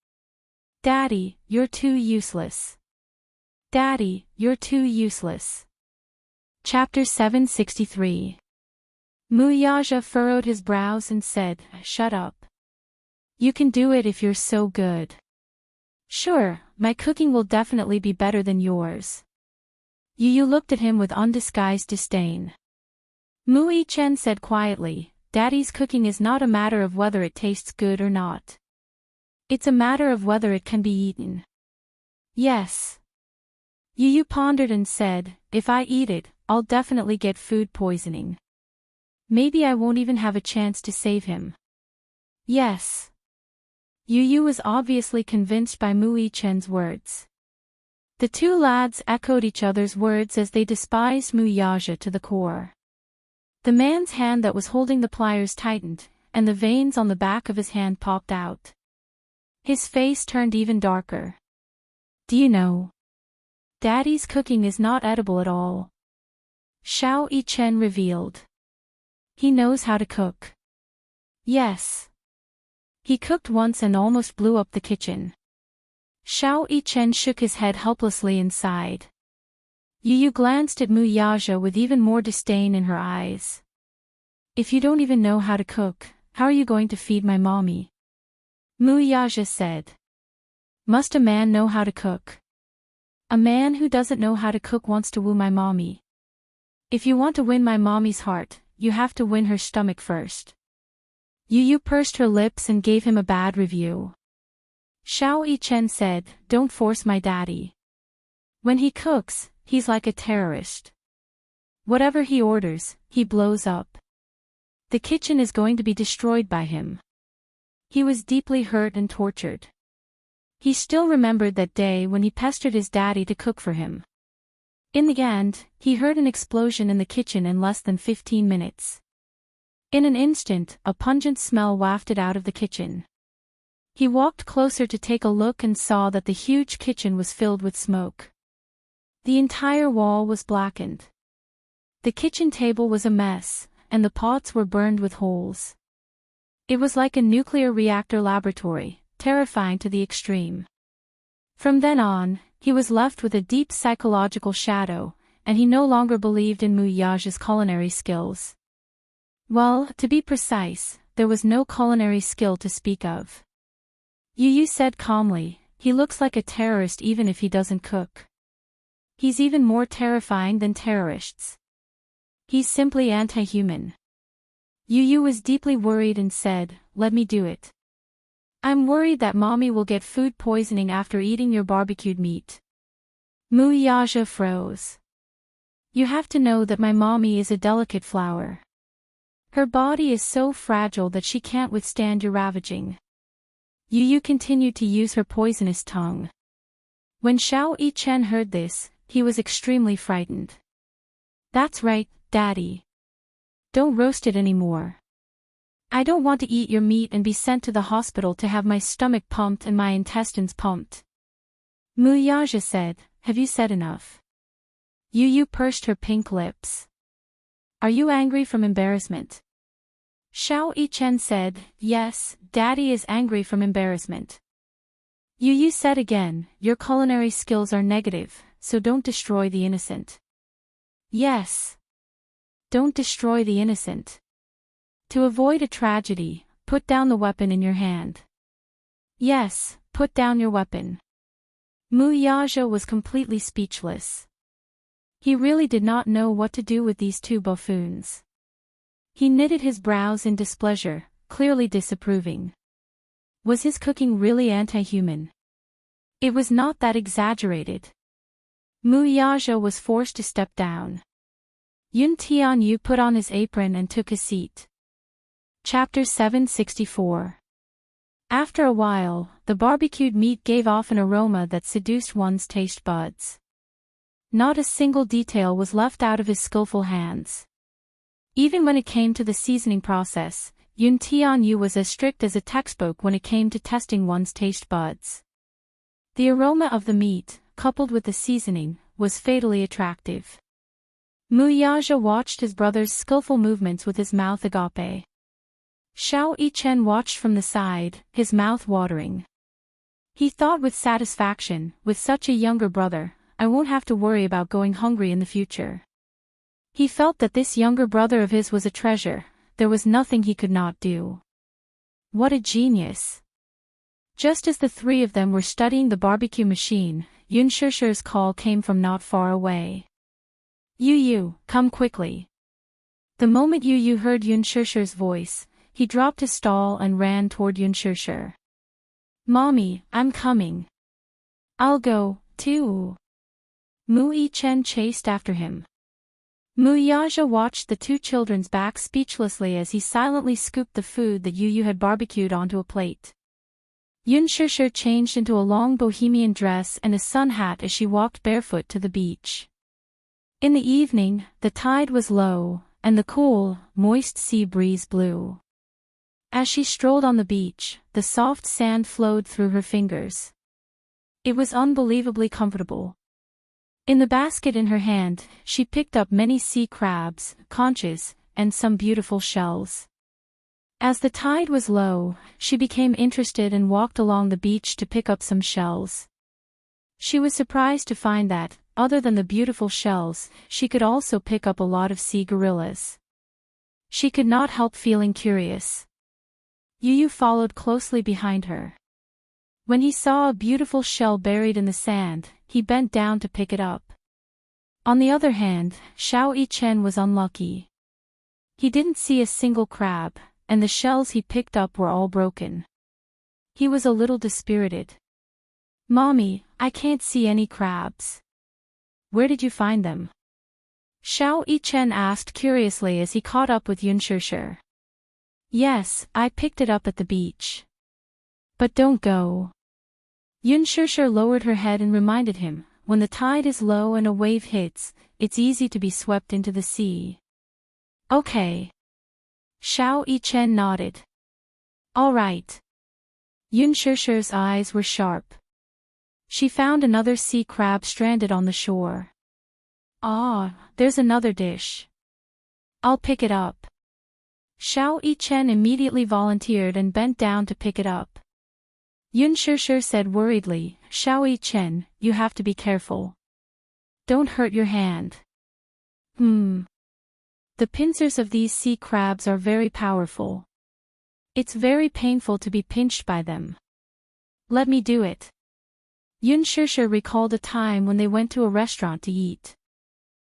Speaker 1: Daddy, you're too useless. Daddy, you're too useless." Chapter 763. Muyaja furrowed his brows and said, "Shut up. You can do it if you're so good. Sure, my cooking will definitely be better than yours." Yu looked at him with undisguised disdain. Mu-I-Chen said quietly, "Daddy's cooking is not a matter of whether it tastes good or not. It's a matter of whether it can be eaten." "Yes." Yu pondered and said, "If I eat it, I'll definitely get food poisoning. Maybe I won't even have a chance to save him." "Yes." Yu was obviously convinced by Mu-I-Chen's words. The two lads echoed each other's words as they despised Muyaja to the core. The man's hand that was holding the pliers tightened, and the veins on the back of his hand popped out. His face turned even darker. "Do you know? Daddy's cooking is not edible at all." Shao-I-Chen revealed. "He knows how to cook." "Yes. He cooked once and almost blew up the kitchen." Shao-I-Chen shook his head helplessly and sighed. Yu glanced at Muyaja with even more disdain in her eyes. "If you don't even know how to cook, how are you going to feed my mommy?" Muyaja said. "Must a man know how to cook? A man who doesn't know how to cook wants to woo my mommy. If you want to win my mommy's heart, you have to win her stomach first." Yu pursed her lips and gave him a bad review. Shao-I-Chen said, "Don't force my daddy. When he cooks, he's like a terrorist. Whatever he orders, he blows up. The kitchen is going to be destroyed by him. He was deeply hurt and tortured. He still remembered that day when he pestered his daddy to cook for him. In the end, he heard an explosion in the kitchen in less than 15 minutes. In an instant, a pungent smell wafted out of the kitchen. He walked closer to take a look and saw that the huge kitchen was filled with smoke. The entire wall was blackened. The kitchen table was a mess, and the pots were burned with holes. It was like a nuclear reactor laboratory, terrifying to the extreme. From then on, he was left with a deep psychological shadow, and he no longer believed in Muyaja's culinary skills. Well, to be precise, there was no culinary skill to speak of. Yu said calmly, he looks like a terrorist even if he doesn't cook. He's even more terrifying than terrorists. He's simply anti-human. Yu was deeply worried and said, let me do it. I'm worried that mommy will get food poisoning after eating your barbecued meat. Muyaja froze. You have to know that my mommy is a delicate flower. Her body is so fragile that she can't withstand your ravaging. Yu continued to use her poisonous tongue. When Xiao Yichen heard this, he was extremely frightened. That's right, Daddy. Don't roast it anymore. I don't want to eat your meat and be sent to the hospital to have my stomach pumped and my intestines pumped. Muyaja said, have you said enough? Yu pursed her pink lips. Are you angry from embarrassment? Xiao Yichen said, yes, Daddy is angry from embarrassment. Yu said again, your culinary skills are negative, so don't destroy the innocent. Yes. Don't destroy the innocent. To avoid a tragedy, put down the weapon in your hand. Yes, put down your weapon. Muyaja was completely speechless. He really did not know what to do with these two buffoons. He knitted his brows in displeasure, clearly disapproving. Was his cooking really anti-human? It was not that exaggerated. Muyaja was forced to step down. Yun Tianyu put on his apron and took his seat. Chapter 764. After a while, the barbecued meat gave off an aroma that seduced one's taste buds. Not a single detail was left out of his skillful hands. Even when it came to the seasoning process, Yun Tianyu was as strict as a textbook when it came to testing one's taste buds. The aroma of the meat, coupled with the seasoning, was fatally attractive. Muyaja watched his brother's skillful movements with his mouth agape. Xiao Yichen watched from the side, his mouth watering. He thought with satisfaction, with such a younger brother, I won't have to worry about going hungry in the future. He felt that this younger brother of his was a treasure, there was nothing he could not do. What a genius! Just as the three of them were studying the barbecue machine, Yun Shishir's call came from not far away. Yu, come quickly. The moment Yu heard Yun Shishir's voice, he dropped his stall and ran toward Yun Shishir. Mommy, I'm coming. I'll go, too. Mu Yichen chased after him. Muyaja watched the two children's backs speechlessly as he silently scooped the food that Yu had barbecued onto a plate. Yun Shishir changed into a long bohemian dress and a sun hat as she walked barefoot to the beach. In the evening, the tide was low, and the cool, moist sea breeze blew. As she strolled on the beach, the soft sand flowed through her fingers. It was unbelievably comfortable. In the basket in her hand, she picked up many sea crabs, conches, and some beautiful shells. As the tide was low, she became interested and walked along the beach to pick up some shells. She was surprised to find that, other than the beautiful shells, she could also pick up a lot of sea gorillas. She could not help feeling curious. Yu followed closely behind her. When he saw a beautiful shell buried in the sand, he bent down to pick it up. On the other hand, Xiao Yichen was unlucky. He didn't see a single crab, and the shells he picked up were all broken. He was a little dispirited. Mommy, I can't see any crabs. Where did you find them? Xiao Yichen asked curiously as he caught up with Yun Shishir. Yes, I picked it up at the beach. But don't go. Yun Shishir lowered her head and reminded him, when the tide is low and a wave hits, it's easy to be swept into the sea. Okay. Xiao Yichen nodded. All right. Yun Shishir's eyes were sharp. She found another sea crab stranded on the shore. Ah, there's another dish. I'll pick it up. Xiao Yichen immediately volunteered and bent down to pick it up. Yun Shishir said worriedly, Xiao Yichen, you have to be careful. Don't hurt your hand. The pincers of these sea crabs are very powerful. It's very painful to be pinched by them. Let me do it. Yun Shishir recalled a time when they went to a restaurant to eat.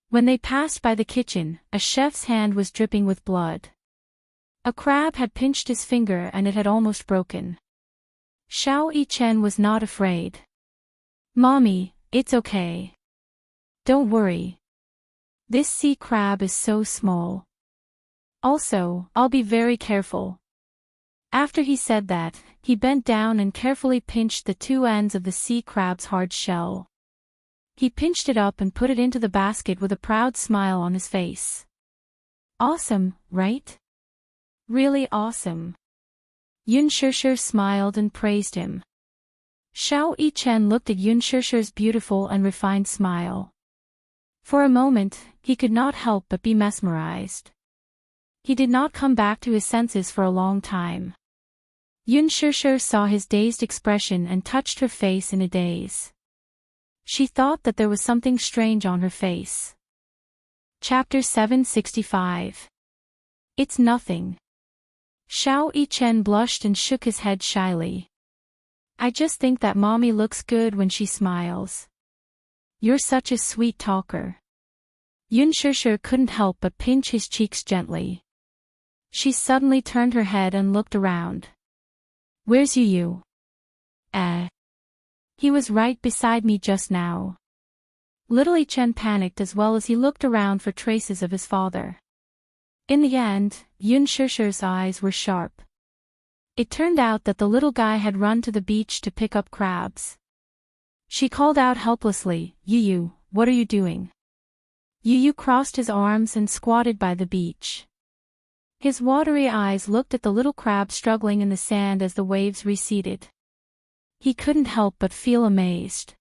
Speaker 1: When they passed by the kitchen, a chef's hand was dripping with blood. A crab had pinched his finger and it had almost broken. Xiao Yichen was not afraid. Mommy, it's okay. Don't worry. This sea crab is so small. Also, I'll be very careful. After he said that, he bent down and carefully pinched the two ends of the sea crab's hard shell. He pinched it up and put it into the basket with a proud smile on his face. Awesome, right? Really awesome. Yun Shishir smiled and praised him. Xiao Yichen looked at Yun Shishir's beautiful and refined smile. For a moment, he could not help but be mesmerized. He did not come back to his senses for a long time. Yun Shishir saw his dazed expression and touched her face in a daze. She thought that there was something strange on her face. Chapter 765. It's nothing. Xiao Yichen blushed and shook his head shyly. I just think that mommy looks good when she smiles. You're such a sweet talker. Yun Shishir couldn't help but pinch his cheeks gently. She suddenly turned her head and looked around. Where's Yu? He was right beside me just now. Little Yichen panicked as well as he looked around for traces of his father. In the end, Yun Shishir's eyes were sharp. It turned out that the little guy had run to the beach to pick up crabs. She called out helplessly, Yu, what are you doing? Yu crossed his arms and squatted by the beach. His watery eyes looked at the little crab struggling in the sand as the waves receded. He couldn't help but feel amazed.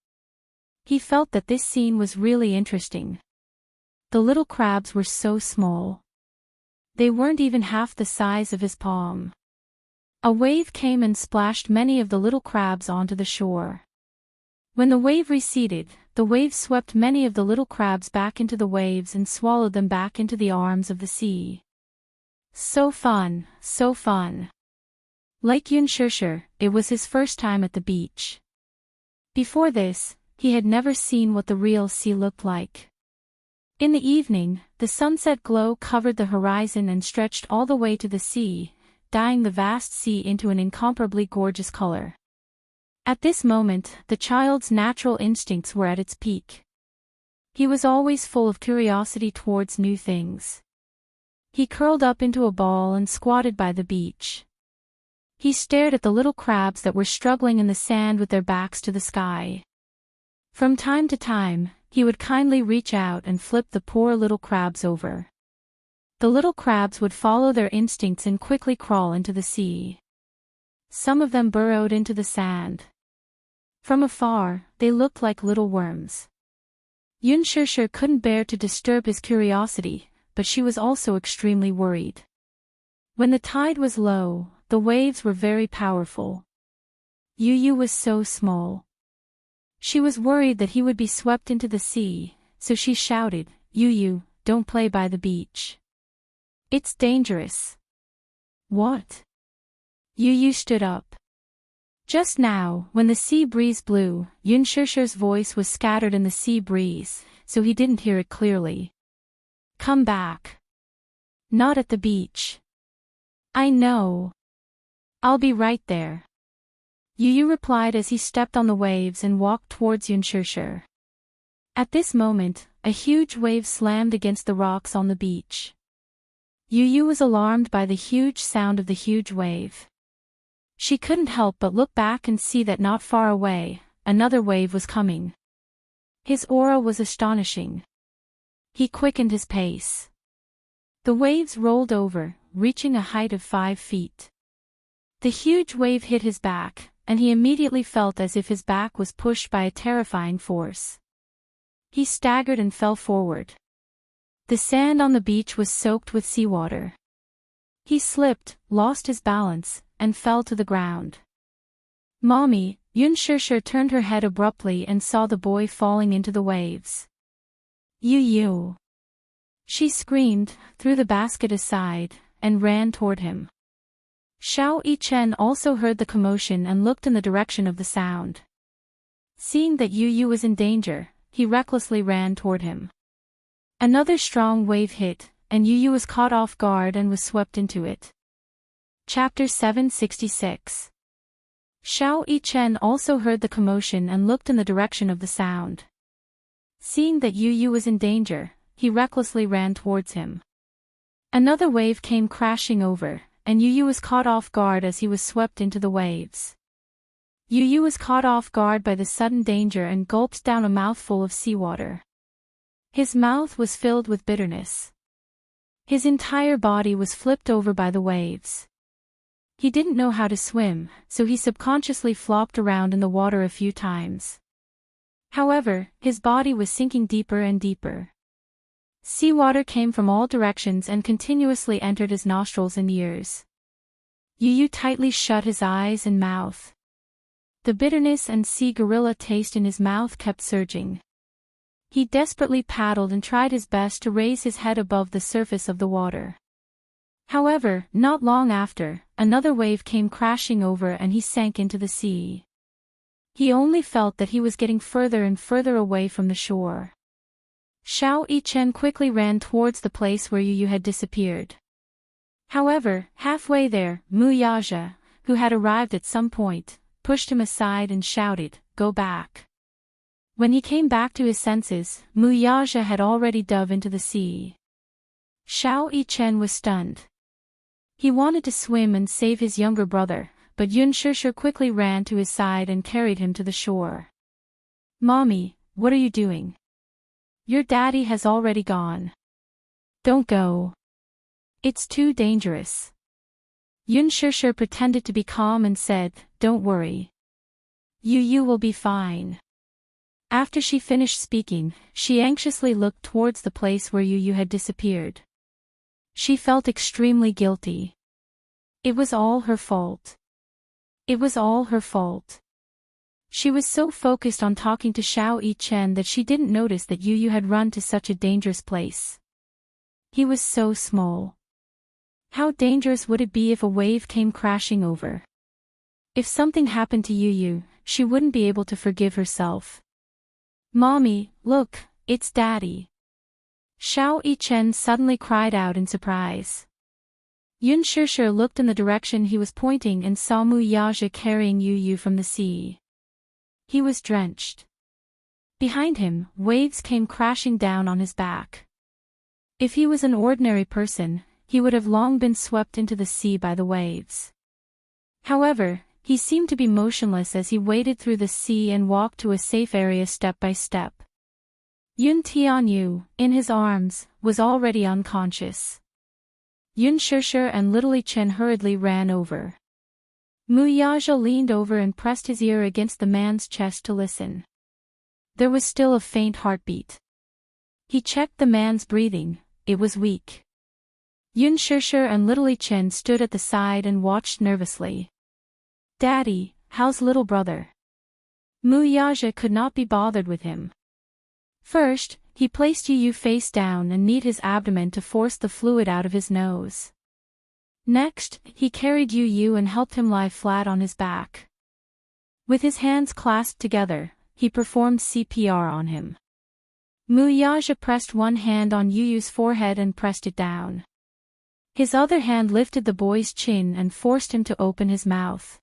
Speaker 1: He felt that this scene was really interesting. The little crabs were so small. They weren't even half the size of his palm. A wave came and splashed many of the little crabs onto the shore. When the wave receded, the wave swept many of the little crabs back into the waves and swallowed them back into the arms of the sea. So fun, so fun. Like Yun Shishir, it was his first time at the beach. Before this, he had never seen what the real sea looked like. In the evening, the sunset glow covered the horizon and stretched all the way to the sea, dyeing the vast sea into an incomparably gorgeous color. At this moment, the child's natural instincts were at its peak. He was always full of curiosity towards new things. He curled up into a ball and squatted by the beach. He stared at the little crabs that were struggling in the sand with their backs to the sky. From time to time, he would kindly reach out and flip the poor little crabs over. The little crabs would follow their instincts and quickly crawl into the sea. Some of them burrowed into the sand. From afar, they looked like little worms. Yun Shishir couldn't bear to disturb his curiosity, but she was also extremely worried. When the tide was low, the waves were very powerful. Yu was so small. She was worried that he would be swept into the sea, so she shouted, Yu, don't play by the beach. It's dangerous. What? Yu stood up. Just now, when the sea breeze blew, Yun Shishir's voice was scattered in the sea breeze, so he didn't hear it clearly. Come back. Not at the beach. I know. I'll be right there. Yu replied as he stepped on the waves and walked towards Yun Shishir. At this moment, a huge wave slammed against the rocks on the beach. Yu Yu was alarmed by the huge sound of the huge wave. She couldn't help but look back and see that not far away, another wave was coming. His aura was astonishing. He quickened his pace. The waves rolled over, reaching a height of 5 feet. The huge wave hit his back, and he immediately felt as if his back was pushed by a terrifying force. He staggered and fell forward. The sand on the beach was soaked with seawater. He slipped, lost his balance, and fell to the ground. Mommy, Yun Shishir turned her head abruptly and saw the boy falling into the waves. Yu Yu! She screamed, threw the basket aside, and ran toward him. Xiao Yichen also heard the commotion and looked in the direction of the sound. Seeing that Yu Yu was in danger, he recklessly ran toward him. Another strong wave hit, and Yu Yu was caught off guard and was swept into it. Chapter 766. Xiao Yichen also heard the commotion and looked in the direction of the sound. Seeing that Yu Yu was in danger, he recklessly ran towards him. Another wave came crashing over, and Yu Yu was caught off guard as he was swept into the waves. Yu Yu was caught off guard by the sudden danger and gulped down a mouthful of seawater. His mouth was filled with bitterness. His entire body was flipped over by the waves. He didn't know how to swim, so he subconsciously flopped around in the water a few times. However, his body was sinking deeper and deeper. Seawater came from all directions and continuously entered his nostrils and ears. Yu Yu tightly shut his eyes and mouth. The bitterness and sea gorilla taste in his mouth kept surging. He desperately paddled and tried his best to raise his head above the surface of the water. However, not long after, another wave came crashing over and he sank into the sea. He only felt that he was getting further and further away from the shore. Xiao Yichen quickly ran towards the place where Yu Yu had disappeared. However, halfway there, Mu Yaja, who had arrived at some point, pushed him aside and shouted, "Go back." When he came back to his senses, Mu Yaja had already dove into the sea. Xiao Yichen was stunned. He wanted to swim and save his younger brother, but Yun Shishir quickly ran to his side and carried him to the shore. "Mommy, what are you doing? Your daddy has already gone. Don't go. It's too dangerous." Yun Shishir pretended to be calm and said, "Don't worry. Yu Yu will be fine." After she finished speaking, she anxiously looked towards the place where Yu Yu had disappeared. She felt extremely guilty. It was all her fault. It was all her fault. She was so focused on talking to Xiao Yichen that she didn't notice that Yu Yu had run to such a dangerous place. He was so small. How dangerous would it be if a wave came crashing over? If something happened to Yu Yu, she wouldn't be able to forgive herself. "Mommy, look, it's Daddy." Xiao Yichen suddenly cried out in surprise. Yun Shishir looked in the direction he was pointing and saw Mu Yaja carrying Yu Yu from the sea. He was drenched. Behind him, waves came crashing down on his back. If he was an ordinary person, he would have long been swept into the sea by the waves. However, he seemed to be motionless as he waded through the sea and walked to a safe area step by step. Yun Tianyu, in his arms, was already unconscious. Yun Shishir and Little Yichen hurriedly ran over. Mu Yaja leaned over and pressed his ear against the man's chest to listen. There was still a faint heartbeat. He checked the man's breathing, it was weak. Yun Shishir and Little Yichen stood at the side and watched nervously. "Daddy, how's little brother?" Mu Yaja could not be bothered with him. First, he placed Yu Yu face down and kneed his abdomen to force the fluid out of his nose. Next, he carried Yu Yu and helped him lie flat on his back. With his hands clasped together, he performed CPR on him. Mu Yaja pressed one hand on Yu Yu's forehead and pressed it down. His other hand lifted the boy's chin and forced him to open his mouth.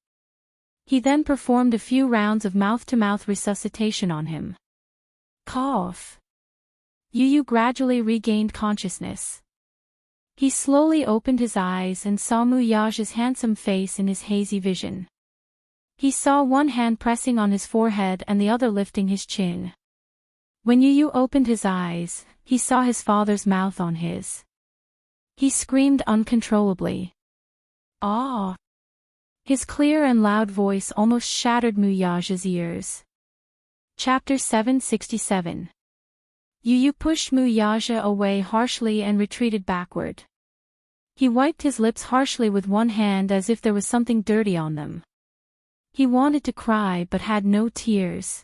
Speaker 1: He then performed a few rounds of mouth-to-mouth resuscitation on him. Cough. Yu Yu gradually regained consciousness. He slowly opened his eyes and saw Muyaja's handsome face in his hazy vision. He saw one hand pressing on his forehead and the other lifting his chin. When Yu Yu opened his eyes, he saw his father's mouth on his. He screamed uncontrollably. Ah! His clear and loud voice almost shattered Muyaja's ears. Chapter 767. Yu Yu pushed Muyaja away harshly and retreated backward. He wiped his lips harshly with one hand as if there was something dirty on them. He wanted to cry but had no tears.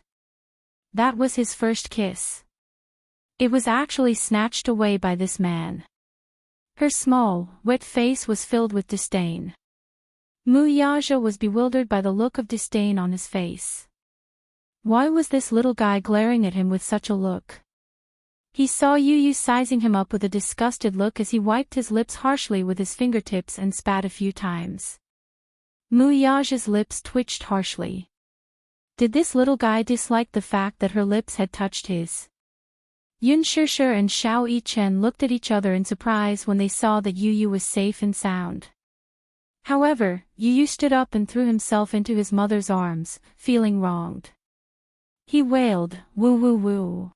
Speaker 1: That was his first kiss. It was actually snatched away by this man. Her small, wet face was filled with disdain. Muyaja was bewildered by the look of disdain on his face. Why was this little guy glaring at him with such a look? He saw Yu Yu sizing him up with a disgusted look as he wiped his lips harshly with his fingertips and spat a few times. Muyaja's lips twitched harshly. Did this little guy dislike the fact that her lips had touched his? Yun Shishir and Xiao Yichen looked at each other in surprise when they saw that Yu Yu was safe and sound. However, Yu Yu stood up and threw himself into his mother's arms, feeling wronged. He wailed, "Woo woo woo.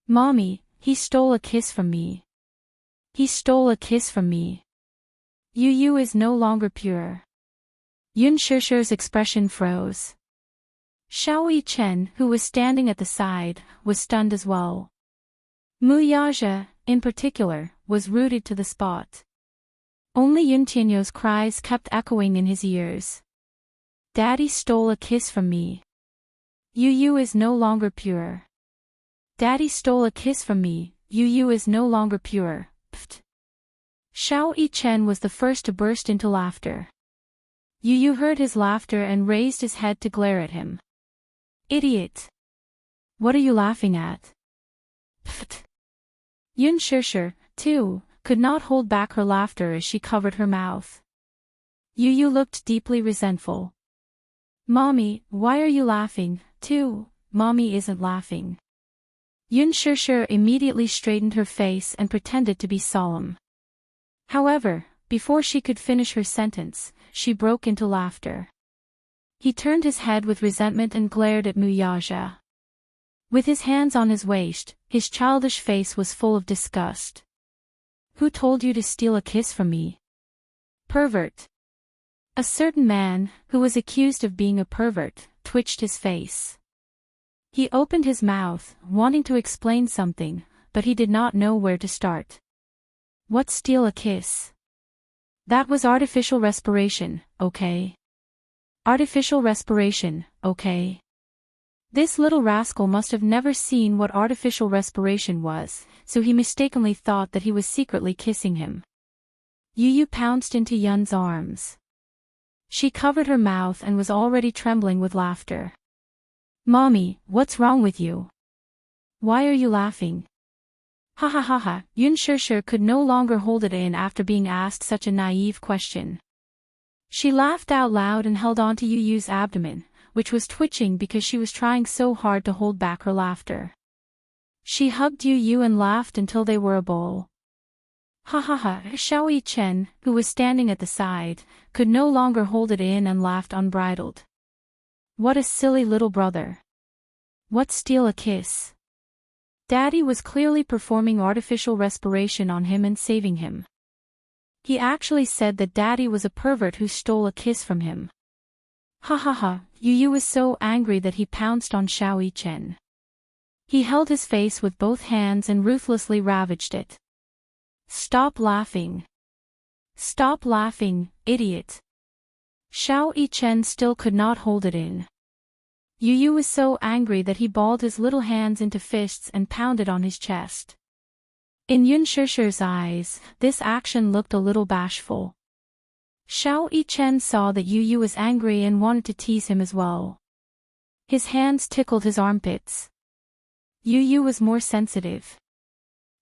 Speaker 1: Mommy, he stole a kiss from me. He stole a kiss from me. Yu Yu is no longer pure." Yun Shishir's expression froze. Xiao Yichen, who was standing at the side, was stunned as well. Muyaja, in particular, was rooted to the spot. Only Yun Tianyo's cries kept echoing in his ears. Daddy stole a kiss from me. Yu Yu is no longer pure. Daddy stole a kiss from me, Yu Yu is no longer pure. Pft. Xiao Yichen was the first to burst into laughter. Yu Yu heard his laughter and raised his head to glare at him. Idiot! What are you laughing at? Pft. Yun Shishir, too, could not hold back her laughter as she covered her mouth. Yu Yu looked deeply resentful. Mommy, why are you laughing, too? Mommy isn't laughing. Yun Shishir immediately straightened her face and pretended to be solemn. However, before she could finish her sentence, she broke into laughter. He turned his head with resentment and glared at Muyaja. With his hands on his waist, his childish face was full of disgust. Who told you to steal a kiss from me? Pervert. A certain man, who was accused of being a pervert, twitched his face. He opened his mouth, wanting to explain something, but he did not know where to start. What steal a kiss? That was artificial respiration, okay? Artificial respiration, okay? This little rascal must have never seen what artificial respiration was, so he mistakenly thought that he was secretly kissing him. Yu Yu pounced into Yun's arms. She covered her mouth and was already trembling with laughter. Mommy, what's wrong with you? Why are you laughing? Ha ha ha ha, Yun Shishir could no longer hold it in after being asked such a naive question. She laughed out loud and held onto Yu Yu's abdomen, which was twitching because she was trying so hard to hold back her laughter. She hugged Yu Yu and laughed until they were a bowl. Ha ha ha, Xiao Yichen, who was standing at the side, could no longer hold it in and laughed unbridled. What a silly little brother. What steal a kiss? Daddy was clearly performing artificial respiration on him and saving him. He actually said that Daddy was a pervert who stole a kiss from him. Ha ha ha, Yu Yu was so angry that he pounced on Xiao Yichen. He held his face with both hands and ruthlessly ravaged it. Stop laughing. Stop laughing, idiot. Xiao Yichen still could not hold it in. Yu Yu was so angry that he balled his little hands into fists and pounded on his chest. In Yun Shishir's eyes, this action looked a little bashful. Xiao Yichen saw that Yu Yu was angry and wanted to tease him as well. His hands tickled his armpits. Yu Yu was more sensitive.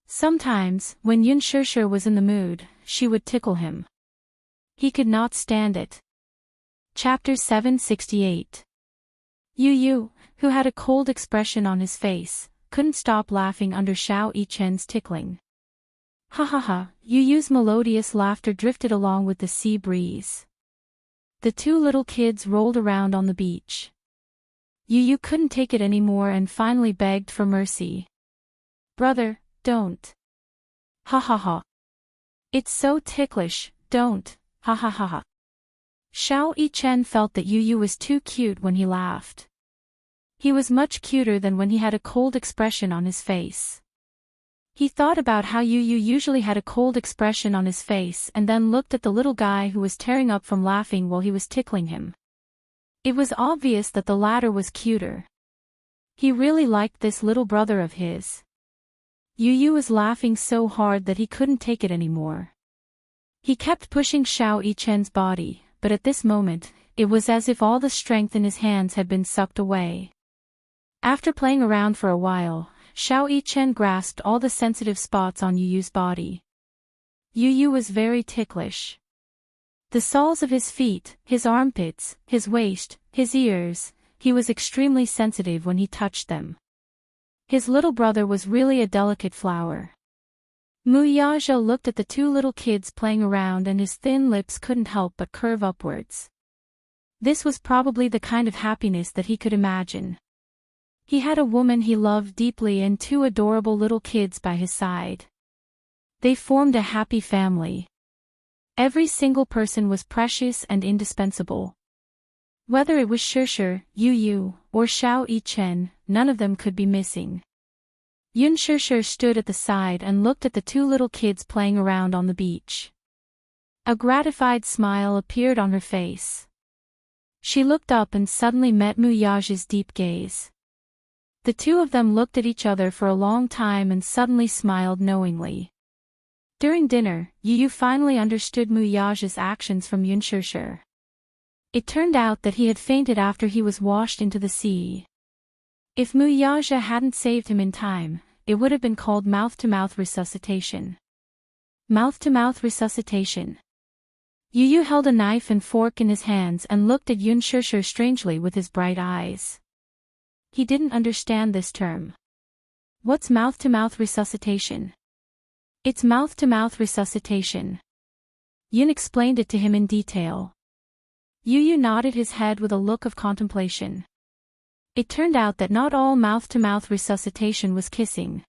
Speaker 1: Sometimes, when Yun Shishir was in the mood, she would tickle him. He could not stand it. Chapter 768. Yu Yu, who had a cold expression on his face, couldn't stop laughing under Xiao Yichen's tickling. Ha ha ha, Yu Yu's melodious laughter drifted along with the sea breeze. The two little kids rolled around on the beach. Yu Yu couldn't take it anymore and finally begged for mercy. Brother, don't. Ha ha ha. It's so ticklish, don't, ha ha ha ha. Xiao Yichen felt that Yu Yu was too cute when he laughed. He was much cuter than when he had a cold expression on his face. He thought about how Yu Yu usually had a cold expression on his face and then looked at the little guy who was tearing up from laughing while he was tickling him. It was obvious that the latter was cuter. He really liked this little brother of his. Yu Yu was laughing so hard that he couldn't take it anymore. He kept pushing Xiao Yichen's body, but at this moment, it was as if all the strength in his hands had been sucked away. After playing around for a while, Xiao Yichen grasped all the sensitive spots on Yu Yu's body. Yu Yu was very ticklish. The soles of his feet, his armpits, his waist, his ears, he was extremely sensitive when he touched them. His little brother was really a delicate flower. Mu Yazhou looked at the two little kids playing around and his thin lips couldn't help but curve upwards. This was probably the kind of happiness that he could imagine. He had a woman he loved deeply and two adorable little kids by his side. They formed a happy family. Every single person was precious and indispensable. Whether it was Shishir, Yu Yu, or Xiao Yichen, none of them could be missing. Yun Shishir stood at the side and looked at the two little kids playing around on the beach. A gratified smile appeared on her face. She looked up and suddenly met Mu Yazhi's deep gaze. The two of them looked at each other for a long time and suddenly smiled knowingly. During dinner, Yu Yu finally understood Mu Yazhi's actions from Yun Shishir. It turned out that he had fainted after he was washed into the sea. If Mu Yazhi hadn't saved him in time, it would have been called mouth-to-mouth resuscitation. Mouth-to-mouth resuscitation. Yu Yu held a knife and fork in his hands and looked at Yun Shishir strangely with his bright eyes. He didn't understand this term. What's mouth-to-mouth resuscitation? It's mouth-to-mouth resuscitation. Yun explained it to him in detail. Yu Yu nodded his head with a look of contemplation. It turned out that not all mouth-to-mouth resuscitation was kissing.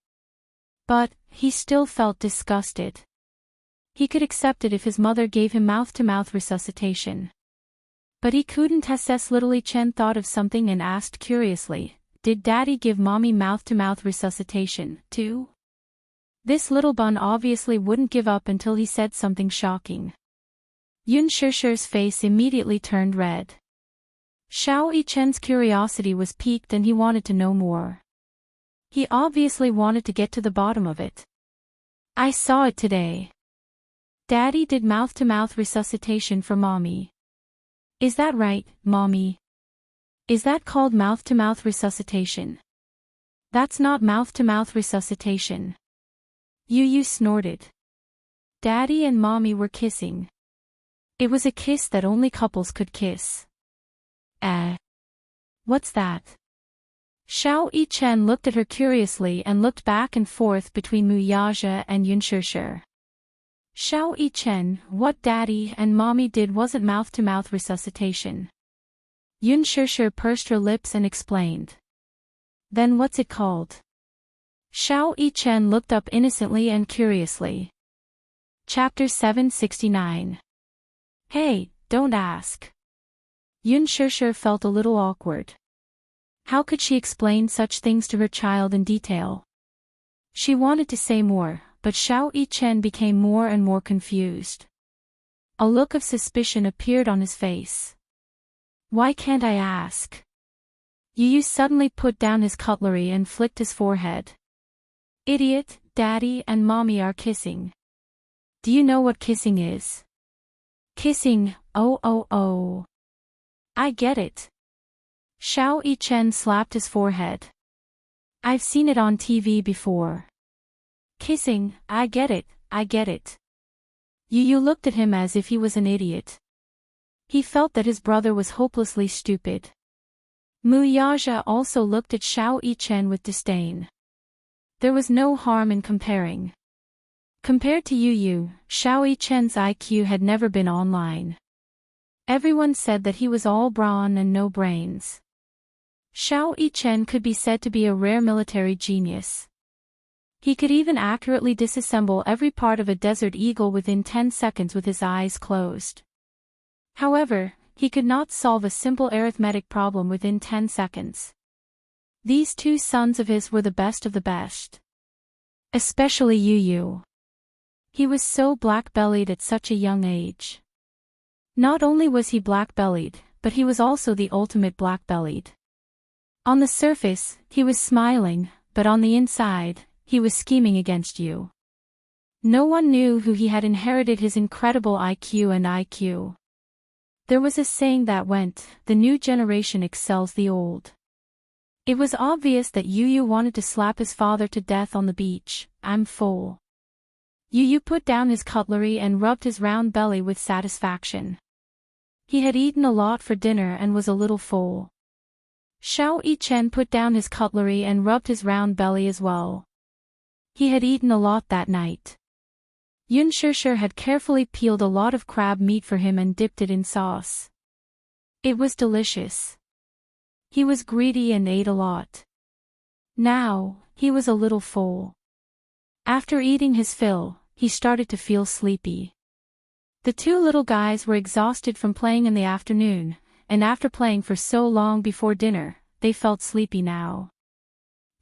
Speaker 1: But, he still felt disgusted. He could accept it if his mother gave him mouth-to-mouth resuscitation. But he couldn't. SS Little Chen thought of something and asked curiously, did Daddy give Mommy mouth-to-mouth resuscitation, too? This little bun obviously wouldn't give up until he said something shocking. Yun Shishir's face immediately turned red. Xiao Yichen's curiosity was piqued and he wanted to know more. He obviously wanted to get to the bottom of it. I saw it today. Daddy did mouth-to-mouth resuscitation for Mommy. Is that right, Mommy? Is that called mouth-to-mouth resuscitation? That's not mouth-to-mouth resuscitation. Yu Yu snorted. Daddy and Mommy were kissing. It was a kiss that only couples could kiss. What's that? Xiao Yichen looked at her curiously and looked back and forth between Mu Yazhi and Yun Shishir. Xiao Yichen, what Daddy and Mommy did wasn't mouth-to-mouth resuscitation. Yun Shishir pursed her lips and explained. Then what's it called? Xiao Yichen looked up innocently and curiously. Chapter 769. Hey, don't ask. Yun Shishir felt a little awkward. How could she explain such things to her child in detail? She wanted to say more, but Xiao Yichen became more and more confused. A look of suspicion appeared on his face. Why can't I ask? Yu Yu suddenly put down his cutlery and flicked his forehead. Idiot, Daddy and Mommy are kissing. Do you know what kissing is? Kissing, oh. I get it. Xiao Yichen slapped his forehead. I've seen it on TV before. Kissing, I get it. Yu Yu looked at him as if he was an idiot. He felt that his brother was hopelessly stupid. Mu Yazhi also looked at Xiao Yichen with disdain. There was no harm in comparing. Compared to Yu, Xiao Yichen's IQ had never been online. Everyone said that he was all brawn and no brains. Xiao Yichen could be said to be a rare military genius. He could even accurately disassemble every part of a desert eagle within 10 seconds with his eyes closed. However, he could not solve a simple arithmetic problem within 10 seconds. These two sons of his were the best of the best. Especially Yu. He was so black-bellied at such a young age. Not only was he black-bellied, but he was also the ultimate black-bellied. On the surface, he was smiling, but on the inside, he was scheming against you. No one knew who he had inherited his incredible IQ. There was a saying that went, "The new generation excels the old." It was obvious that Yu wanted to slap his father to death on the beach. "I'm full." Yu put down his cutlery and rubbed his round belly with satisfaction. He had eaten a lot for dinner and was a little full. Xiao Yichen put down his cutlery and rubbed his round belly as well. He had eaten a lot that night. Yun Shishir had carefully peeled a lot of crab meat for him and dipped it in sauce. It was delicious. He was greedy and ate a lot. Now, he was a little full. After eating his fill, he started to feel sleepy. The two little guys were exhausted from playing in the afternoon, and after playing for so long before dinner, they felt sleepy now.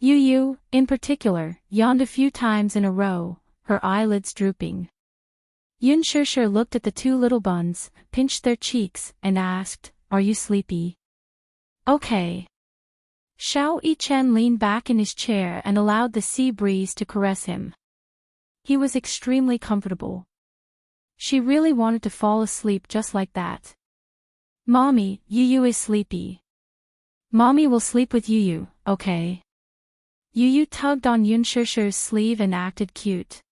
Speaker 1: Yu, in particular, yawned a few times in a row, her eyelids drooping. Yun Shishir looked at the two little buns, pinched their cheeks, and asked, "Are you sleepy?" "Okay." Xiao Yichen leaned back in his chair and allowed the sea breeze to caress him. He was extremely comfortable. She really wanted to fall asleep just like that. "Mommy, Yu is sleepy. Mommy will sleep with Yu, okay?" Yu tugged on Yun Shishir's sleeve and acted cute.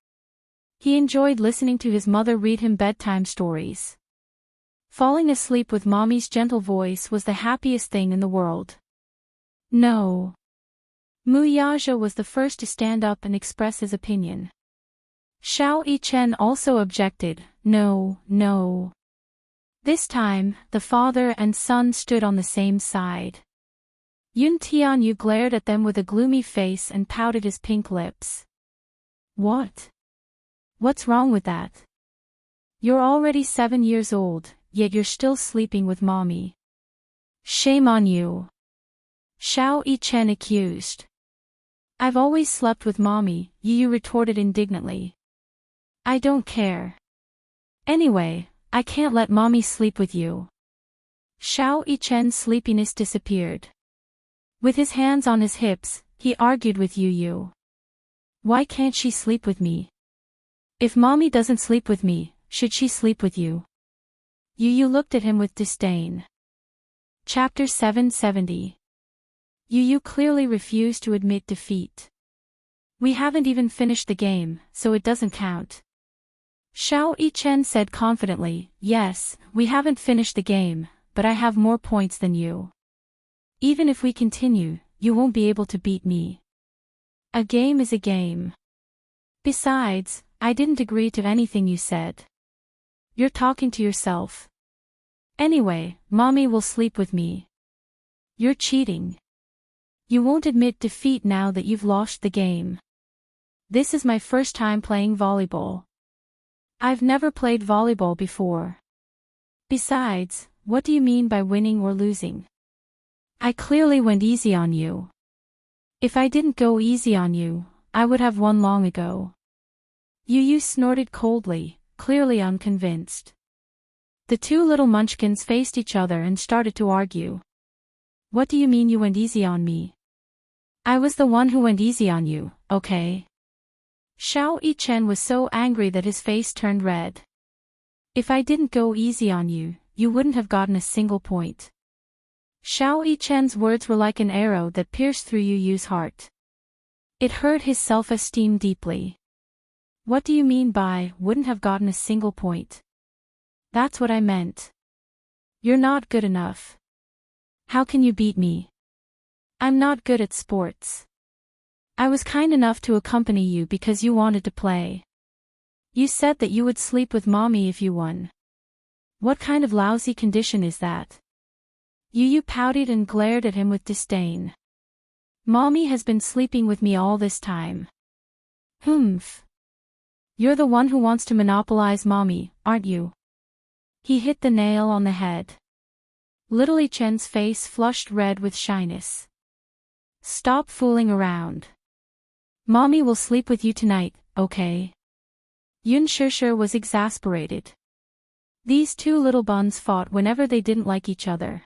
Speaker 1: He enjoyed listening to his mother read him bedtime stories. Falling asleep with Mommy's gentle voice was the happiest thing in the world. "No." Mu Yaja was the first to stand up and express his opinion. Xiao Yichen also objected, No. This time, the father and son stood on the same side. Yun Tianyu glared at them with a gloomy face and pouted his pink lips. "What? What's wrong with that? You're already 7 years old, yet you're still sleeping with Mommy. Shame on you." Xiao Yichen accused. "I've always slept with Mommy," Yu retorted indignantly. "I don't care. Anyway, I can't let Mommy sleep with you." Xiao Yichen's sleepiness disappeared. With his hands on his hips, he argued with Yu. "Why can't she sleep with me? If Mommy doesn't sleep with me, should she sleep with you?" Yu looked at him with disdain. Chapter 770. Yu clearly refused to admit defeat. "We haven't even finished the game, so it doesn't count." Xiao Yichen said confidently, "Yes, we haven't finished the game, but I have more points than you. Even if we continue, you won't be able to beat me. A game is a game. Besides, I didn't agree to anything you said. You're talking to yourself. Anyway, Mommy will sleep with me. You're cheating. You won't admit defeat now that you've lost the game. This is my first time playing volleyball. I've never played volleyball before. Besides, what do you mean by winning or losing? I clearly went easy on you. If I didn't go easy on you, I would have won long ago." Yu snorted coldly, clearly unconvinced. The two little munchkins faced each other and started to argue. "What do you mean you went easy on me? I was the one who went easy on you, okay?" Xiao Yichen was so angry that his face turned red. "If I didn't go easy on you, you wouldn't have gotten a single point." Xiao Yichen's words were like an arrow that pierced through Yu's heart. It hurt his self-esteem deeply. "What do you mean by, wouldn't have gotten a single point?" "That's what I meant. You're not good enough. How can you beat me? I'm not good at sports." I was kind enough to accompany you because you wanted to play. You said that you would sleep with mommy if you won. What kind of lousy condition is that? Yu pouted and glared at him with disdain. Mommy has been sleeping with me all this time. Humph. You're the one who wants to monopolize mommy, aren't you? He hit the nail on the head. Little Chen's face flushed red with shyness. Stop fooling around. Mommy will sleep with you tonight, okay? Yun Shishir was exasperated. These two little buns fought whenever they didn't like each other.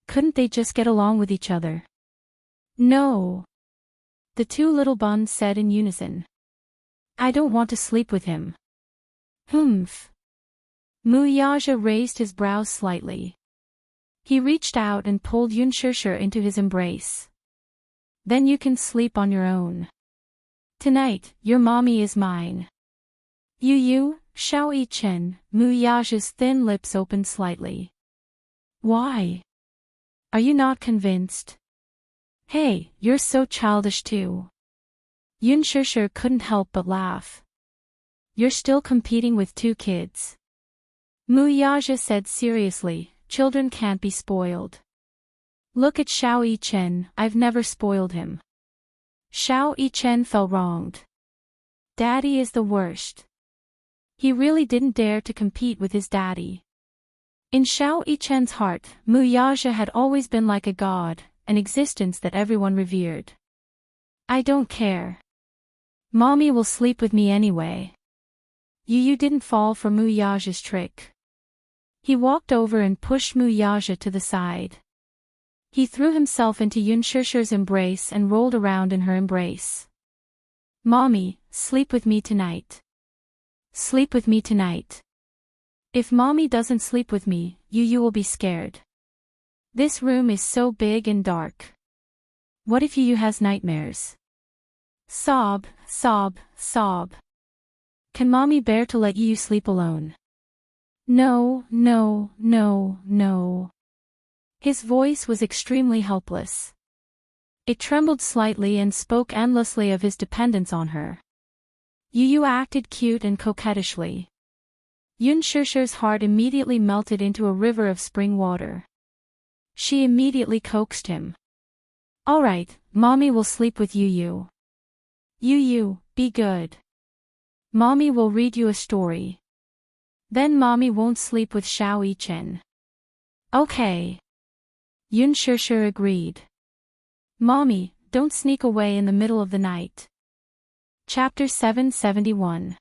Speaker 1: Couldn't they just get along with each other? No. The two little buns said in unison. I don't want to sleep with him. Humph. Muyaja raised his brows slightly. He reached out and pulled Yun Shishir into his embrace. Then you can sleep on your own. Tonight, your mommy is mine. Yu, Xiao Chen, Muyaja's thin lips opened slightly. Why? Are you not convinced? Hey, you're so childish too. Yun Shishir couldn't help but laugh. You're still competing with two kids. Muyaja said seriously, children can't be spoiled. Look at Xiao Chen, I've never spoiled him. Xiao Chen felt wronged. Daddy is the worst. He really didn't dare to compete with his daddy. In Xiao Chen's heart, Muyaja had always been like a god, an existence that everyone revered. I don't care. Mommy will sleep with me anyway. Yu didn't fall for Muyaja's trick. He walked over and pushed Muyaja to the side. He threw himself into Yun Shishir's embrace and rolled around in her embrace. Mommy, sleep with me tonight. Sleep with me tonight. If mommy doesn't sleep with me, Yu will be scared. This room is so big and dark. What if Yu has nightmares? Sob, sob, sob. Can mommy bear to let Yu sleep alone? No, no, no, no. His voice was extremely helpless. It trembled slightly and spoke endlessly of his dependence on her. Yu acted cute and coquettishly. Yun Shishir's heart immediately melted into a river of spring water. She immediately coaxed him. All right, mommy will sleep with Yu. Yu, be good. Mommy will read you a story. Then mommy won't sleep with Xiao Chen. Okay. Yun Shishir agreed. Mommy, don't sneak away in the middle of the night. Chapter 771.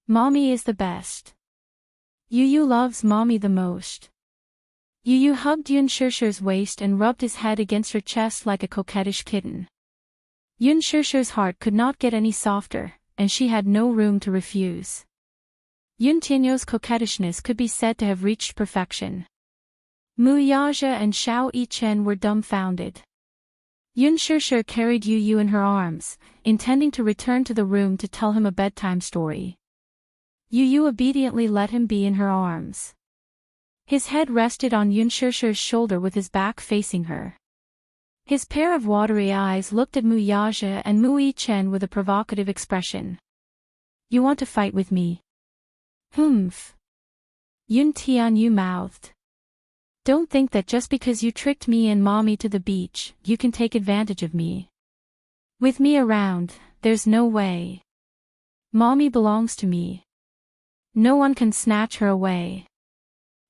Speaker 1: Mommy is the best. Yu loves mommy the most. Yu hugged Yun Shishir's waist and rubbed his head against her chest like a coquettish kitten. Yun Shishir's heart could not get any softer, and she had no room to refuse. Yun Tianyo's coquettishness could be said to have reached perfection. Muyaja and Xiao Chen were dumbfounded. Yun Shishir carried Yu in her arms, intending to return to the room to tell him a bedtime story. Yu obediently let him be in her arms. His head rested on Yun Shishir's shoulder with his back facing her. His pair of watery eyes looked at Muyaja and Mui Chen with a provocative expression. You want to fight with me? Humph. Yun Tianyu mouthed. Don't think that just because you tricked me and mommy to the beach, you can take advantage of me. With me around, there's no way. Mommy belongs to me. No one can snatch her away.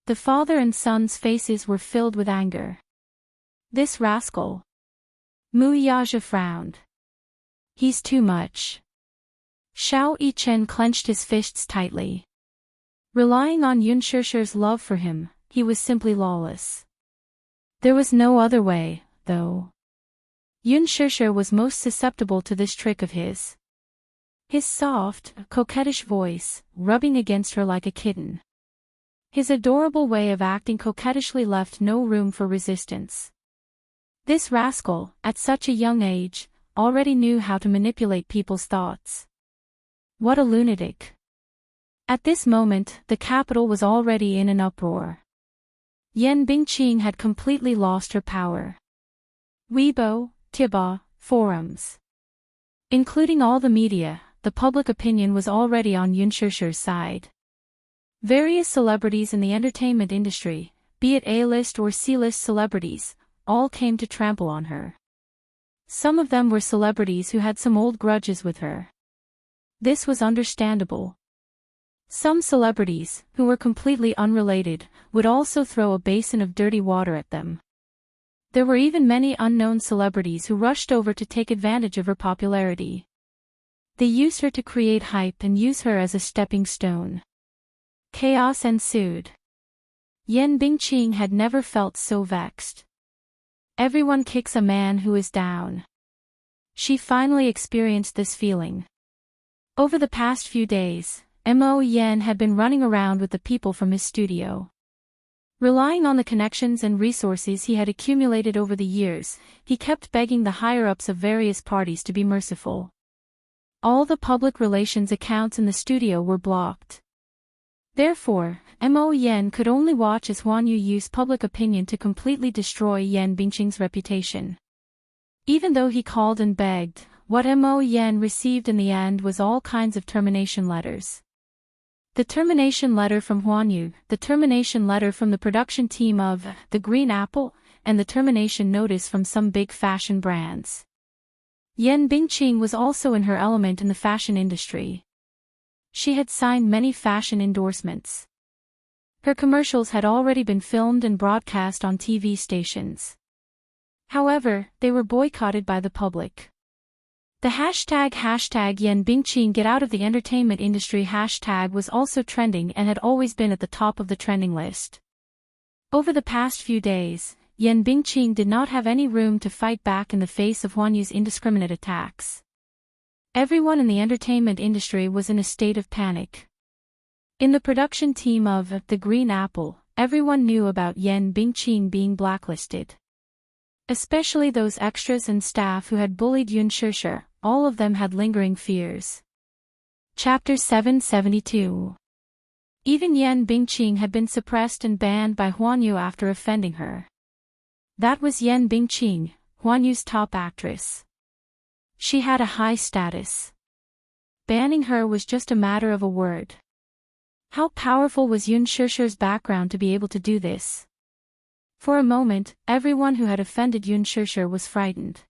Speaker 1: The father and son's faces were filled with anger. This rascal. Muyaja frowned. He's too much. Xiao Chen clenched his fists tightly. Relying on Yun Shishir's love for him, he was simply lawless. There was no other way, though. Yun Shishir was most susceptible to this trick of his. His soft, coquettish voice, rubbing against her like a kitten. His adorable way of acting coquettishly left no room for resistance. This rascal, at such a young age, already knew how to manipulate people's thoughts. What a lunatic. At this moment, the capital was already in an uproar. Yan Bingqing had completely lost her power. Weibo, Tiba, forums. Including all the media, the public opinion was already on Yoon Shusher's side. Various celebrities in the entertainment industry, be it A-list or C-list celebrities, all came to trample on her. Some of them were celebrities who had some old grudges with her. This was understandable. Some celebrities, who were completely unrelated, would also throw a basin of dirty water at them. There were even many unknown celebrities who rushed over to take advantage of her popularity. They used her to create hype and use her as a stepping stone. Chaos ensued. Yen Bingqing had never felt so vexed. Everyone kicks a man who is down. She finally experienced this feeling. Over the past few days, Mo Yen had been running around with the people from his studio. Relying on the connections and resources he had accumulated over the years, he kept begging the higher-ups of various parties to be merciful. All the public relations accounts in the studio were blocked. Therefore, Mo Yen could only watch as Huan Yu used public opinion to completely destroy Yen Bingqing's reputation. Even though he called and begged, what Mo Yen received in the end was all kinds of termination letters. The termination letter from Huan Yu, the termination letter from the production team of The Green Apple, and the termination notice from some big fashion brands. Yen Bingqing was also in her element in the fashion industry. She had signed many fashion endorsements. Her commercials had already been filmed and broadcast on TV stations. However, they were boycotted by the public. The hashtag Yen Bingqing get out of the entertainment industry hashtag was also trending and had always been at the top of the trending list. Over the past few days, Yen Bingqing did not have any room to fight back in the face of Huan Yu's indiscriminate attacks. Everyone in the entertainment industry was in a state of panic. In the production team of The Green Apple, everyone knew about Yen Bingqing being blacklisted. Especially those extras and staff who had bullied Yoon Shusher, all of them had lingering fears. Chapter 772. Even Yen Bingqing had been suppressed and banned by Huan Yu after offending her. That was Yen Bingqing, Huan Yu's top actress. She had a high status. Banning her was just a matter of a word. How powerful was Yoon Shusher's background to be able to do this? For a moment, everyone who had offended Yoon Shusher was frightened.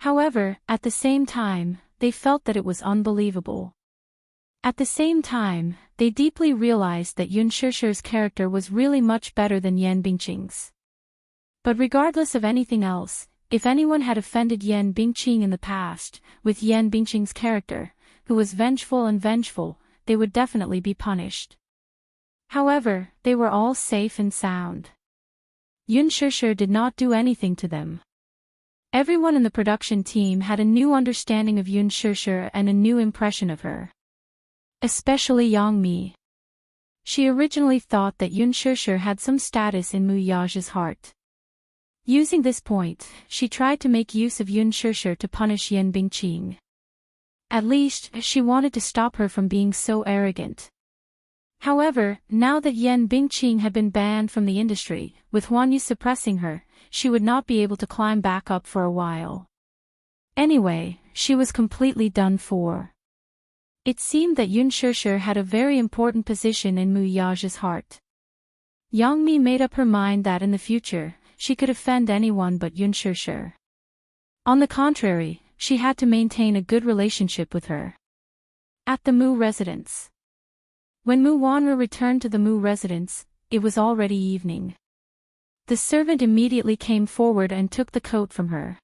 Speaker 1: However, at the same time, they felt that it was unbelievable. At the same time, they deeply realized that Yoon Shusher's character was really much better than Yen Bingqing's. But regardless of anything else, if anyone had offended Yen Bingqing in the past, with Yen Bingqing's character, who was vengeful, they would definitely be punished. However, they were all safe and sound. Yoon Shusher did not do anything to them. Everyone in the production team had a new understanding of Yoon Shusher and a new impression of her. Especially Yang Mi. She originally thought that Yoon Shusher had some status in Mu Yaja's heart. Using this point, she tried to make use of Yoon Shusher to punish Yen Bingqing. At least, she wanted to stop her from being so arrogant. However, now that Yen Bingqing had been banned from the industry, with Huan Yu suppressing her, she would not be able to climb back up for a while. Anyway, she was completely done for. It seemed that Yoon Shusher had a very important position in Mu Yaja's heart. Yang Mi made up her mind that in the future, she could offend anyone but Yoon Shusher. On the contrary, she had to maintain a good relationship with her. At the Mu residence. When Mu Wanru returned to the Mu residence, it was already evening. The servant immediately came forward and took the coat from her.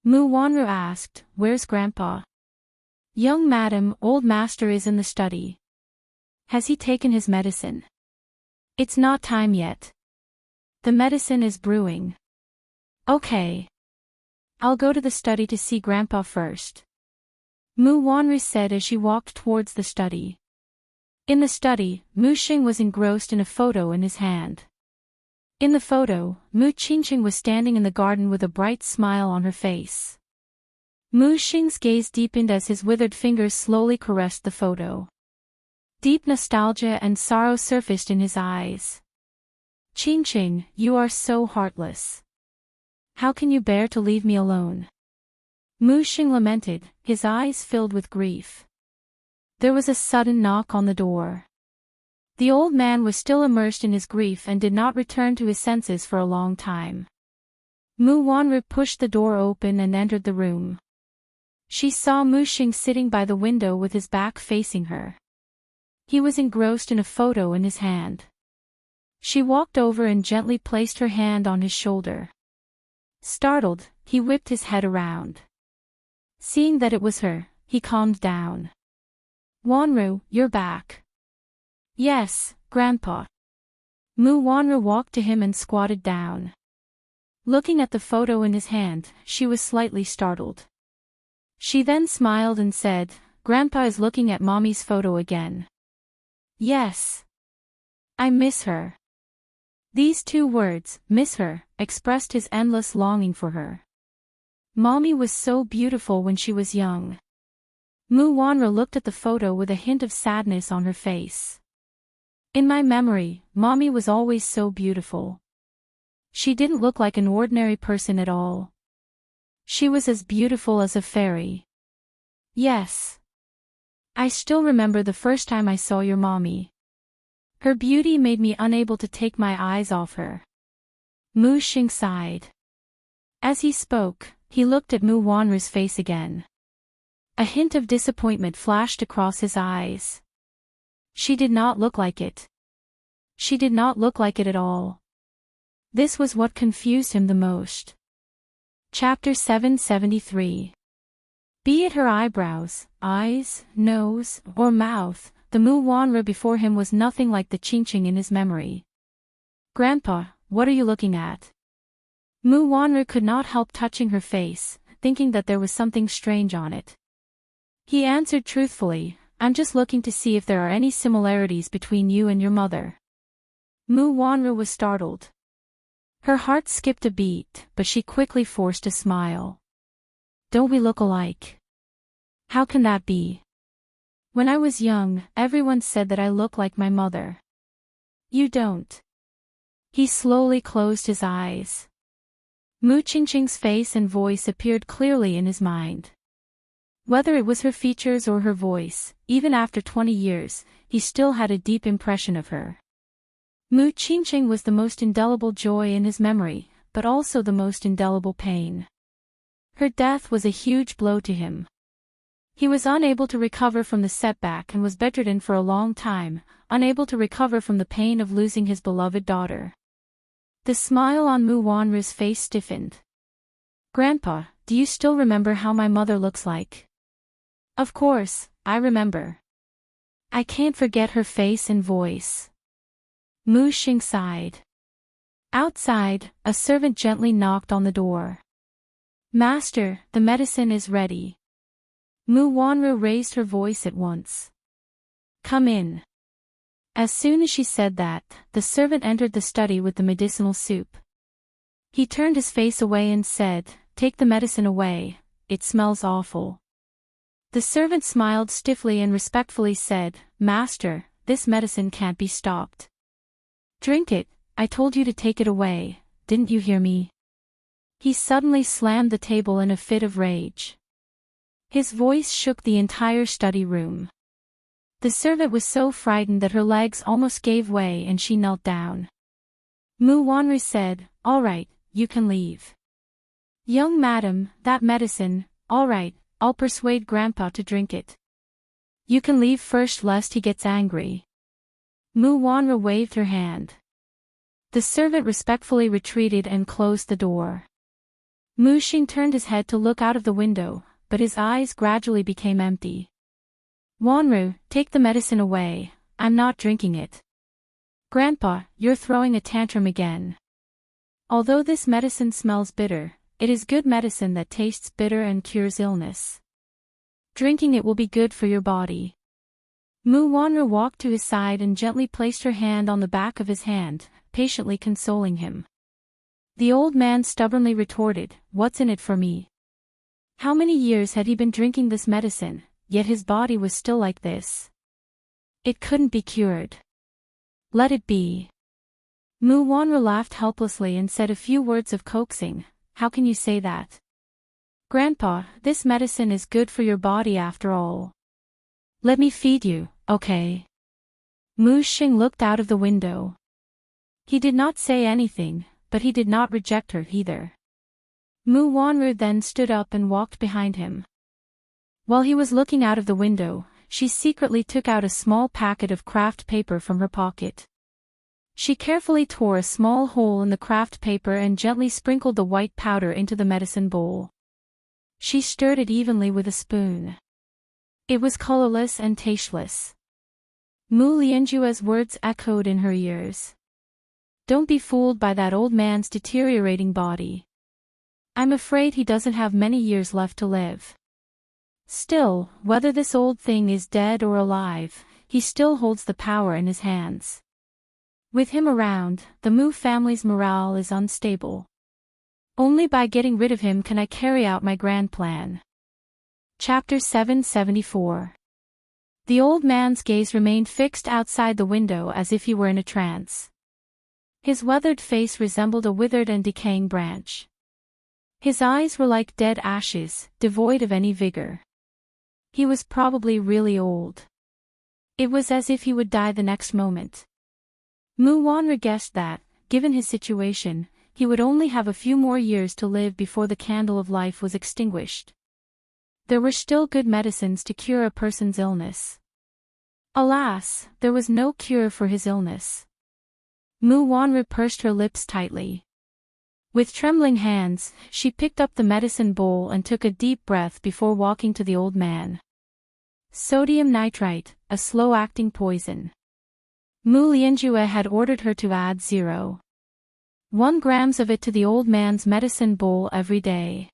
Speaker 1: Mu Wanru asked, "Where's Grandpa?" "Young madam, old master is in the study." "Has he taken his medicine?" "It's not time yet. The medicine is brewing." "Okay. I'll go to the study to see Grandpa first," Mu Wanru said as she walked towards the study. In the study, Mu Xing was engrossed in a photo in his hand. In the photo, Mu Qingqing was standing in the garden with a bright smile on her face. Mu Xing's gaze deepened as his withered fingers slowly caressed the photo. Deep nostalgia and sorrow surfaced in his eyes. "Qingqing, you are so heartless. How can you bear to leave me alone?" Mu Xing lamented, his eyes filled with grief. There was a sudden knock on the door. The old man was still immersed in his grief and did not return to his senses for a long time. Mu Wanru pushed the door open and entered the room. She saw Mu Xing sitting by the window with his back facing her. He was engrossed in a photo in his hand. She walked over and gently placed her hand on his shoulder. Startled, he whipped his head around. Seeing that it was her, he calmed down. Wanru, you're back. Yes, Grandpa. Mu Wanru walked to him and squatted down. Looking at the photo in his hand, she was slightly startled. She then smiled and said, Grandpa is looking at Mommy's photo again. Yes. I miss her. These two words, miss her, expressed his endless longing for her. Mommy was so beautiful when she was young. Mu Wanru looked at the photo with a hint of sadness on her face. In my memory, Mommy was always so beautiful. She didn't look like an ordinary person at all. She was as beautiful as a fairy. Yes. I still remember the first time I saw your mommy. Her beauty made me unable to take my eyes off her. Mu Xing sighed. As he spoke, he looked at Mu Wanru's face again. A hint of disappointment flashed across his eyes. She did not look like it. She did not look like it at all. This was what confused him the most. Chapter 773. Be it her eyebrows, eyes, nose, or mouth, the Mu Wanru before him was nothing like the Qingqing in his memory. Grandpa, what are you looking at? Mu Wanru could not help touching her face, thinking that there was something strange on it. He answered truthfully, I'm just looking to see if there are any similarities between you and your mother. Mu Wanru was startled. Her heart skipped a beat, but she quickly forced a smile. Don't we look alike? How can that be? When I was young, everyone said that I look like my mother. You don't. He slowly closed his eyes. Mu Qingqing's face and voice appeared clearly in his mind. Whether it was her features or her voice, even after 20 years, he still had a deep impression of her. Mu Qingqing was the most indelible joy in his memory, but also the most indelible pain. Her death was a huge blow to him. He was unable to recover from the setback and was bedridden for a long time, unable to recover from the pain of losing his beloved daughter. The smile on Mu Wanru's face stiffened. Grandpa, do you still remember how my mother looks like? Of course, I remember. I can't forget her face and voice. Mu Xing sighed. Outside, a servant gently knocked on the door. Master, the medicine is ready. Mu Wanru raised her voice at once. Come in. As soon as she said that, the servant entered the study with the medicinal soup. He turned his face away and said, Take the medicine away, it smells awful. The servant smiled stiffly and respectfully said, Master, this medicine can't be stopped. Drink it, I told you to take it away, didn't you hear me? He suddenly slammed the table in a fit of rage. His voice shook the entire study room. The servant was so frightened that her legs almost gave way and she knelt down. Mu Wanru said, All right, you can leave. Young madam, that medicine, all right, I'll persuade Grandpa to drink it. You can leave first lest he gets angry. Mu Wanru waved her hand. The servant respectfully retreated and closed the door. Mu Xing turned his head to look out of the window, but his eyes gradually became empty. Wanru, take the medicine away, I'm not drinking it. Grandpa, you're throwing a tantrum again. Although this medicine smells bitter, it is good medicine that tastes bitter and cures illness. Drinking it will be good for your body. Mu Wanru walked to his side and gently placed her hand on the back of his hand, patiently consoling him. The old man stubbornly retorted, What's in it for me? How many years had he been drinking this medicine, yet his body was still like this? It couldn't be cured. Let it be. Mu Wanru laughed helplessly and said a few words of coaxing, How can you say that? Grandpa, this medicine is good for your body after all. Let me feed you, okay? Mu Xing looked out of the window. He did not say anything, but he did not reject her either. Mu Wanru then stood up and walked behind him. While he was looking out of the window, she secretly took out a small packet of craft paper from her pocket. She carefully tore a small hole in the craft paper and gently sprinkled the white powder into the medicine bowl. She stirred it evenly with a spoon. It was colorless and tasteless. Mu Lianjue's words echoed in her ears. Don't be fooled by that old man's deteriorating body. I'm afraid he doesn't have many years left to live. Still, whether this old thing is dead or alive, he still holds the power in his hands. With him around, the Mu family's morale is unstable. Only by getting rid of him can I carry out my grand plan. Chapter 774. The old man's gaze remained fixed outside the window as if he were in a trance. His weathered face resembled a withered and decaying branch. His eyes were like dead ashes, devoid of any vigor. He was probably really old. It was as if he would die the next moment. Mu Wanru guessed that, given his situation, he would only have a few more years to live before the candle of life was extinguished. There were still good medicines to cure a person's illness. Alas, there was no cure for his illness. Mu Wanru pursed her lips tightly. With trembling hands, she picked up the medicine bowl and took a deep breath before walking to the old man. Sodium nitrite, a slow-acting poison. Mu Lianjue had ordered her to add 0.1 grams of it to the old man's medicine bowl every day.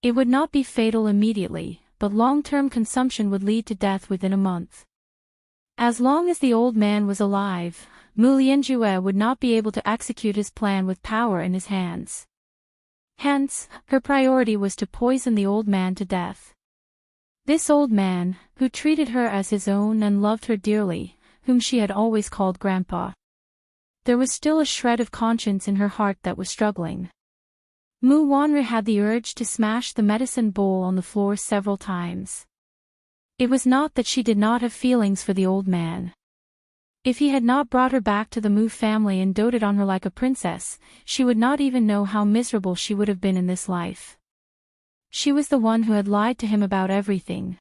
Speaker 1: It would not be fatal immediately, but long-term consumption would lead to death within a month. As long as the old man was alive, Mu Lianjue would not be able to execute his plan with power in his hands. Hence, her priority was to poison the old man to death. This old man, who treated her as his own and loved her dearly, whom she had always called Grandpa. There was still a shred of conscience in her heart that was struggling. Mu Wanru had the urge to smash the medicine bowl on the floor several times. It was not that she did not have feelings for the old man. If he had not brought her back to the Mu family and doted on her like a princess, she would not even know how miserable she would have been in this life. She was the one who had lied to him about everything.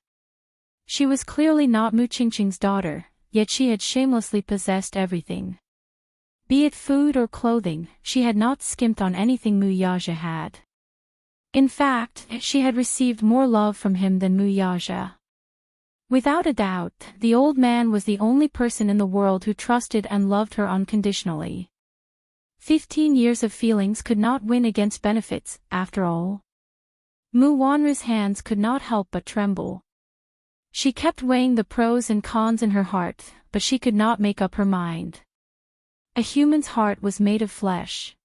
Speaker 1: She was clearly not Mu Qingqing's daughter, yet she had shamelessly possessed everything. Be it food or clothing, she had not skimped on anything Mu Yaja had. In fact, she had received more love from him than Mu Yaja. Without a doubt, the old man was the only person in the world who trusted and loved her unconditionally. 15 years of feelings could not win against benefits, after all. Mu Wanru's hands could not help but tremble. She kept weighing the pros and cons in her heart, but she could not make up her mind. A human's heart was made of flesh.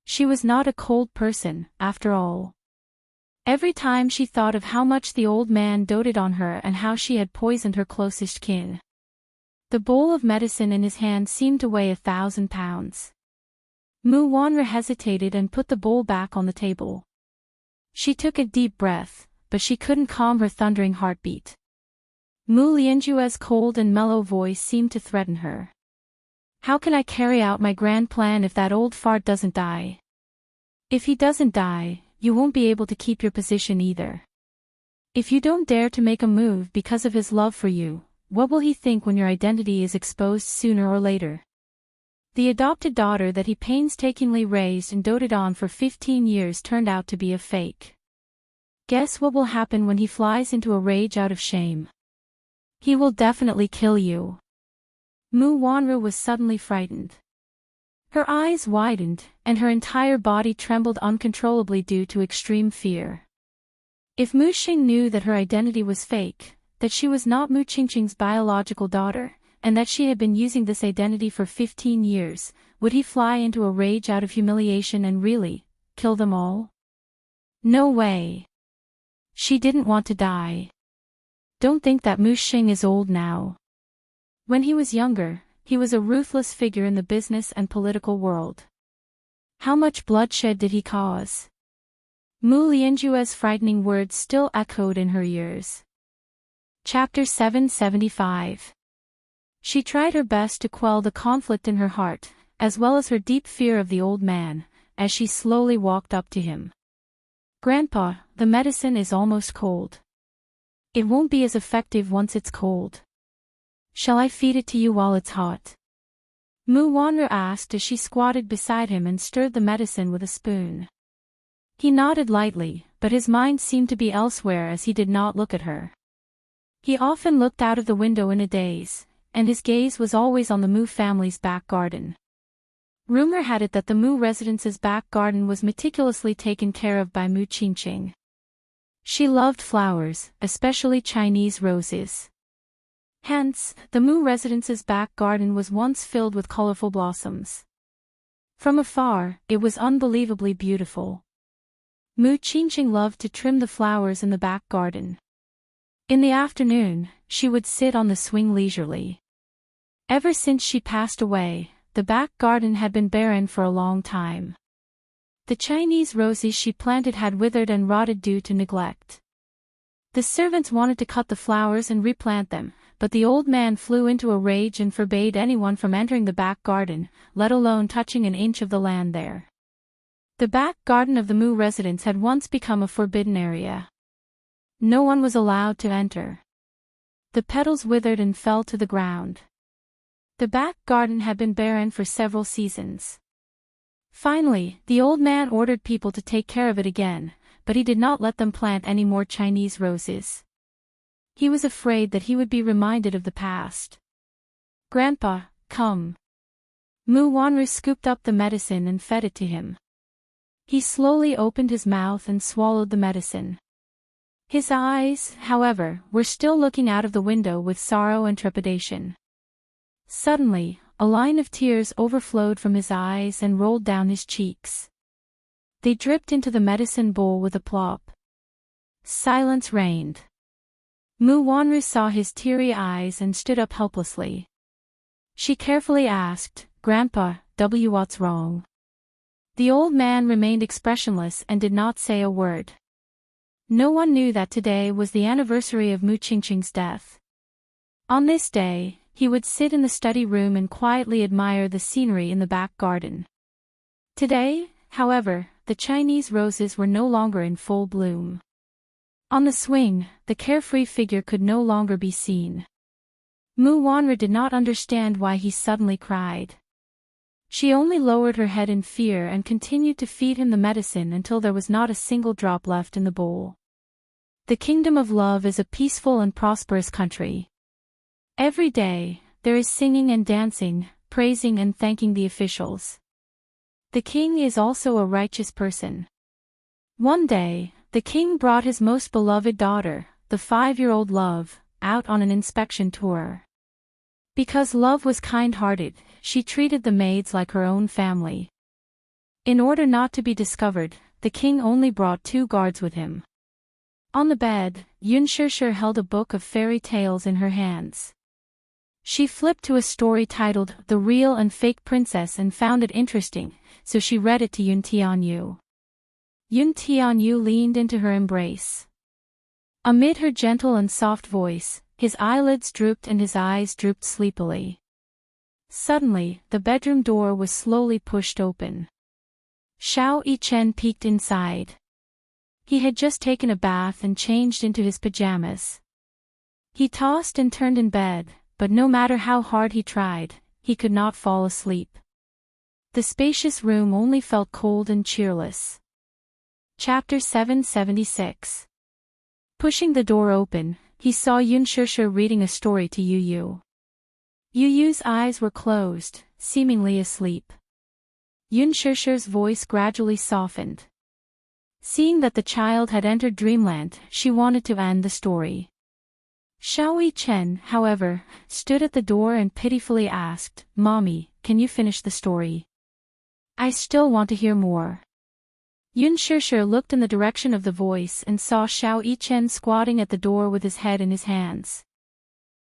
Speaker 1: She was not a cold person, after all. Every time she thought of how much the old man doted on her and how she had poisoned her closest kin. The bowl of medicine in his hand seemed to weigh 1,000 pounds. Mu Wanru hesitated and put the bowl back on the table. She took a deep breath, but she couldn't calm her thundering heartbeat. Mu Lianjue's cold and mellow voice seemed to threaten her. How can I carry out my grand plan if that old fart doesn't die? If he doesn't die, you won't be able to keep your position either. If you don't dare to make a move because of his love for you, what will he think when your identity is exposed sooner or later? The adopted daughter that he painstakingly raised and doted on for 15 years turned out to be a fake. Guess what will happen when he flies into a rage out of shame? He will definitely kill you. Mu Wanru was suddenly frightened. Her eyes widened, and her entire body trembled uncontrollably due to extreme fear. If Mu Xing knew that her identity was fake, that she was not Mu Qingqing's biological daughter, and that she had been using this identity for 15 years, would he fly into a rage out of humiliation and really kill them all? No way. She didn't want to die. Don't think that Mu Xing is old now. When he was younger, he was a ruthless figure in the business and political world. How much bloodshed did he cause? Mu Lianjue's frightening words still echoed in her ears. Chapter 775. She tried her best to quell the conflict in her heart, as well as her deep fear of the old man, as she slowly walked up to him. "Grandpa, the medicine is almost cold. It won't be as effective once it's cold. Shall I feed it to you while it's hot?" Mu Wanru asked as she squatted beside him and stirred the medicine with a spoon. He nodded lightly, but his mind seemed to be elsewhere as he did not look at her. He often looked out of the window in a daze, and his gaze was always on the Mu family's back garden. Rumor had it that the Mu residence's back garden was meticulously taken care of by Mu Qingqing. She loved flowers, especially Chinese roses. Hence, the Mu residence's back garden was once filled with colorful blossoms. From afar, it was unbelievably beautiful. Mu Qingqing loved to trim the flowers in the back garden. In the afternoon, she would sit on the swing leisurely. Ever since she passed away, the back garden had been barren for a long time. The Chinese roses she planted had withered and rotted due to neglect. The servants wanted to cut the flowers and replant them, but the old man flew into a rage and forbade anyone from entering the back garden, let alone touching an inch of the land there. The back garden of the Mu residence had once become a forbidden area. No one was allowed to enter. The petals withered and fell to the ground. The back garden had been barren for several seasons. Finally, the old man ordered people to take care of it again, but he did not let them plant any more Chinese roses. He was afraid that he would be reminded of the past. "Grandpa, come." Mu Wanru scooped up the medicine and fed it to him. He slowly opened his mouth and swallowed the medicine. His eyes, however, were still looking out of the window with sorrow and trepidation. Suddenly, a line of tears overflowed from his eyes and rolled down his cheeks. They dripped into the medicine bowl with a plop. Silence reigned. Mu Wanru saw his teary eyes and stood up helplessly. She carefully asked, "Grandpa, what's wrong?" The old man remained expressionless and did not say a word. No one knew that today was the anniversary of Mu Qingqing's death. On this day, he would sit in the study room and quietly admire the scenery in the back garden. Today, however, the Chinese roses were no longer in full bloom. On the swing, the carefree figure could no longer be seen. Mu Wanru did not understand why he suddenly cried. She only lowered her head in fear and continued to feed him the medicine until there was not a single drop left in the bowl. The kingdom of love is a peaceful and prosperous country. Every day, there is singing and dancing, praising and thanking the officials. The king is also a righteous person. One day, the king brought his most beloved daughter, the 5-year-old Love, out on an inspection tour. Because Love was kind-hearted, she treated the maids like her own family. In order not to be discovered, the king only brought 2 guards with him. On the bed, Yun Shishir held a book of fairy tales in her hands. She flipped to a story titled The Real and Fake Princess and found it interesting, so she read it to Yun Tianyu. Yun Tianyu leaned into her embrace. Amid her gentle and soft voice, his eyelids drooped and his eyes drooped sleepily. Suddenly, the bedroom door was slowly pushed open. Xiao Yichen peeked inside. He had just taken a bath and changed into his pajamas. He tossed and turned in bed, but no matter how hard he tried, he could not fall asleep. The spacious room only felt cold and cheerless. Chapter 776. Pushing the door open, he saw Yun Shishir reading a story to Yu Yu. Yu Yu's eyes were closed, seemingly asleep. Yun Shishir's voice gradually softened. Seeing that the child had entered dreamland, she wanted to end the story. Xiao Yichen, however, stood at the door and pitifully asked, "Mommy, can you finish the story? I still want to hear more." Yun Shishir looked in the direction of the voice and saw Xiao Yichen squatting at the door with his head in his hands.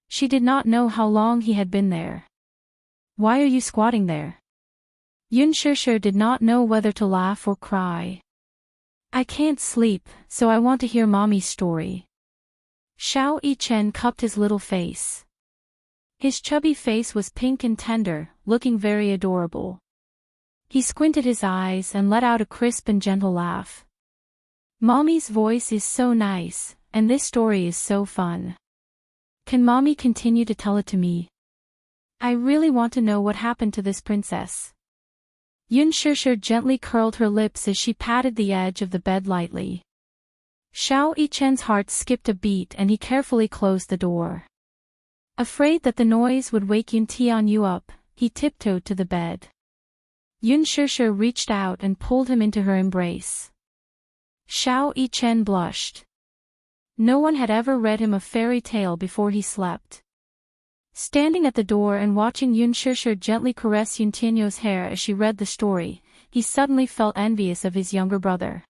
Speaker 1: She did not know how long he had been there. "Why are you squatting there?" Yun Shishir did not know whether to laugh or cry. I can't sleep, so I want to hear Mommy's story. Xiao Yichen cupped his little face. His chubby face was pink and tender, looking very adorable. He squinted his eyes and let out a crisp and gentle laugh. Mommy's voice is so nice, and this story is so fun. Can Mommy continue to tell it to me? I really want to know what happened to this princess. Yun Shishir gently curled her lips as she patted the edge of the bed lightly. Xiao Yichen's heart skipped a beat and he carefully closed the door. Afraid that the noise would wake Yun Tianyu up, he tiptoed to the bed. Yun Shishir reached out and pulled him into her embrace. Xiao Yichen blushed. No one had ever read him a fairy tale before he slept. Standing at the door and watching Yun Shishir gently caress Yun Tianyu's hair as she read the story, he suddenly felt envious of his younger brother.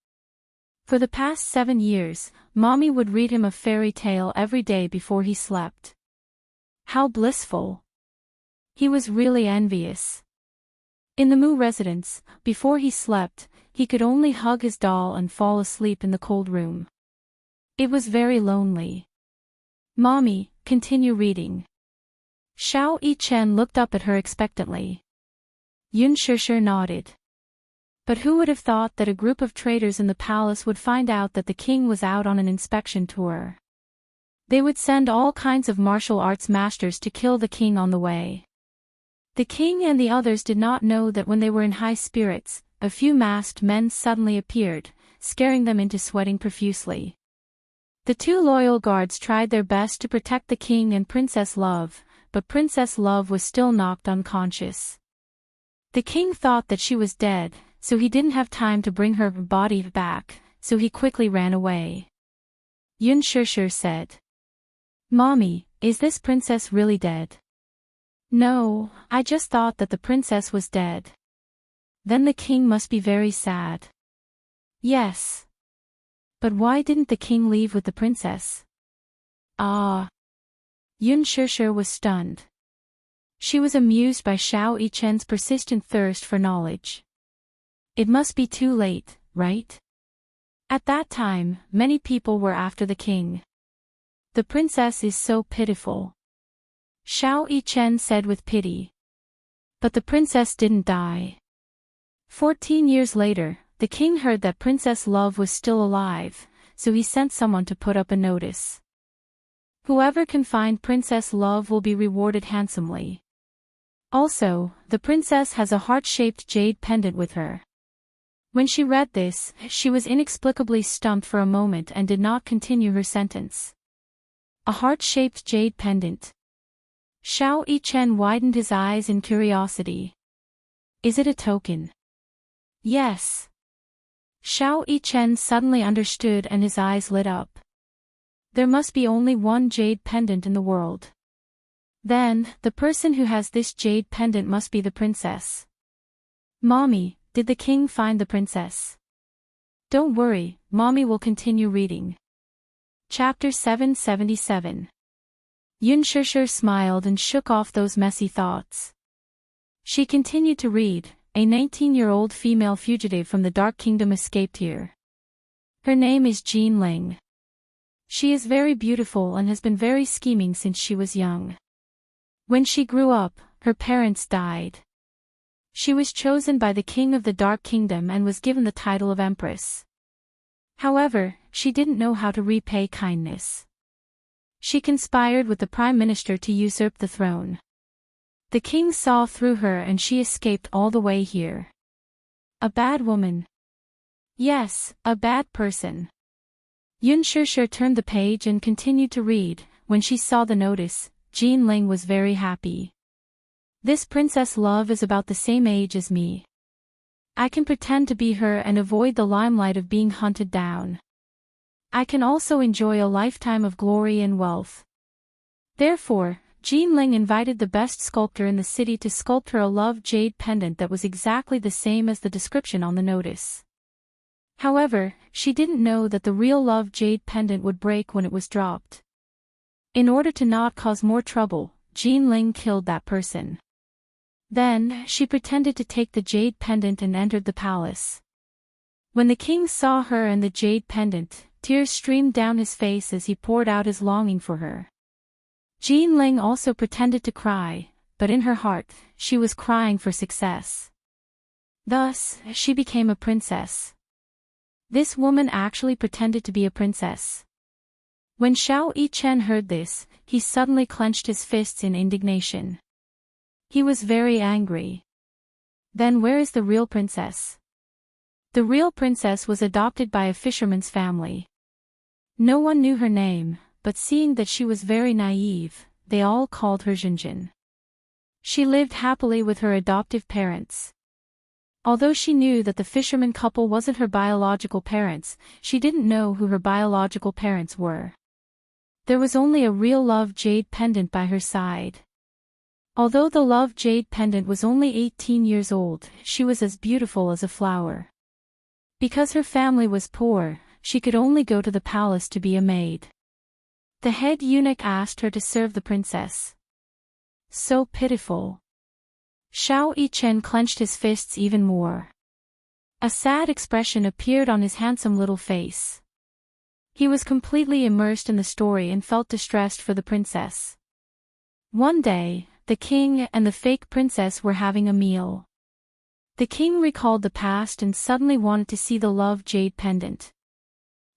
Speaker 1: For the past 7 years, Mommy would read him a fairy tale every day before he slept. How blissful! He was really envious. In the Mu residence, before he slept, he could only hug his doll and fall asleep in the cold room. It was very lonely. Mommy, continue reading. Xiao Yichen looked up at her expectantly. Yun Shishir nodded. But who would have thought that a group of traders in the palace would find out that the king was out on an inspection tour? They would send all kinds of martial arts masters to kill the king on the way. The king and the others did not know that when they were in high spirits, a few masked men suddenly appeared, scaring them into sweating profusely. The 2 loyal guards tried their best to protect the king and Princess Love, but Princess Love was still knocked unconscious. The king thought that she was dead, so he didn't have time to bring her body back, so he quickly ran away. Yun Shishir said. Mommy, is this princess really dead? No, I just thought that the princess was dead. Then the king must be very sad. Yes. But why didn't the king leave with the princess? Ah. Yun Shishir was stunned. She was amused by Xiao Yichen's persistent thirst for knowledge. It must be too late, right? At that time, many people were after the king. The princess is so pitiful. Xiao Yichen said with pity. But the princess didn't die. 14 years later, the king heard that Princess Love was still alive, so he sent someone to put up a notice. Whoever can find Princess Love will be rewarded handsomely. Also, the princess has a heart-shaped jade pendant with her. When she read this, she was inexplicably stumped for a moment and did not continue her sentence. A heart-shaped jade pendant. Xiao Yichen widened his eyes in curiosity. Is it a token? Yes. Xiao Yichen suddenly understood and his eyes lit up. There must be only one jade pendant in the world. Then, the person who has this jade pendant must be the princess. Mommy, did the king find the princess? Don't worry, Mommy will continue reading. Chapter 777. Yun Shishir smiled and shook off those messy thoughts. She continued to read. A 19-year-old female fugitive from the Dark Kingdom escaped here. Her name is Jean Ling. She is very beautiful and has been very scheming since she was young. When she grew up, her parents died. She was chosen by the king of the Dark Kingdom and was given the title of Empress. However, she didn't know how to repay kindness. She conspired with the Prime Minister to usurp the throne. The king saw through her and she escaped all the way here. A bad woman. Yes, a bad person. Yun Shishir turned the page and continued to read. When she saw the notice, Jean Ling was very happy. This Princess Love is about the same age as me. I can pretend to be her and avoid the limelight of being hunted down. I can also enjoy a lifetime of glory and wealth. Therefore, Jean Ling invited the best sculptor in the city to sculpt her a love jade pendant that was exactly the same as the description on the notice. However, she didn't know that the real love jade pendant would break when it was dropped. In order to not cause more trouble, Jean Ling killed that person. Then, she pretended to take the jade pendant and entered the palace. When the king saw her and the jade pendant, tears streamed down his face as he poured out his longing for her. Jean Ling also pretended to cry, but in her heart, she was crying for success. Thus, she became a princess. This woman actually pretended to be a princess. When Xiao Yichen heard this, he suddenly clenched his fists in indignation. He was very angry. Then where is the real princess? The real princess was adopted by a fisherman's family. No one knew her name, but seeing that she was very naive, they all called her Jinjin. She lived happily with her adoptive parents. Although she knew that the fisherman couple wasn't her biological parents, she didn't know who her biological parents were. There was only a real love jade pendant by her side. Although the love jade pendant was only 18 years old, she was as beautiful as a flower. Because her family was poor, she could only go to the palace to be a maid. The head eunuch asked her to serve the princess. So pitiful. Xiao Yichen clenched his fists even more. A sad expression appeared on his handsome little face. He was completely immersed in the story and felt distressed for the princess. One day, the king and the fake princess were having a meal. The king recalled the past and suddenly wanted to see the love jade pendant.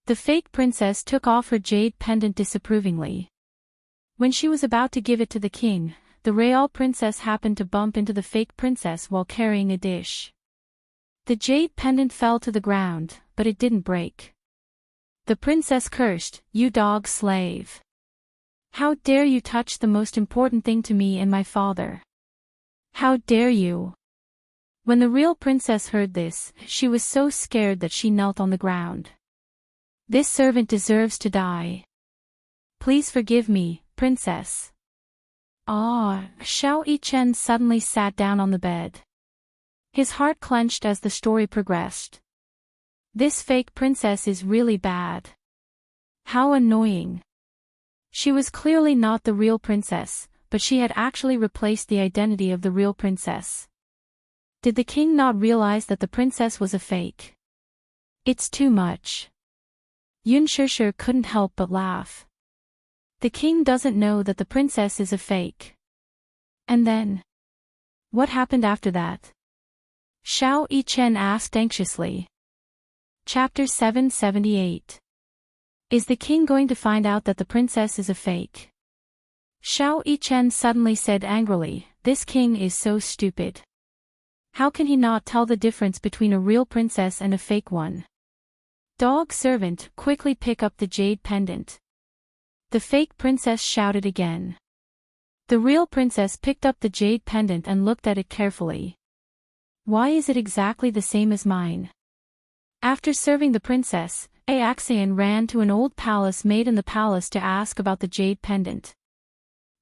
Speaker 1: The fake princess took off her jade pendant disapprovingly. When she was about to give it to the king, the real princess happened to bump into the fake princess while carrying a dish. The jade pendant fell to the ground, but it didn't break. The princess cursed, "You dog slave! How dare you touch the most important thing to me and my father? How dare you!" When the real princess heard this, she was so scared that she knelt on the ground. "This servant deserves to die. Please forgive me, princess." Xiao Yichen suddenly sat down on the bed. His heart clenched as the story progressed. This fake princess is really bad. How annoying. She was clearly not the real princess, but she had actually replaced the identity of the real princess. Did the king not realize that the princess was a fake? It's too much. Yun Shishir couldn't help but laugh. The king doesn't know that the princess is a fake. And then? What happened after that? Xiao Yichen asked anxiously. Chapter 778. Is the king going to find out that the princess is a fake? Xiao Yichen suddenly said angrily, "This king is so stupid. How can he not tell the difference between a real princess and a fake one? Dog servant, quickly pick up the jade pendant." The fake princess shouted again. The real princess picked up the jade pendant and looked at it carefully. Why is it exactly the same as mine? After serving the princess, Axian ran to an old palace maid in the palace to ask about the jade pendant.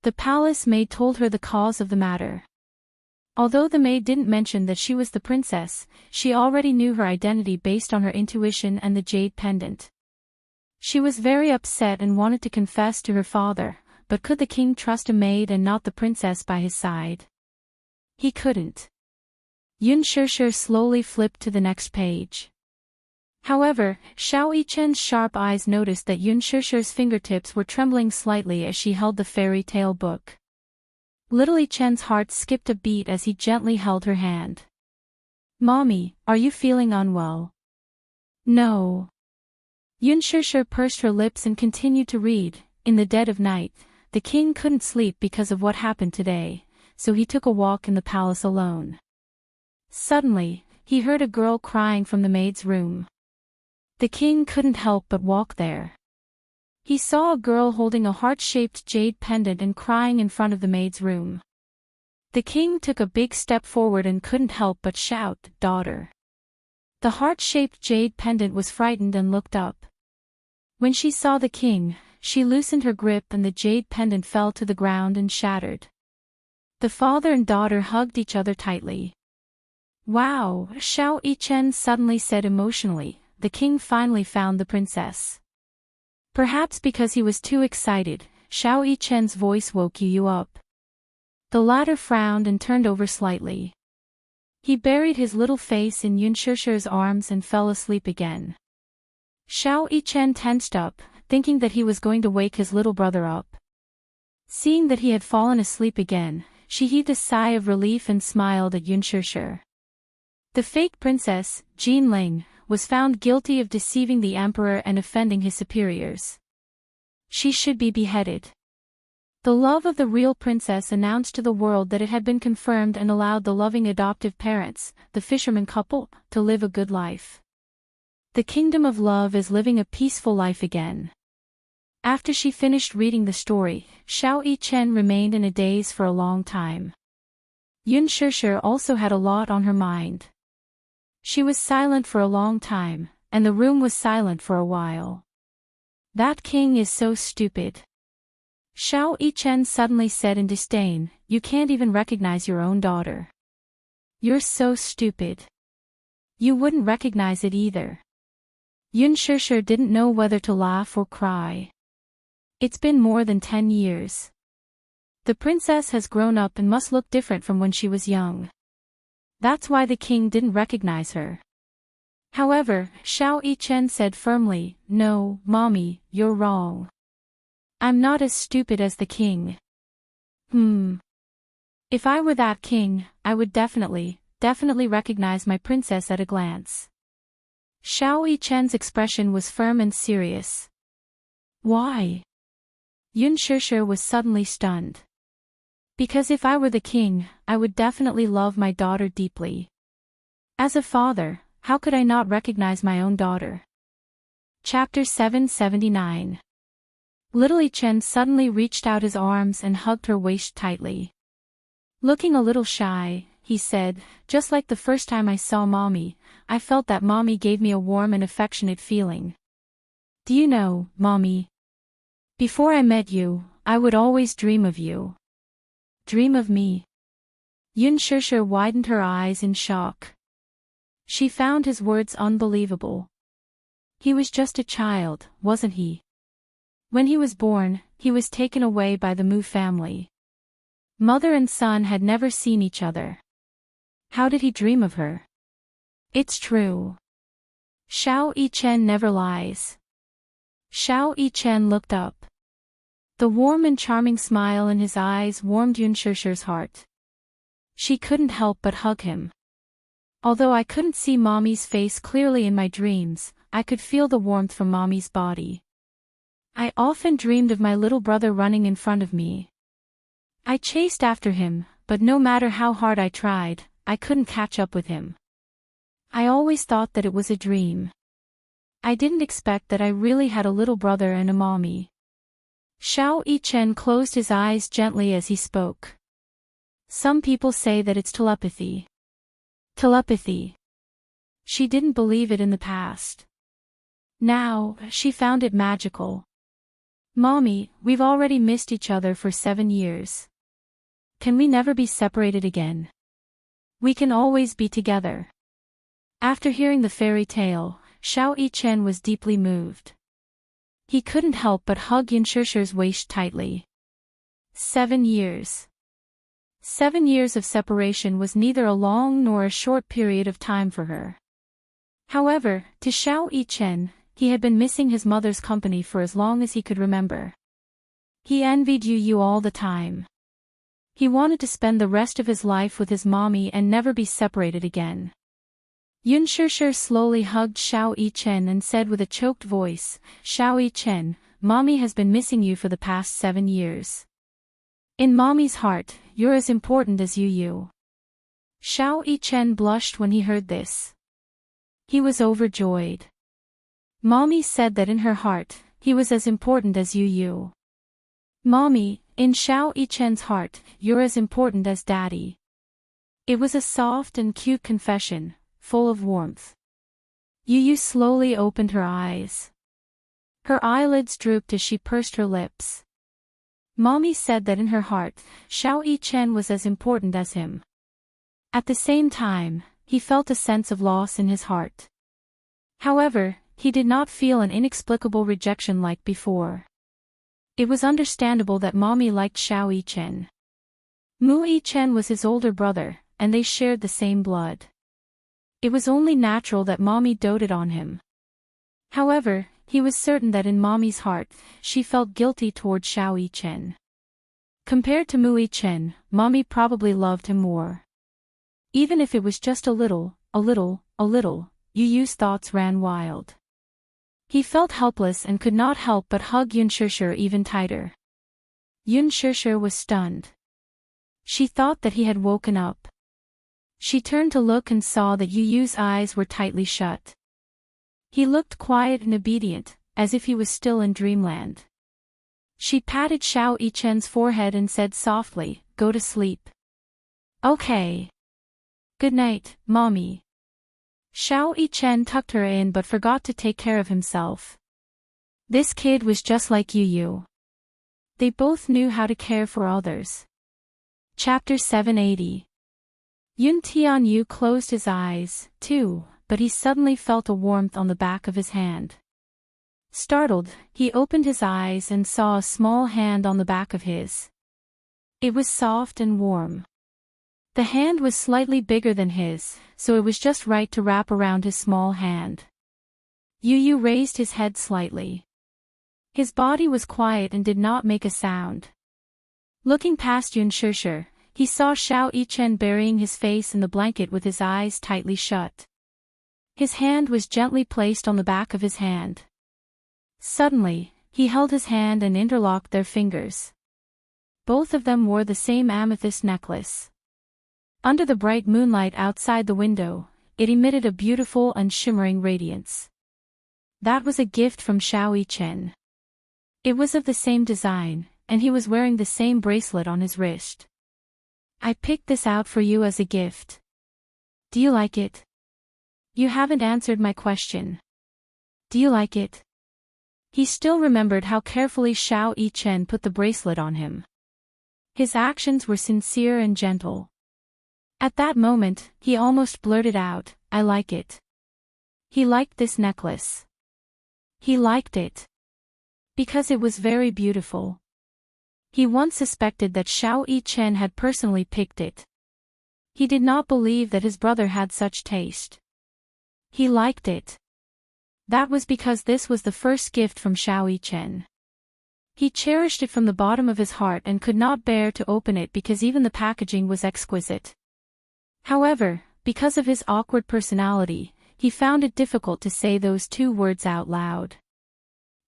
Speaker 1: The palace maid told her the cause of the matter. Although the maid didn't mention that she was the princess, she already knew her identity based on her intuition and the jade pendant. She was very upset and wanted to confess to her father, but could the king trust a maid and not the princess by his side? He couldn't. Yun Shishir slowly flipped to the next page. However, Xiao Yichen's sharp eyes noticed that Yun Shishir's fingertips were trembling slightly as she held the fairy tale book. Little Yichen's heart skipped a beat as he gently held her hand. "Mommy, are you feeling unwell?" "No." Yun Shishir pursed her lips and continued to read. In the dead of night, the king couldn't sleep because of what happened today, so he took a walk in the palace alone. Suddenly, he heard a girl crying from the maid's room. The king couldn't help but walk there. He saw a girl holding a heart-shaped jade pendant and crying in front of the maid's room. The king took a big step forward and couldn't help but shout, "Daughter." The heart-shaped jade pendant was frightened and looked up. When she saw the king, she loosened her grip and the jade pendant fell to the ground and shattered. The father and daughter hugged each other tightly. "Wow," Xiao Yichen suddenly said emotionally, "the king finally found the princess." Perhaps because he was too excited, Xiao Yichen's voice woke Yu up. The latter frowned and turned over slightly. He buried his little face in Yunshusher's arms and fell asleep again. Xiao Yichen tensed up, thinking that he was going to wake his little brother up. Seeing that he had fallen asleep again, she heaved a sigh of relief and smiled at Yunshusher. The fake princess, Jin Ling, was found guilty of deceiving the emperor and offending his superiors. She should be beheaded. The love of the real princess announced to the world that it had been confirmed and allowed the loving adoptive parents, the fisherman couple, to live a good life. The kingdom of love is living a peaceful life again. After she finished reading the story, Xiao Yichen remained in a daze for a long time. Yunshusher also had a lot on her mind. She was silent for a long time, and the room was silent for a while. That king is so stupid. Xiao Yichen suddenly said in disdain, "You can't even recognize your own daughter. You're so stupid. You wouldn't recognize it either." Yunshusher didn't know whether to laugh or cry. It's been more than 10 years. The princess has grown up and must look different from when she was young. That's why the king didn't recognize her. However, Xiao Yichen said firmly, "No, Mommy, you're wrong. I'm not as stupid as the king. If I were that king, I would definitely recognize my princess at a glance." Xiao Yichen's expression was firm and serious. "Why?" Yunshusher was suddenly stunned. "Because if I were the king, I would definitely love my daughter deeply. As a father, how could I not recognize my own daughter?" Chapter 779. Little Yichen suddenly reached out his arms and hugged her waist tightly. Looking a little shy, he said, "Just like the first time I saw Mommy, I felt that Mommy gave me a warm and affectionate feeling. Do you know, Mommy? Before I met you, I would always dream of you." "Dream of me?" Yunshusher widened her eyes in shock. She found his words unbelievable. He was just a child, wasn't he? When he was born, he was taken away by the Mu family. Mother and son had never seen each other. How did he dream of her? It's true. Xiao Yichen never lies. Xiao Yichen looked up. The warm and charming smile in his eyes warmed Yunshusher's heart. She couldn't help but hug him. "Although I couldn't see Mommy's face clearly in my dreams, I could feel the warmth from Mommy's body. I often dreamed of my little brother running in front of me. I chased after him, but no matter how hard I tried, I couldn't catch up with him. I always thought that it was a dream. I didn't expect that I really had a little brother and a mommy." Xiao Yichen closed his eyes gently as he spoke. "Some people say that it's telepathy." Telepathy. She didn't believe it in the past. Now, she found it magical. "Mommy, we've already missed each other for 7 years. Can we never be separated again? We can always be together." After hearing the fairy tale, Xiao Yichen was deeply moved. He couldn't help but hug Yunshusher's waist tightly. 7 years. 7 years of separation was neither a long nor a short period of time for her. However, to Xiao Yichen, he had been missing his mother's company for as long as he could remember. He envied Yu all the time. He wanted to spend the rest of his life with his mommy and never be separated again. Yunshusher slowly hugged Xiao Yichen and said with a choked voice, "Xiao Yichen, Mommy has been missing you for the past 7 years. In Mommy's heart, you're as important as Yu." Xiao Yichen blushed when he heard this. He was overjoyed. Mommy said that in her heart, he was as important as Yu. "Mommy, in Xiao Yichen's heart, you're as important as Daddy." It was a soft and cute confession, full of warmth. Yu slowly opened her eyes. Her eyelids drooped as she pursed her lips. Mommy said that in her heart, Xiao Yichen was as important as him. At the same time, he felt a sense of loss in his heart. However, he did not feel an inexplicable rejection like before. It was understandable that Mommy liked Xiao Yichen. Mu Yichen was his older brother, and they shared the same blood. It was only natural that Mommy doted on him. However, he was certain that in Mommy's heart, she felt guilty toward Xiao Yichen. Compared to Mu Yichen, Mommy probably loved him more. Even if it was just a little, Yu Yu's thoughts ran wild. He felt helpless and could not help but hug Yun Shishir even tighter. Yun Shishir was stunned. She thought that he had woken up. She turned to look and saw that Yu Yu's eyes were tightly shut. He looked quiet and obedient, as if he was still in dreamland. She patted Xiao Yichen's forehead and said softly, "Go to sleep." "Okay. Good night, Mommy." Xiao Yichen tucked her in but forgot to take care of himself. This kid was just like Yu Yu. They both knew how to care for others. Chapter 780. Yun Tianyu closed his eyes, too, but he suddenly felt a warmth on the back of his hand. Startled, he opened his eyes and saw a small hand on the back of his. It was soft and warm. The hand was slightly bigger than his, so it was just right to wrap around his small hand. Yu Yu raised his head slightly. His body was quiet and did not make a sound. Looking past Yun Shishir, he saw Xiao Yichen burying his face in the blanket with his eyes tightly shut. His hand was gently placed on the back of his hand. Suddenly, he held his hand and interlocked their fingers. Both of them wore the same amethyst necklace. Under the bright moonlight outside the window, it emitted a beautiful and shimmering radiance. That was a gift from Xiao Yichen. It was of the same design, and he was wearing the same bracelet on his wrist. "I picked this out for you as a gift. Do you like it?" "You haven't answered my question. Do you like it?" He still remembered how carefully Xiao Yichen put the bracelet on him. His actions were sincere and gentle. At that moment, he almost blurted out, "I like it." He liked this necklace. He liked it because it was very beautiful. He once suspected that Xiao Yichen had personally picked it. He did not believe that his brother had such taste. He liked it. That was because this was the first gift from Xiao Yichen. He cherished it from the bottom of his heart and could not bear to open it because even the packaging was exquisite. However, because of his awkward personality, he found it difficult to say those two words out loud.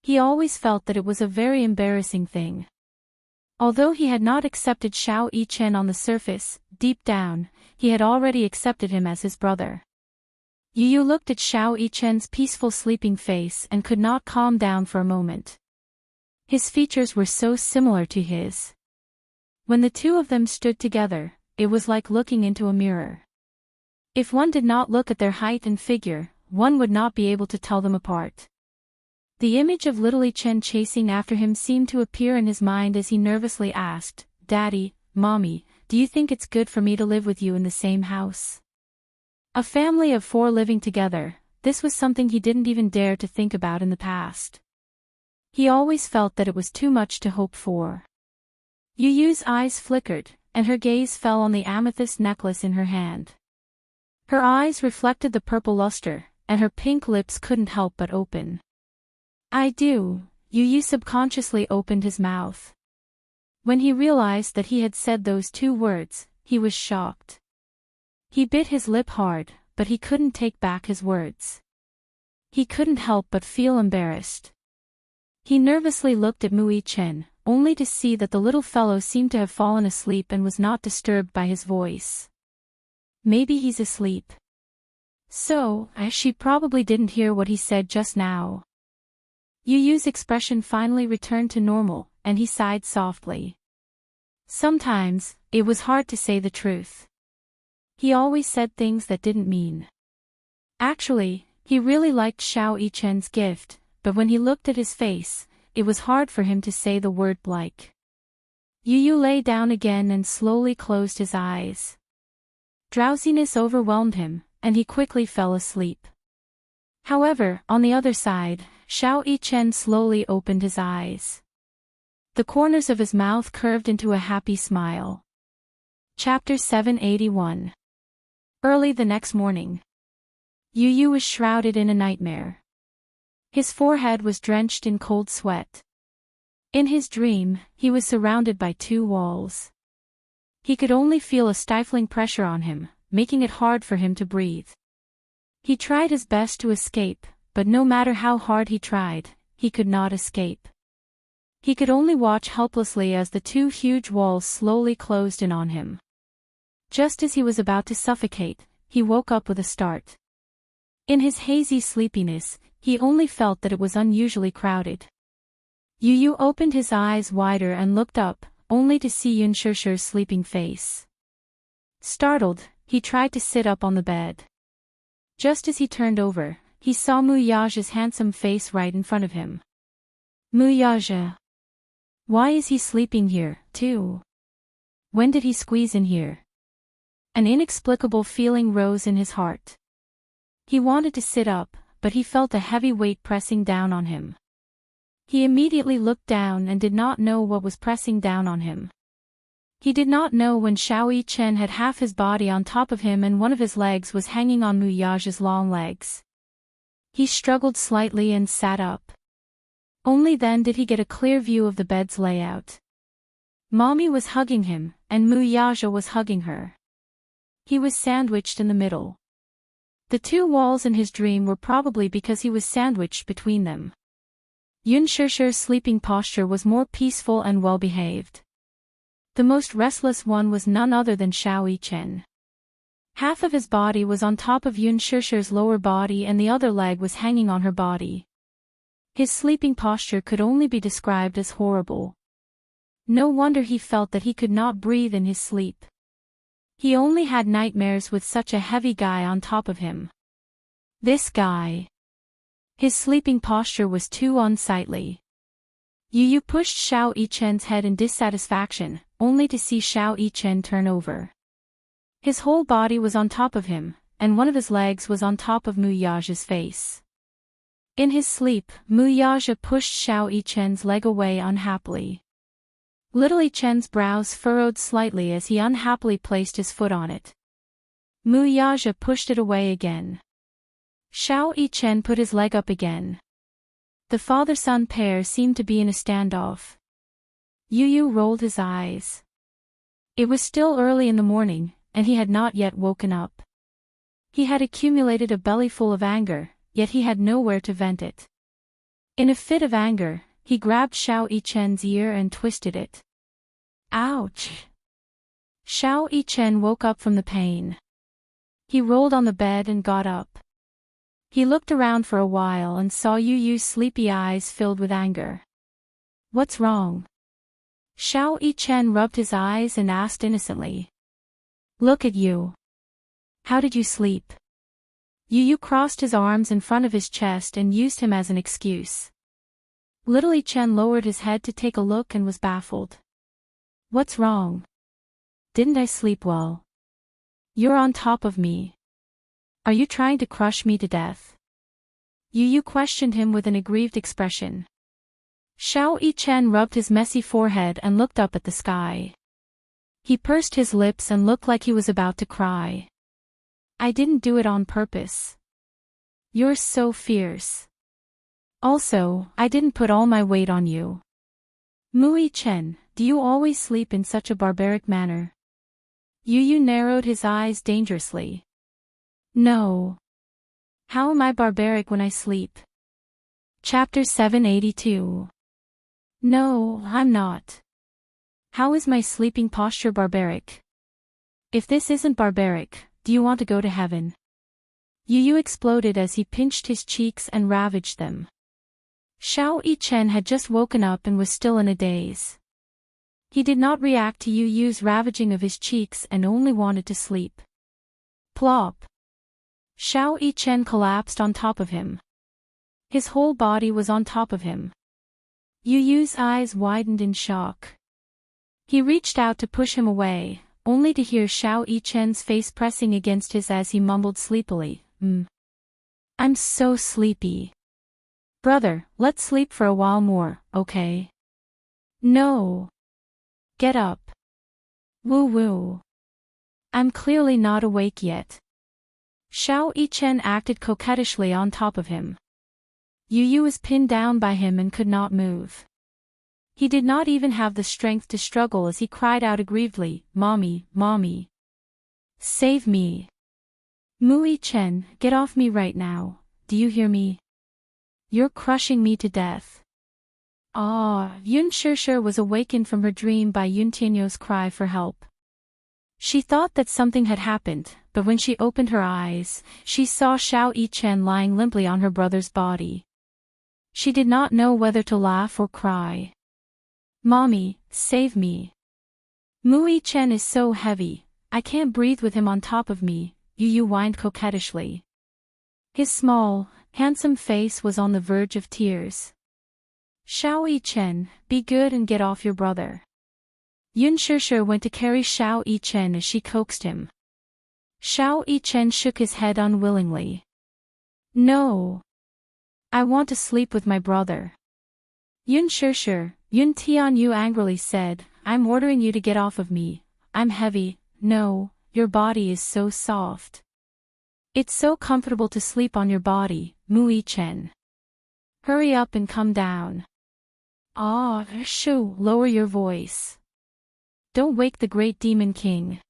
Speaker 1: He always felt that it was a very embarrassing thing. Although he had not accepted Xiao Yichen on the surface, deep down, he had already accepted him as his brother. Yu Yu looked at Xiao Yichen's peaceful sleeping face and could not calm down for a moment. His features were so similar to his. When the two of them stood together, it was like looking into a mirror. If one did not look at their height and figure, one would not be able to tell them apart. The image of little Yichen chasing after him seemed to appear in his mind as he nervously asked, "Daddy, Mommy, do you think it's good for me to live with you in the same house?" A family of 4 living together, this was something he didn't even dare to think about in the past. He always felt that it was too much to hope for. Yu Yu's eyes flickered, and her gaze fell on the amethyst necklace in her hand. Her eyes reflected the purple luster, and her pink lips couldn't help but open. "I do." Yu Yu subconsciously opened his mouth. When he realized that he had said those 2 words, he was shocked. He bit his lip hard, but he couldn't take back his words. He couldn't help but feel embarrassed. He nervously looked at Mu Yichen, only to see that the little fellow seemed to have fallen asleep and was not disturbed by his voice. Maybe he's asleep. So, she probably didn't hear what he said just now. Yu Yu's expression finally returned to normal, and he sighed softly. Sometimes, it was hard to say the truth. He always said things that didn't mean. Actually, he really liked Xiao Yichen's gift, but when he looked at his face, it was hard for him to say the word like. Yu Yu lay down again and slowly closed his eyes. Drowsiness overwhelmed him, and he quickly fell asleep. However, on the other side, Xiao Yichen slowly opened his eyes. The corners of his mouth curved into a happy smile. Chapter 781. Early the next morning, Yu Yu was shrouded in a nightmare. His forehead was drenched in cold sweat. In his dream, he was surrounded by two walls. He could only feel a stifling pressure on him, making it hard for him to breathe. He tried his best to escape, but no matter how hard he tried, he could not escape. He could only watch helplessly as the two huge walls slowly closed in on him. Just as he was about to suffocate, he woke up with a start. In his hazy sleepiness, he only felt that it was unusually crowded. Yu Yu opened his eyes wider and looked up, only to see Yunshish's sleeping face. Startled, he tried to sit up on the bed. Just as he turned over, he saw Muyaja's handsome face right in front of him. Muyaja. Why is he sleeping here, too? When did he squeeze in here? An inexplicable feeling rose in his heart. He wanted to sit up, but he felt a heavy weight pressing down on him. He immediately looked down and did not know what was pressing down on him. He did not know when Xiao Chen had half his body on top of him and one of his legs was hanging on Muyaja's long legs. He struggled slightly and sat up. Only then did he get a clear view of the bed's layout. Mommy was hugging him, and Muyaja was hugging her. He was sandwiched in the middle. The two walls in his dream were probably because he was sandwiched between them. Yunshish's sleeping posture was more peaceful and well-behaved. The most restless one was none other than Xiao Chen. Half of his body was on top of Yunshish's lower body and the other leg was hanging on her body. His sleeping posture could only be described as horrible. No wonder he felt that he could not breathe in his sleep. He only had nightmares with such a heavy guy on top of him. This guy. His sleeping posture was too unsightly. Yu Yu pushed Xiao Chen's head in dissatisfaction, only to see Xiao Chen turn over. His whole body was on top of him, and one of his legs was on top of Muyaja's face. In his sleep, Muyaja pushed Xiao Chen's leg away unhappily. Little Chen's brows furrowed slightly as he unhappily placed his foot on it. Muyaja pushed it away again. Xiao Chen put his leg up again. The father-son pair seemed to be in a standoff. Yu Yu rolled his eyes. It was still early in the morning, and he had not yet woken up. He had accumulated a bellyful of anger, yet he had nowhere to vent it. In a fit of anger, he grabbed Xiao Chen's ear and twisted it. Ouch! Xiao Chen woke up from the pain. He rolled on the bed and got up. He looked around for a while and saw Yu Yu's sleepy eyes filled with anger. What's wrong? Xiao Chen rubbed his eyes and asked innocently. Look at you. How did you sleep? Yu Yu crossed his arms in front of his chest and used him as an excuse. Little Chen lowered his head to take a look and was baffled. What's wrong? Didn't I sleep well? You're on top of me. Are you trying to crush me to death? Yu Yu questioned him with an aggrieved expression. Xiao Chen rubbed his messy forehead and looked up at the sky. He pursed his lips and looked like he was about to cry. I didn't do it on purpose. You're so fierce. Also, I didn't put all my weight on you. Mui Chen, do you always sleep in such a barbaric manner? Yu Yu narrowed his eyes dangerously. No. How am I barbaric when I sleep? Chapter 782. No, I'm not. How is my sleeping posture barbaric? If this isn't barbaric, do you want to go to heaven? Yu Yu exploded as he pinched his cheeks and ravaged them. Xiao Chen had just woken up and was still in a daze. He did not react to Yu Yu's ravaging of his cheeks and only wanted to sleep. Plop. Xiao Chen collapsed on top of him. His whole body was on top of him. Yu Yu's eyes widened in shock. He reached out to push him away, only to hear Xiao Chen's face pressing against his as he mumbled sleepily, I'm so sleepy. Brother, let's sleep for a while more, okay? No. Get up. Woo woo. I'm clearly not awake yet. Xiao Yichen acted coquettishly on top of him. Yu Yu was pinned down by him and could not move. He did not even have the strength to struggle as he cried out aggrievedly, "Mommy, Mommy! Save me! Mu Yichen, get off me right now, do you hear me? You're crushing me to death." Ah! Yun Shishir was awakened from her dream by Yun Tianyo's cry for help. She thought that something had happened, but when she opened her eyes, she saw Xiao Yichen lying limply on her brother's body. She did not know whether to laugh or cry. "Mommy, save me. Mu Yichen is so heavy, I can't breathe with him on top of me," Yu Yu whined coquettishly. His small, handsome face was on the verge of tears. "Xiao Yichen, be good and get off your brother." Yun Shishir went to carry Xiao Yichen as she coaxed him. Xiao Yichen shook his head unwillingly. "No. I want to sleep with my brother." Yun Shishir, Yun Tianyu angrily said, "I'm ordering you to get off of me. I'm heavy. No, your body is so soft. It's so comfortable to sleep on your body, Mu Yichen. Hurry up and come down." "Ah, shoo, lower your voice. Don't wake the great demon king."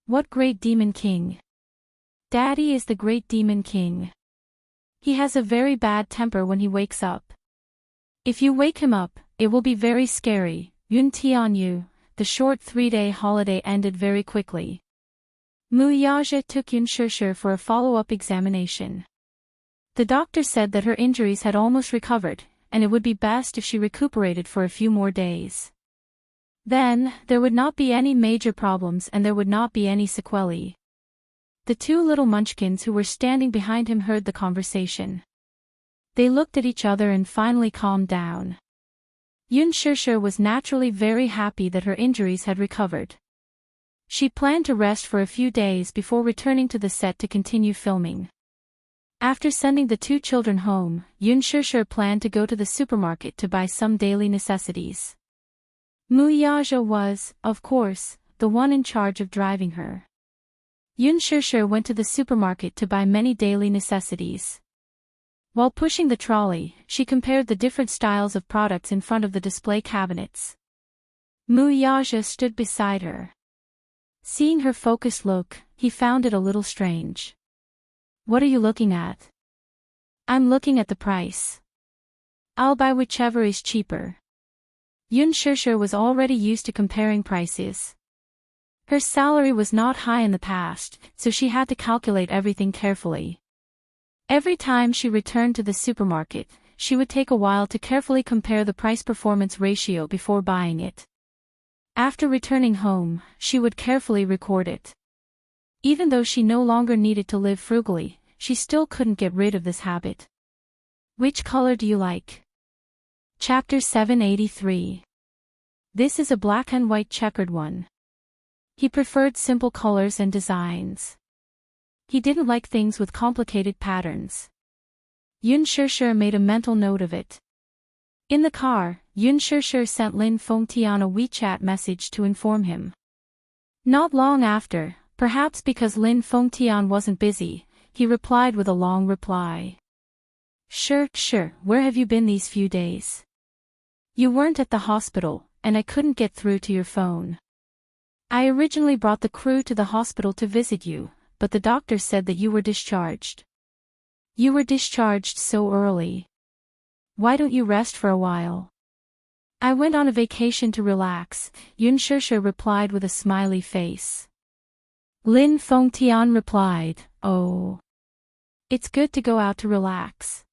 Speaker 1: "What great demon king?" "Daddy is the great demon king. He has a very bad temper when he wakes up. If you wake him up, it will be very scary." Yun Tianyu, the short 3-day holiday ended very quickly. Mu Yaja took Yun Shishir for a follow-up examination. The doctor said that her injuries had almost recovered, and it would be best if she recuperated for a few more days. Then, there would not be any major problems and there would not be any sequelae. The two little munchkins who were standing behind him heard the conversation. They looked at each other and finally calmed down. Yun Shishir was naturally very happy that her injuries had recovered. She planned to rest for a few days before returning to the set to continue filming. After sending the two children home, Yun Shishir planned to go to the supermarket to buy some daily necessities. Mu Yaja was, of course, the one in charge of driving her. Yun Shishir went to the supermarket to buy many daily necessities. While pushing the trolley, she compared the different styles of products in front of the display cabinets. Mu Yaja stood beside her. Seeing her focused look, he found it a little strange. "What are you looking at?" "I'm looking at the price. I'll buy whichever is cheaper." Yun Shishir was already used to comparing prices. Her salary was not high in the past, so she had to calculate everything carefully. Every time she returned to the supermarket, she would take a while to carefully compare the price-performance ratio before buying it. After returning home, she would carefully record it. Even though she no longer needed to live frugally, she still couldn't get rid of this habit. "Which color do you like?" Chapter 783. This is a black and white checkered one. He preferred simple colors and designs. He didn't like things with complicated patterns. Yun Shishir made a mental note of it. In the car, Yun Shishir sent Lin Fengtian a WeChat message to inform him. Not long after, perhaps because Lin Fengtian wasn't busy, he replied with a long reply. Sure, where have you been these few days? You weren't at the hospital, and I couldn't get through to your phone. I originally brought the crew to the hospital to visit you, but the doctor said that you were discharged. You were discharged so early. Why don't you rest for a while? I went on a vacation to relax, Yun Shishir replied with a smiley face. Lin Fengtian replied, Oh. It's good to go out to relax.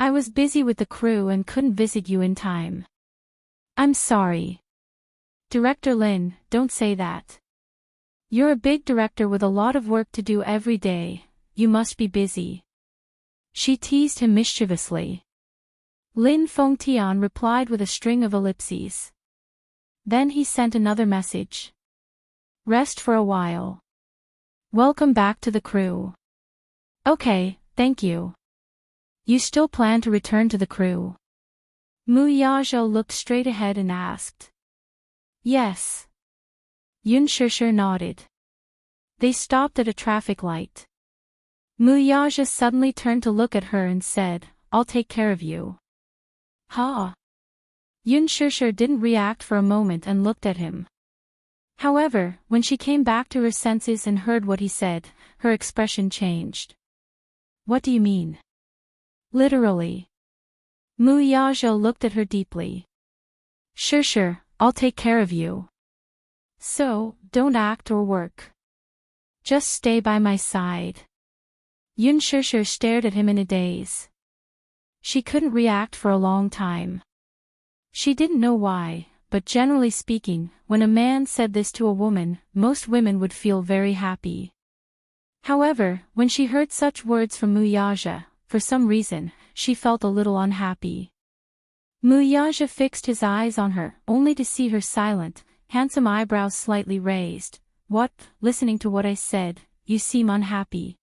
Speaker 1: I was busy with the crew and couldn't visit you in time. I'm sorry. Director Lin, don't say that. You're a big director with a lot of work to do every day, you must be busy. She teased him mischievously. Lin Fengtian replied with a string of ellipses. Then he sent another message. Rest for a while. Welcome back to the crew. Okay, thank you. You still plan to return to the crew? Mu Yazhou looked straight ahead and asked. Yes. Yun Shishir nodded. They stopped at a traffic light. Muyaja suddenly turned to look at her and said, "I'll take care of you." Ha! Yun Shishir didn't react for a moment and looked at him. However, when she came back to her senses and heard what he said, her expression changed. "What do you mean?" "Literally." Muyaja looked at her deeply. "Shishir, I'll take care of you. So, don't act or work. Just stay by my side." Yun Shishir stared at him in a daze. She couldn't react for a long time. She didn't know why, but generally speaking, when a man said this to a woman, most women would feel very happy. However, when she heard such words from Muyaja, for some reason, she felt a little unhappy. Muyaja fixed his eyes on her, only to see her silent, handsome eyebrows slightly raised. "What, listening to what I said, you seem unhappy."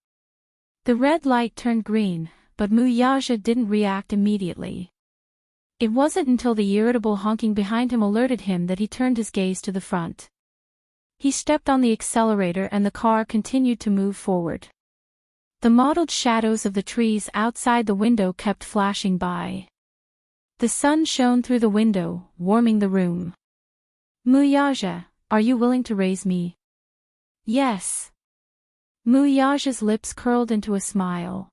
Speaker 1: The red light turned green, but Muyaja didn't react immediately. It wasn't until the irritable honking behind him alerted him that he turned his gaze to the front. He stepped on the accelerator and the car continued to move forward. The mottled shadows of the trees outside the window kept flashing by. The sun shone through the window, warming the room. "Muyaja, are you willing to raise me?" "Yes." Muyaja's lips curled into a smile.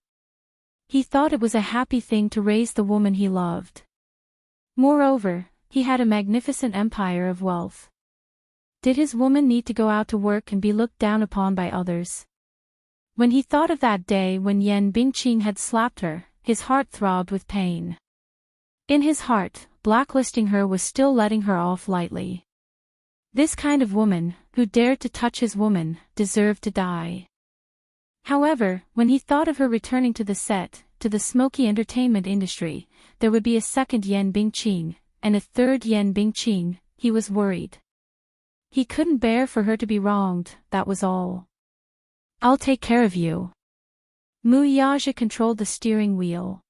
Speaker 1: He thought it was a happy thing to raise the woman he loved. Moreover, he had a magnificent empire of wealth. Did his woman need to go out to work and be looked down upon by others? When he thought of that day when Yan Bingqing had slapped her, his heart throbbed with pain. In his heart, blacklisting her was still letting her off lightly. This kind of woman, who dared to touch his woman, deserved to die. However, when he thought of her returning to the set, to the smoky entertainment industry, there would be a second Yan Bingqing, and a third Yan Bingqing, he was worried. He couldn't bear for her to be wronged, that was all. "I'll take care of you." Muyaja controlled the steering wheel.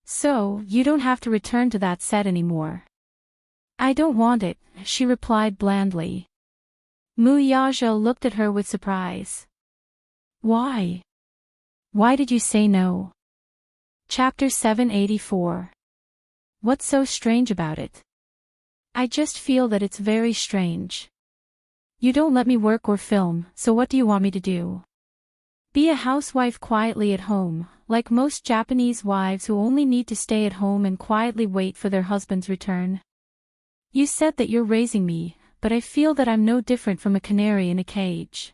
Speaker 1: "So, you don't have to return to that set anymore." "I don't want it," she replied blandly. Muyaja looked at her with surprise. "Why? Why did you say no?" Chapter 784. What's so strange about it? I just feel that it's very strange. You don't let me work or film, so what do you want me to do? Be a housewife quietly at home, like most Japanese wives who only need to stay at home and quietly wait for their husband's return? You said that you're raising me, but I feel that I'm no different from a canary in a cage.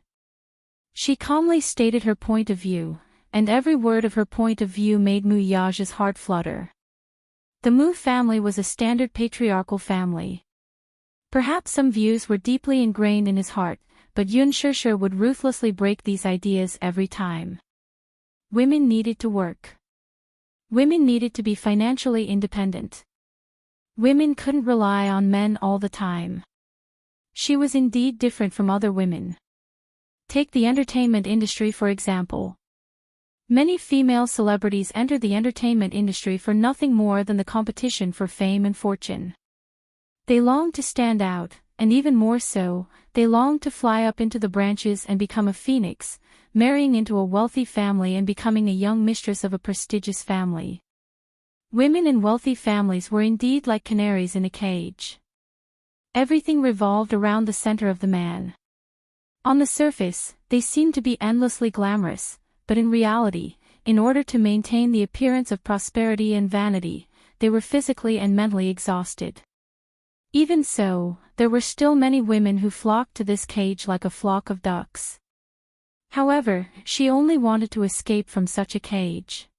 Speaker 1: She calmly stated her point of view, and every word of her point of view made Muyaja's heart flutter. The Mu family was a standard patriarchal family. Perhaps some views were deeply ingrained in his heart, but Yun Shishir would ruthlessly break these ideas every time. Women needed to work. Women needed to be financially independent. Women couldn't rely on men all the time. She was indeed different from other women. Take the entertainment industry for example. Many female celebrities entered the entertainment industry for nothing more than the competition for fame and fortune. They longed to stand out, and even more so, they longed to fly up into the branches and become a phoenix, marrying into a wealthy family and becoming a young mistress of a prestigious family. Women in wealthy families were indeed like canaries in a cage. Everything revolved around the center of the man. On the surface, they seemed to be endlessly glamorous, but in reality, in order to maintain the appearance of prosperity and vanity, they were physically and mentally exhausted. Even so, there were still many women who flocked to this cage like a flock of ducks. However, she only wanted to escape from such a cage.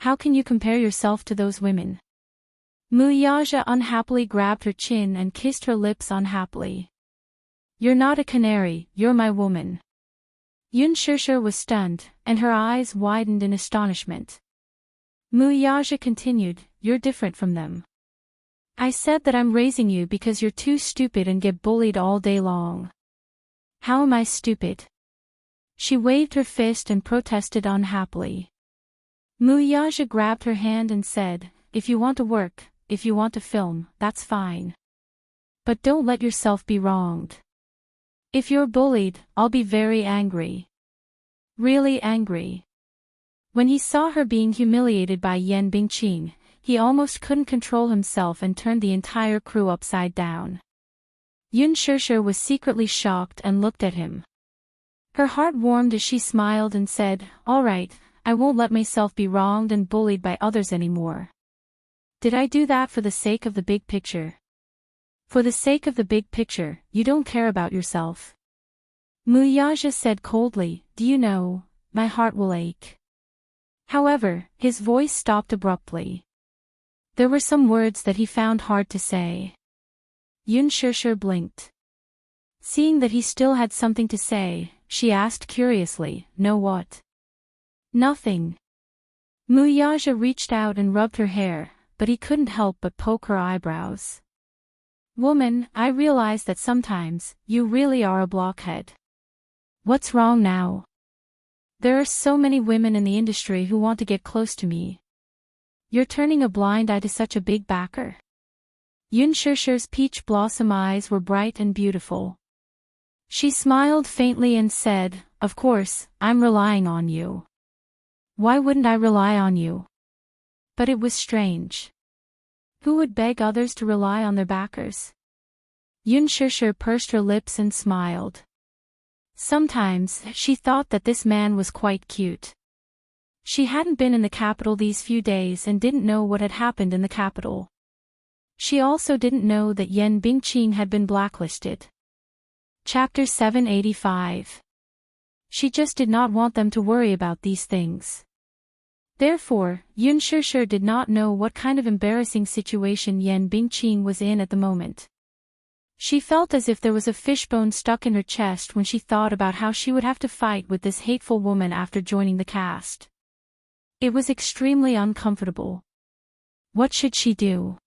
Speaker 1: How can you compare yourself to those women? Muyaja unhappily grabbed her chin and kissed her lips unhappily. You're not a canary, you're my woman. Yun Shishir was stunned, and her eyes widened in astonishment. Muyaja continued, you're different from them. I said that I'm raising you because you're too stupid and get bullied all day long. How am I stupid? She waved her fist and protested unhappily. Muyaja grabbed her hand and said, if you want to work, if you want to film, that's fine. But don't let yourself be wronged. If you're bullied, I'll be very angry. Really angry. When he saw her being humiliated by Yan Bingqing, he almost couldn't control himself and turned the entire crew upside down. Yun Shishir was secretly shocked and looked at him. Her heart warmed as she smiled and said, "All right, I won't let myself be wronged and bullied by others anymore. Did I do that for the sake of the big picture? For the sake of the big picture, you don't care about yourself." Muyaja said coldly, "Do you know, my heart will ache." However, his voice stopped abruptly. There were some words that he found hard to say. Yun Shishir blinked. Seeing that he still had something to say, she asked curiously, "No what?" "Nothing." Muyaja reached out and rubbed her hair, but he couldn't help but poke her eyebrows. "Woman, I realize that sometimes, you really are a blockhead. What's wrong now? There are so many women in the industry who want to get close to me. You're turning a blind eye to such a big backer?" Yun Shishir's peach blossom eyes were bright and beautiful. She smiled faintly and said, "Of course, I'm relying on you. Why wouldn't I rely on you?" But it was strange. Who would beg others to rely on their backers? Yun Shishir pursed her lips and smiled. Sometimes, she thought that this man was quite cute. She hadn't been in the capital these few days and didn't know what had happened in the capital. She also didn't know that Yan Bingqing had been blacklisted. Chapter 785. She just did not want them to worry about these things. Therefore, Yun Shishir did not know what kind of embarrassing situation Yan Bingqing was in at the moment. She felt as if there was a fishbone stuck in her chest when she thought about how she would have to fight with this hateful woman after joining the cast. It was extremely uncomfortable. What should she do?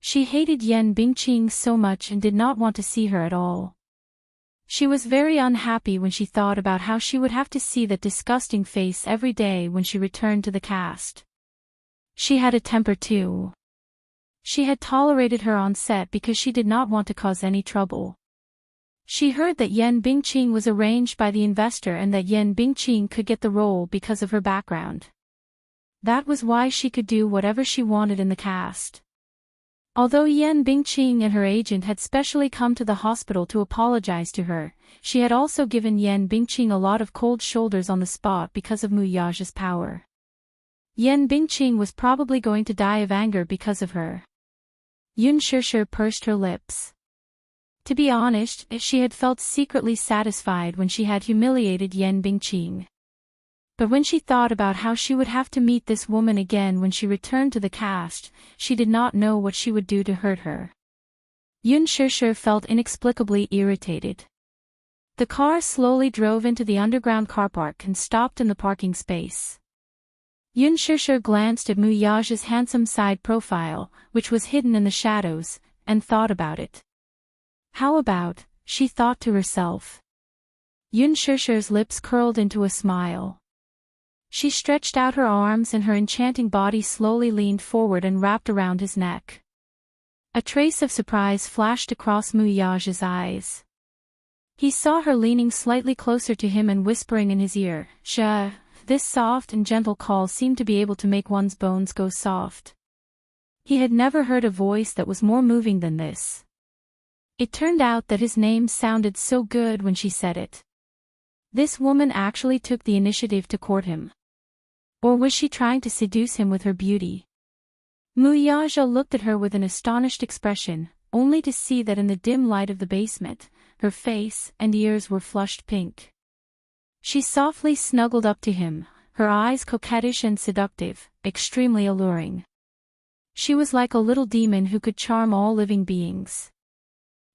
Speaker 1: She hated Yan Bingqing so much and did not want to see her at all. She was very unhappy when she thought about how she would have to see that disgusting face every day when she returned to the cast. She had a temper too. She had tolerated her on set because she did not want to cause any trouble. She heard that Yan Bingqing was arranged by the investor and that Yan Bingqing could get the role because of her background. That was why she could do whatever she wanted in the cast. Although Yan Bingqing and her agent had specially come to the hospital to apologize to her, she had also given Yan Bingqing a lot of cold shoulders on the spot because of Muyaja's power. Yan Bingqing was probably going to die of anger because of her. Yun Shishir pursed her lips. To be honest, she had felt secretly satisfied when she had humiliated Yan Bingqing. But when she thought about how she would have to meet this woman again when she returned to the cast, she did not know what she would do to hurt her. Yun Shishir felt inexplicably irritated. The car slowly drove into the underground car park and stopped in the parking space. Yun Shishir glanced at Muyaja's handsome side profile, which was hidden in the shadows, and thought about it. How about, she thought to herself. Yun Shishir's lips curled into a smile. She stretched out her arms and her enchanting body slowly leaned forward and wrapped around his neck. A trace of surprise flashed across Muyaja's eyes. He saw her leaning slightly closer to him and whispering in his ear, "Shh." This soft and gentle call seemed to be able to make one's bones go soft. He had never heard a voice that was more moving than this. It turned out that his name sounded so good when she said it. This woman actually took the initiative to court him. Or was she trying to seduce him with her beauty? Muyaja looked at her with an astonished expression, only to see that in the dim light of the basement, her face and ears were flushed pink. She softly snuggled up to him, her eyes coquettish and seductive, extremely alluring. She was like a little demon who could charm all living beings.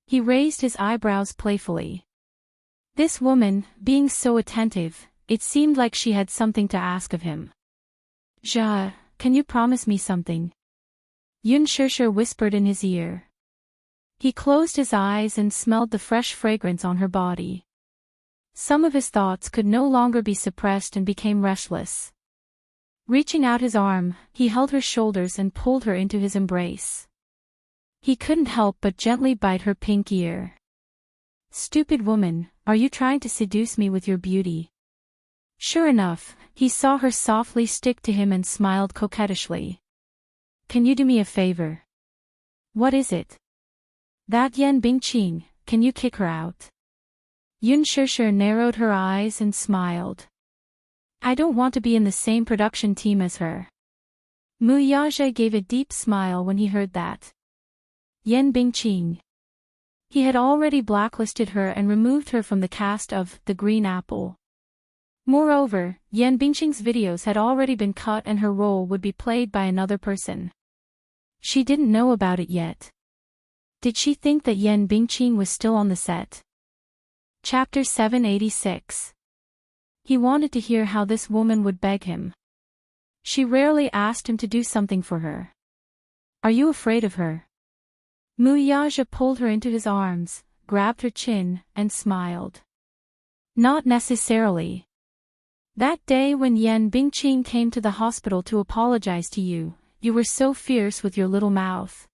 Speaker 1: He raised his eyebrows playfully. This woman, being so attentive, it seemed like she had something to ask of him. "Ja, can you promise me something?" Yun Shishir whispered in his ear. He closed his eyes and smelled the fresh fragrance on her body. Some of his thoughts could no longer be suppressed and became restless. Reaching out his arm, he held her shoulders and pulled her into his embrace. He couldn't help but gently bite her pink ear. "Stupid woman, are you trying to seduce me with your beauty?" Sure enough, he saw her softly stick to him and smiled coquettishly. Can you do me a favor? What is it? That Yan Bingqing, can you kick her out? Yun Shishir narrowed her eyes and smiled. I don't want to be in the same production team as her. Mu Yaja gave a deep smile when he heard that. Yan Bingqing. He had already blacklisted her and removed her from the cast of The Green Apple. Moreover, Yan Bingqing's videos had already been cut and her role would be played by another person. She didn't know about it yet. Did she think that Yan Bingqing was still on the set? Chapter 786. He wanted to hear how this woman would beg him. She rarely asked him to do something for her. Are you afraid of her? Mu Yaja pulled her into his arms, grabbed her chin, and smiled. Not necessarily. That day when Yan Bingqing came to the hospital to apologize to you, you were so fierce with your little mouth.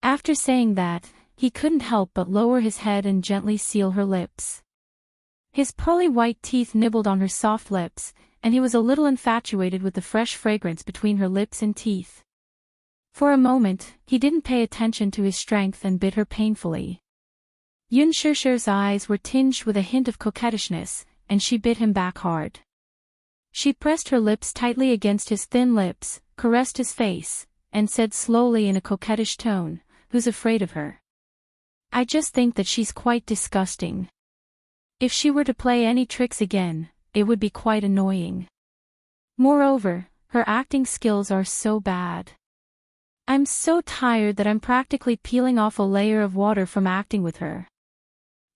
Speaker 1: After saying that, he couldn't help but lower his head and gently seal her lips. His pearly white teeth nibbled on her soft lips, and he was a little infatuated with the fresh fragrance between her lips and teeth. For a moment, he didn't pay attention to his strength and bit her painfully. Yun Shishir's eyes were tinged with a hint of coquettishness, and she bit him back hard. She pressed her lips tightly against his thin lips, caressed his face, and said slowly in a coquettish tone, "Who's afraid of her? I just think that she's quite disgusting. If she were to play any tricks again, it would be quite annoying. Moreover, her acting skills are so bad. I'm so tired that I'm practically peeling off a layer of water from acting with her.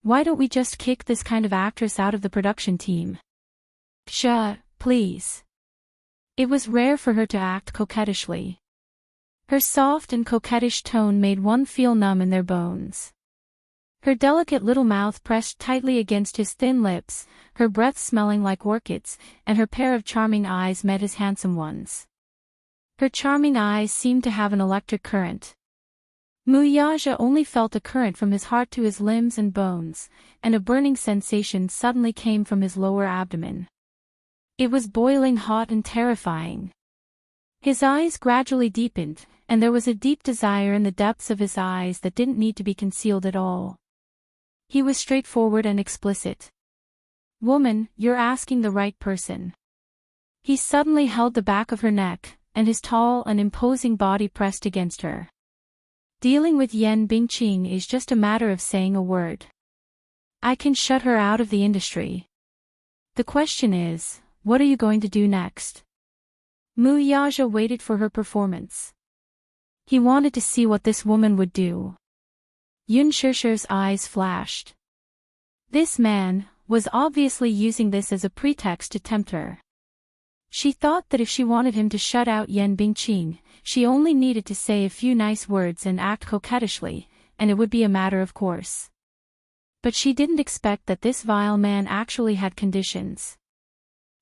Speaker 1: Why don't we just kick this kind of actress out of the production team? Shh, please." It was rare for her to act coquettishly. Her soft and coquettish tone made one feel numb in their bones. Her delicate little mouth pressed tightly against his thin lips, her breath smelling like orchids, and her pair of charming eyes met his handsome ones. Her charming eyes seemed to have an electric current. Mu Yaja only felt a current from his heart to his limbs and bones, and a burning sensation suddenly came from his lower abdomen. It was boiling hot and terrifying. His eyes gradually deepened, and there was a deep desire in the depths of his eyes that didn't need to be concealed at all. He was straightforward and explicit. "Woman, you're asking the right person." He suddenly held the back of her neck, and his tall and imposing body pressed against her. Dealing with Yan Bingqing is just a matter of saying a word. I can shut her out of the industry. The question is, what are you going to do next? Mu Yaja waited for her performance. He wanted to see what this woman would do. Yun Shishir's eyes flashed. This man was obviously using this as a pretext to tempt her. She thought that if she wanted him to shut out Yan Bingqing, she only needed to say a few nice words and act coquettishly, and it would be a matter of course. But she didn't expect that this vile man actually had conditions.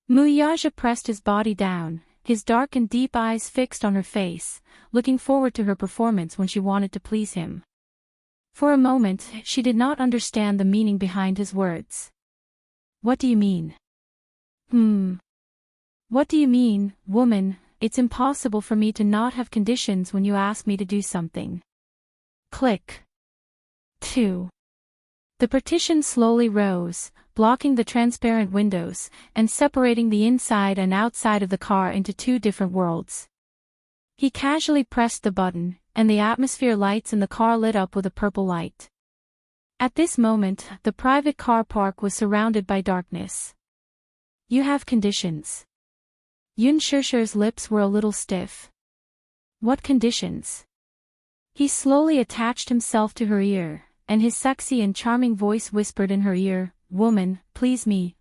Speaker 1: Mu Yaja pressed his body down, his dark and deep eyes fixed on her face, looking forward to her performance when she wanted to please him. For a moment, she did not understand the meaning behind his words. What do you mean? What do you mean, woman? It's impossible for me to not have conditions when you ask me to do something. Click. 2. The partition slowly rose, blocking the transparent windows, and separating the inside and outside of the car into two different worlds. He casually pressed the button, and the atmosphere lights in the car lit up with a purple light. At this moment, the private car park was surrounded by darkness. You have conditions. Yun Shishir's lips were a little stiff. What conditions? He slowly attached himself to her ear, and his sexy and charming voice whispered in her ear, "Woman, please me,